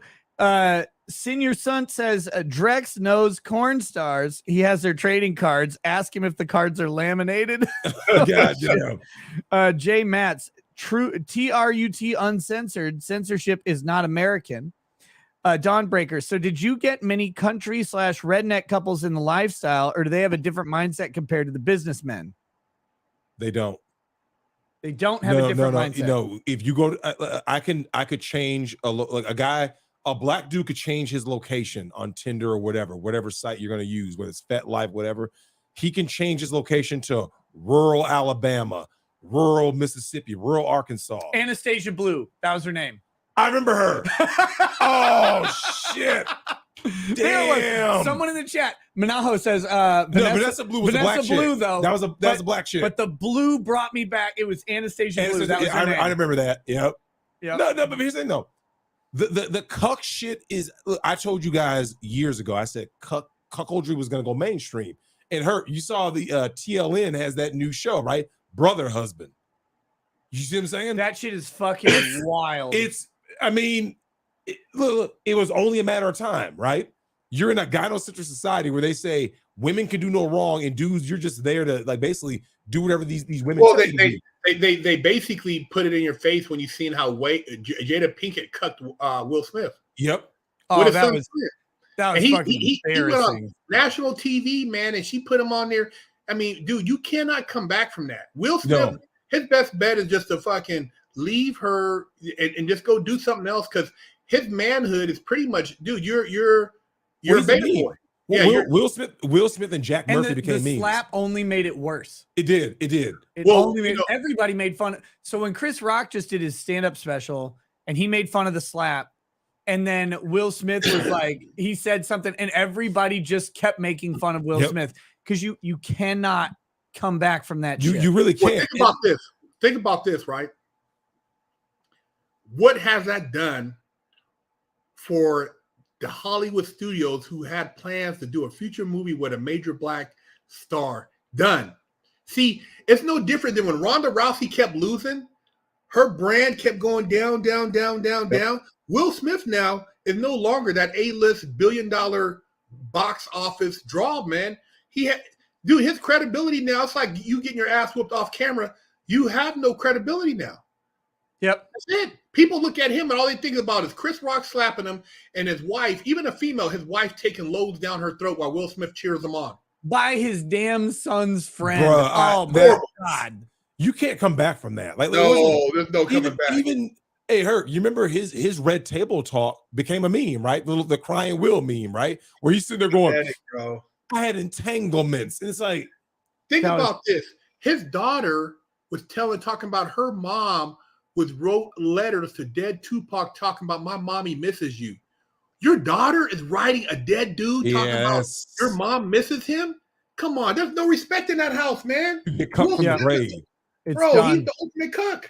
Senior Son says Drex knows corn stars. He has their trading cards. Ask him if the cards are laminated. God damn. Jay Matz, true TRUT uncensored. Censorship is not American. Dawnbreaker. So did you get many country / redneck couples in the lifestyle, or do they have a different mindset compared to the businessmen? They don't. They don't have a different mindset. If you go to, I could change a black dude could change his location on Tinder or whatever site you're going to use, whether it's FetLife, whatever. He can change his location to rural Alabama, rural Mississippi, rural Arkansas. Anastasia Blue. That was her name. I remember her. Oh shit! Damn. Someone in the chat, Manaho says, Vanessa Blue was Vanessa a black Blue chick. though. That was a black chick. But the blue brought me back. It was Anastasia Blue. That was her name. I remember that. Yep. Yep. No, but here's the thing though. The cuck shit is. I told you guys years ago. I said cuckoldry was going to go mainstream. And you saw the TLN has that new show, right? Brother Husband. You see what I'm saying? That shit is fucking wild. Look, it was only a matter of time, right? You're in a gynocentric society where they say women can do no wrong, and dudes, you're just there to like basically do whatever these women. Well, they basically put it in your face when you seen how Jada Pinkett cucked Will Smith. Yep. Oh, that was fucking he went on national TV, man, and she put him on there. I mean, dude, you cannot come back from that. Will Smith, his best bet is just to fucking leave her and just go do something else, because his manhood is pretty much, dude, you're a beta boy. Well, Will Smith and Jack Murphy became memes. The slap only made it worse. It did. Everybody made fun. So when Chris Rock just did his stand-up special and he made fun of the slap, and then Will Smith was like, he said something, and everybody just kept making fun of Will Smith, because you cannot come back from that. You really can't. Think about this, right? What has that done for the Hollywood studios who had plans to do a future movie with a major black star? Done. See, it's no different than when Ronda Rousey kept losing. Her brand kept going down, down, down, down, down. Will Smith now is no longer that A-list billion-dollar box office draw, man. Dude, his credibility now, it's like you getting your ass whooped off camera. You have no credibility now. Yep. That's it. People look at him and all they think about is Chris Rock slapping him and his wife, even a female, his wife taking loads down her throat while Will Smith cheers him on. By his damn son's friend. Bruh, oh, my God. You can't come back from that. Like, no, there's no coming back. Even, hey, Herc, you remember his red table talk became a meme, right? The crying Will meme, right? Where he's sitting there going, bro. I had entanglements. And it's like, think about this. His daughter was talking about her mom wrote letters to dead Tupac talking about my mommy misses you. Your daughter is writing a dead dude talking about your mom misses him? Come on, there's no respect in that house, man. He's the ultimate cuck.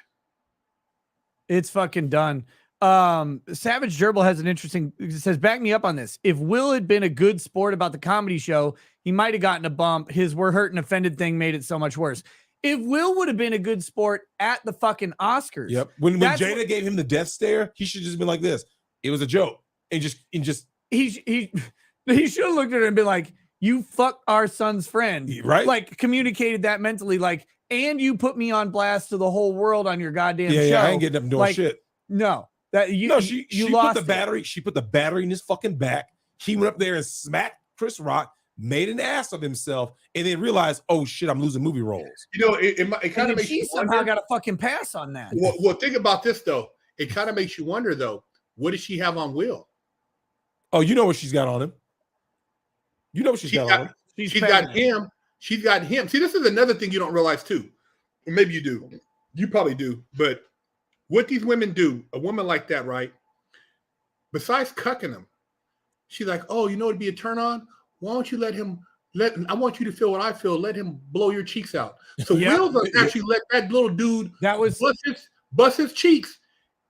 It's fucking done. Savage Gerbil has an interesting, it says, back me up on this. If Will had been a good sport about the comedy show, he might have gotten a bump. His "we're hurt and offended" thing made it so much worse. If Will would have been a good sport at the fucking Oscars. Yep. When Jada gave him the death stare, he should just been like this. It was a joke. And just he should have looked at her and been like, you fuck our son's friend. Right. Like communicated that mentally, like, and you put me on blast to the whole world on your goddamn show. Yeah, I ain't getting up and doing shit. No. She lost put the battery. She put the battery in his fucking back. He went up there and smacked Chris Rock, made an ass of himself, and then realized, oh shit, I'm losing movie roles. You know, it kind of makes you somehow got a fucking pass on that. Well, think about this though. It kind of makes you wonder though. What does she have on Will? Oh, you know what she's got on him. You know what she's got on him. She's got him. She's got him. See, this is another thing you don't realize too. Or maybe you do. You probably do. But what these women do, a woman like that, right? Besides cucking him, she's like, oh, you know what'd be a turn on? Why don't you I want you to feel what I feel. Let him blow your cheeks out. So Will actually let that little dude bust his cheeks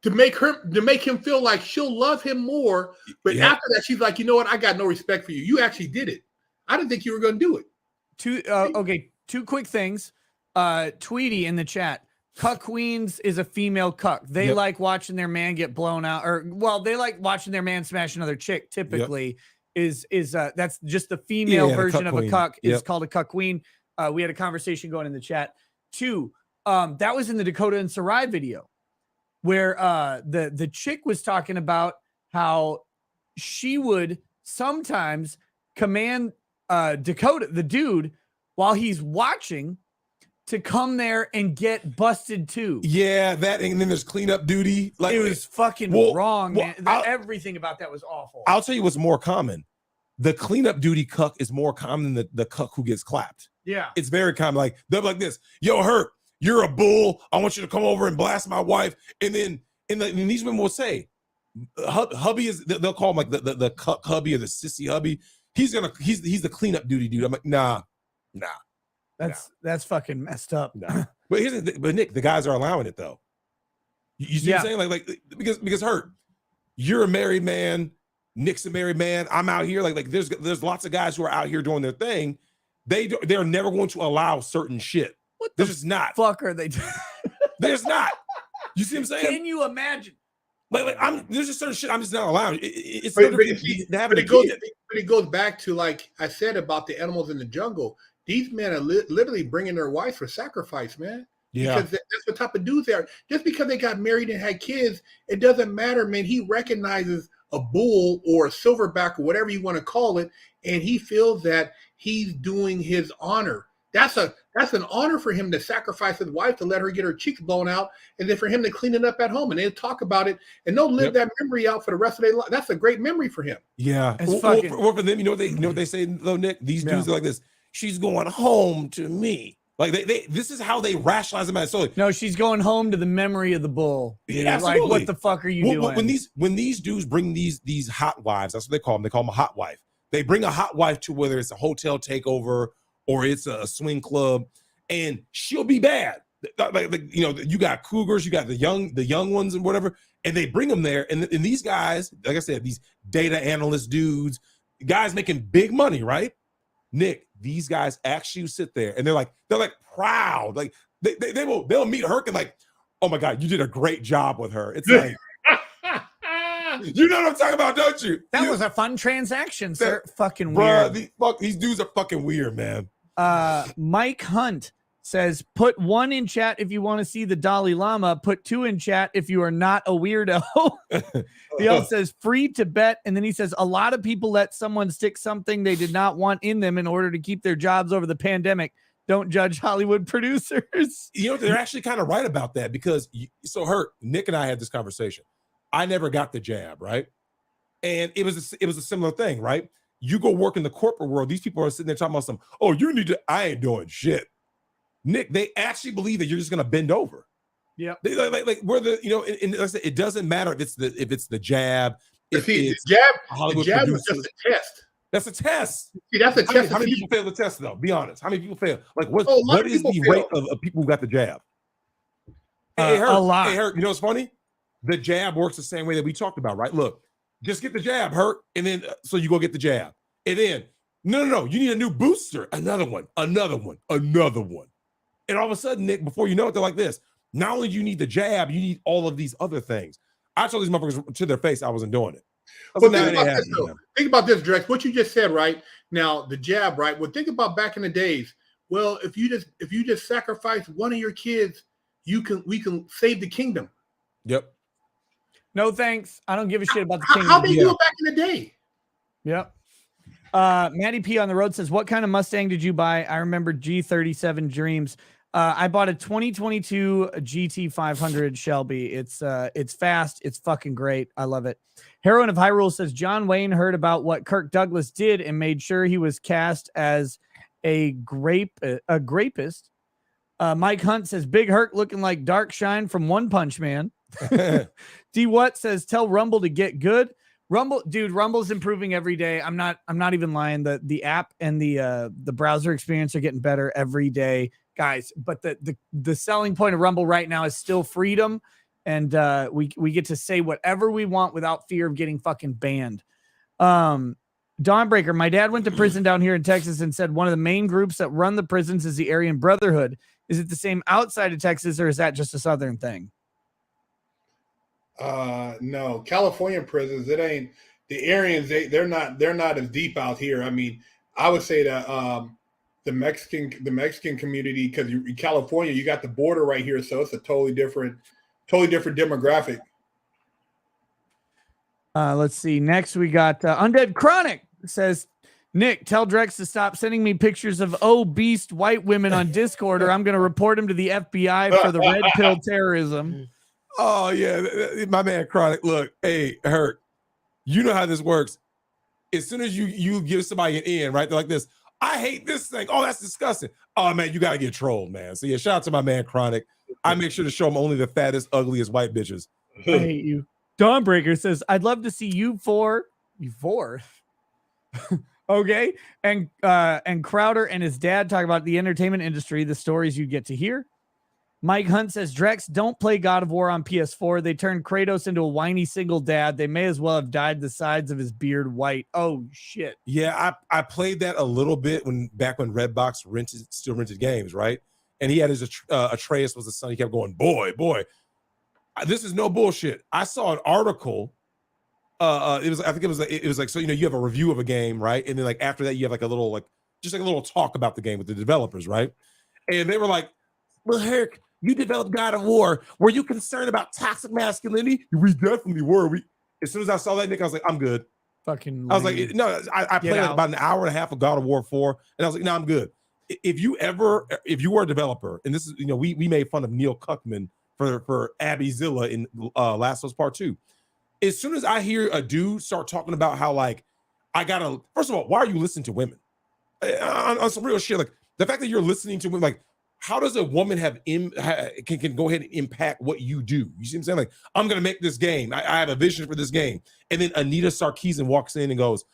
to make him feel like she'll love him more. But after that, she's like, you know what? I got no respect for you. You actually did it. I didn't think you were going to do it. Two quick things. Tweety in the chat. Cuck queens is a female cuck. They like watching their man get blown out, they like watching their man smash another chick. Typically, is that's just the female version of a cuck. It's called a cuck queen. We had a conversation going in the chat. Two, that was in the Dakota and Sarai video, where the chick was talking about how she would sometimes command Dakota, the dude, while he's watching, to come there and get busted too. Yeah, that, and then there's cleanup duty. Like, it was fucking wrong, man. Everything about that was awful. I'll tell you what's more common. The cleanup duty cuck is more common than the cuck who gets clapped. Yeah. It's very common. Like, they'll be like this, yo, Herc, you're a bull. I want you to come over and blast my wife. And then and these women will say, hubby is, they'll call him like the cuck hubby or the sissy hubby. He's the cleanup duty dude. I'm like, nah. That's fucking messed up. Nah. But Nick, the guys are allowing it though. You see what I'm saying? Like because Herc, you're a married man, Nick's a married man. I'm out here. Like there's lots of guys who are out here doing their thing. They're never going to allow certain shit. What they're the just not. Fuck are they doing? There's not. You see what I'm saying? Can you imagine? There's just certain shit I'm just not allowing. But it goes back to, like I said, about the animals in the jungle. These men are literally bringing their wives for sacrifice, man. Yeah. Because that's what type of dudes they are. Just because they got married and had kids, it doesn't matter, man. He recognizes a bull or a silverback or whatever you want to call it, and he feels that he's doing his honor. That's an honor for him to sacrifice his wife to let her get her cheeks blown out, and then for him to clean it up at home, and they'll talk about it, and they'll live that memory out for the rest of their life. That's a great memory for him. Yeah. Or for them, you know what they say though, Nick? These dudes are like this. She's going home to me. Like this is how they rationalize them. So no, she's going home to the memory of the bull. Yeah, like what the fuck are you doing? When these dudes bring these hot wives, that's what they call them. They call them a hot wife. They bring a hot wife to whether it's a hotel takeover or it's a swing club, and she'll be bad. Like you got cougars, you got the young ones and whatever, and they bring them there. And these guys, like I said, these data analyst dudes, guys making big money, right? Nick, these guys actually sit there and they're like proud. Like they'll meet Herc and like, oh my God, you did a great job with her. It's like, you know what I'm talking about, don't you? That was a fun transaction, sir. Fucking Bruh, weird. these dudes are fucking weird, man. Mike Hunt says, put 1 in chat if you want to see the Dalai Lama. Put 2 in chat if you are not a weirdo. He also says, free to bet. And then he says, a lot of people let someone stick something they did not want in them in order to keep their jobs over the pandemic. Don't judge Hollywood producers. You know, they're actually kind of right about that because, so Herc, Nick and I had this conversation. I never got the jab, right? And it was a similar thing, right? You go work in the corporate world, these people are sitting there talking about some, oh, you need to, I ain't doing shit. Nick, they actually believe that you're just gonna bend over. Yeah. Like where the, you know, and like I said, it doesn't matter if it's the jab. If the Hollywood jab producers. was just a test. That's a test. See, that's a test. How many people fail the test though? Be honest. How many people fail? Like what is the fail. rate of people who got the jab? A lot. Hey, Herc, you know what's funny? The jab works the same way that we talked about, right? Look, just get the jab, Herc, and then so you go get the jab. And then, no, you need a new booster. Another one. And all of a sudden, Nick, before you know it, they're like this. Not only do you need the jab, you need all of these other things. I told these motherfuckers to their face I wasn't doing it. But think about this, Drex. What you just said, right? Now, the jab, right? Well, think about back in the days. Well, if you just sacrifice one of your kids, we can save the kingdom. Yep. No thanks. I don't give a shit about the kingdom. How they do it back in the day? Yep. Maddie P on the road says, what kind of Mustang did you buy? I remember G37 Dreams. I bought a 2022 GT 500 Shelby. It's fast. It's fucking great. I love it. Heroine of Hyrule says, John Wayne heard about what Kirk Douglas did and made sure he was cast as a grapist. Mike Hunt says, Big Herc looking like Dark Shine from One Punch Man. D What says, tell Rumble to get good. Rumble's improving every day. I'm not even lying. The app and the browser experience are getting better every day, guys. But the selling point of Rumble right now is still freedom, and we get to say whatever we want without fear of getting fucking banned. Dawnbreaker, my dad went to prison down here in Texas and said one of the main groups that run the prisons is the Aryan Brotherhood. Is it the same outside of Texas, or is that just a Southern thing? No, California prisons, it ain't the Aryans. They're not as deep out here. I mean, I would say that the Mexican community, because in California, you got the border right here, so it's a totally different demographic. Let's see. Next, we got Undead Chronic says, Nick, tell Drex to stop sending me pictures of obese white women on Discord, or I'm going to report him to the FBI for the red pill terrorism. Oh, yeah. My man Chronic. Look, hey, Herc, you know how this works. As soon as you give somebody an in, right? They're like this. I hate this thing. Oh, that's disgusting. Oh, man, you got to get trolled, man. So, yeah, shout out to my man Chronic. I make sure to show him only the fattest, ugliest white bitches. I hate you. Dawnbreaker says, I'd love to see you four. Okay. And Crowder and his dad talk about the entertainment industry, the stories you get to hear. Mike Hunt says, Drex, don't play God of War on PS4. They turned Kratos into a whiny single dad. They may as well have dyed the sides of his beard white. Oh, shit. Yeah, I played that a little bit back when Redbox still rented games, right? And he had his Atreus was the son. He kept going, boy. This is no bullshit. I saw an article. It was like, so, you know, you have a review of a game, right? And then like after that, you have like a little talk about the game with the developers, right? And they were like, well, Herc, you developed God of War. Were you concerned about toxic masculinity? We definitely were. As soon as I saw that, Nick, I was like, I'm good. Fucking I was like, no, I played like about an hour and a half of God of War 4, and I was like, no, I'm good. If you were a developer, and this is, you know, we made fun of Neil Cuckman for Abby Zilla in Last of Us Part 2. As soon as I hear a dude start talking about how, like, first of all, why are you listening to women? On some real shit, like the fact that you're listening to women, like, how does a woman can go ahead and impact what you do? You see what I'm saying? Like, I'm going to make this game. I have a vision for this game. And then Anita Sarkeesian walks in and goes,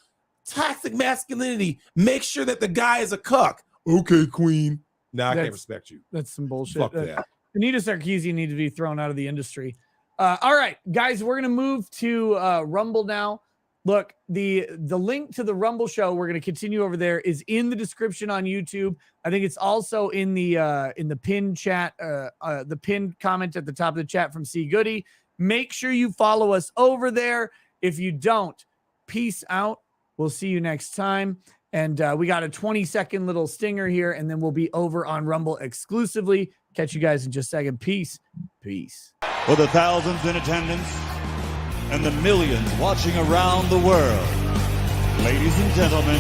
toxic masculinity, make sure that the guy is a cuck. Okay, queen. I can't respect you. That's some bullshit. Fuck that. Anita Sarkeesian needs to be thrown out of the industry. All right, guys, we're going to move to Rumble now. Look, the link to the Rumble show, we're going to continue over there, is in the description on YouTube. I think it's also in the pinned chat, the pinned comment at the top of the chat from C Goody. Make sure you follow us over there. If you don't, peace out. We'll see you next time. And we got a 20-second little stinger here, and then we'll be over on Rumble exclusively. Catch you guys in just a second. Peace. Peace. For the thousands in attendance and the millions watching around the world, ladies and gentlemen,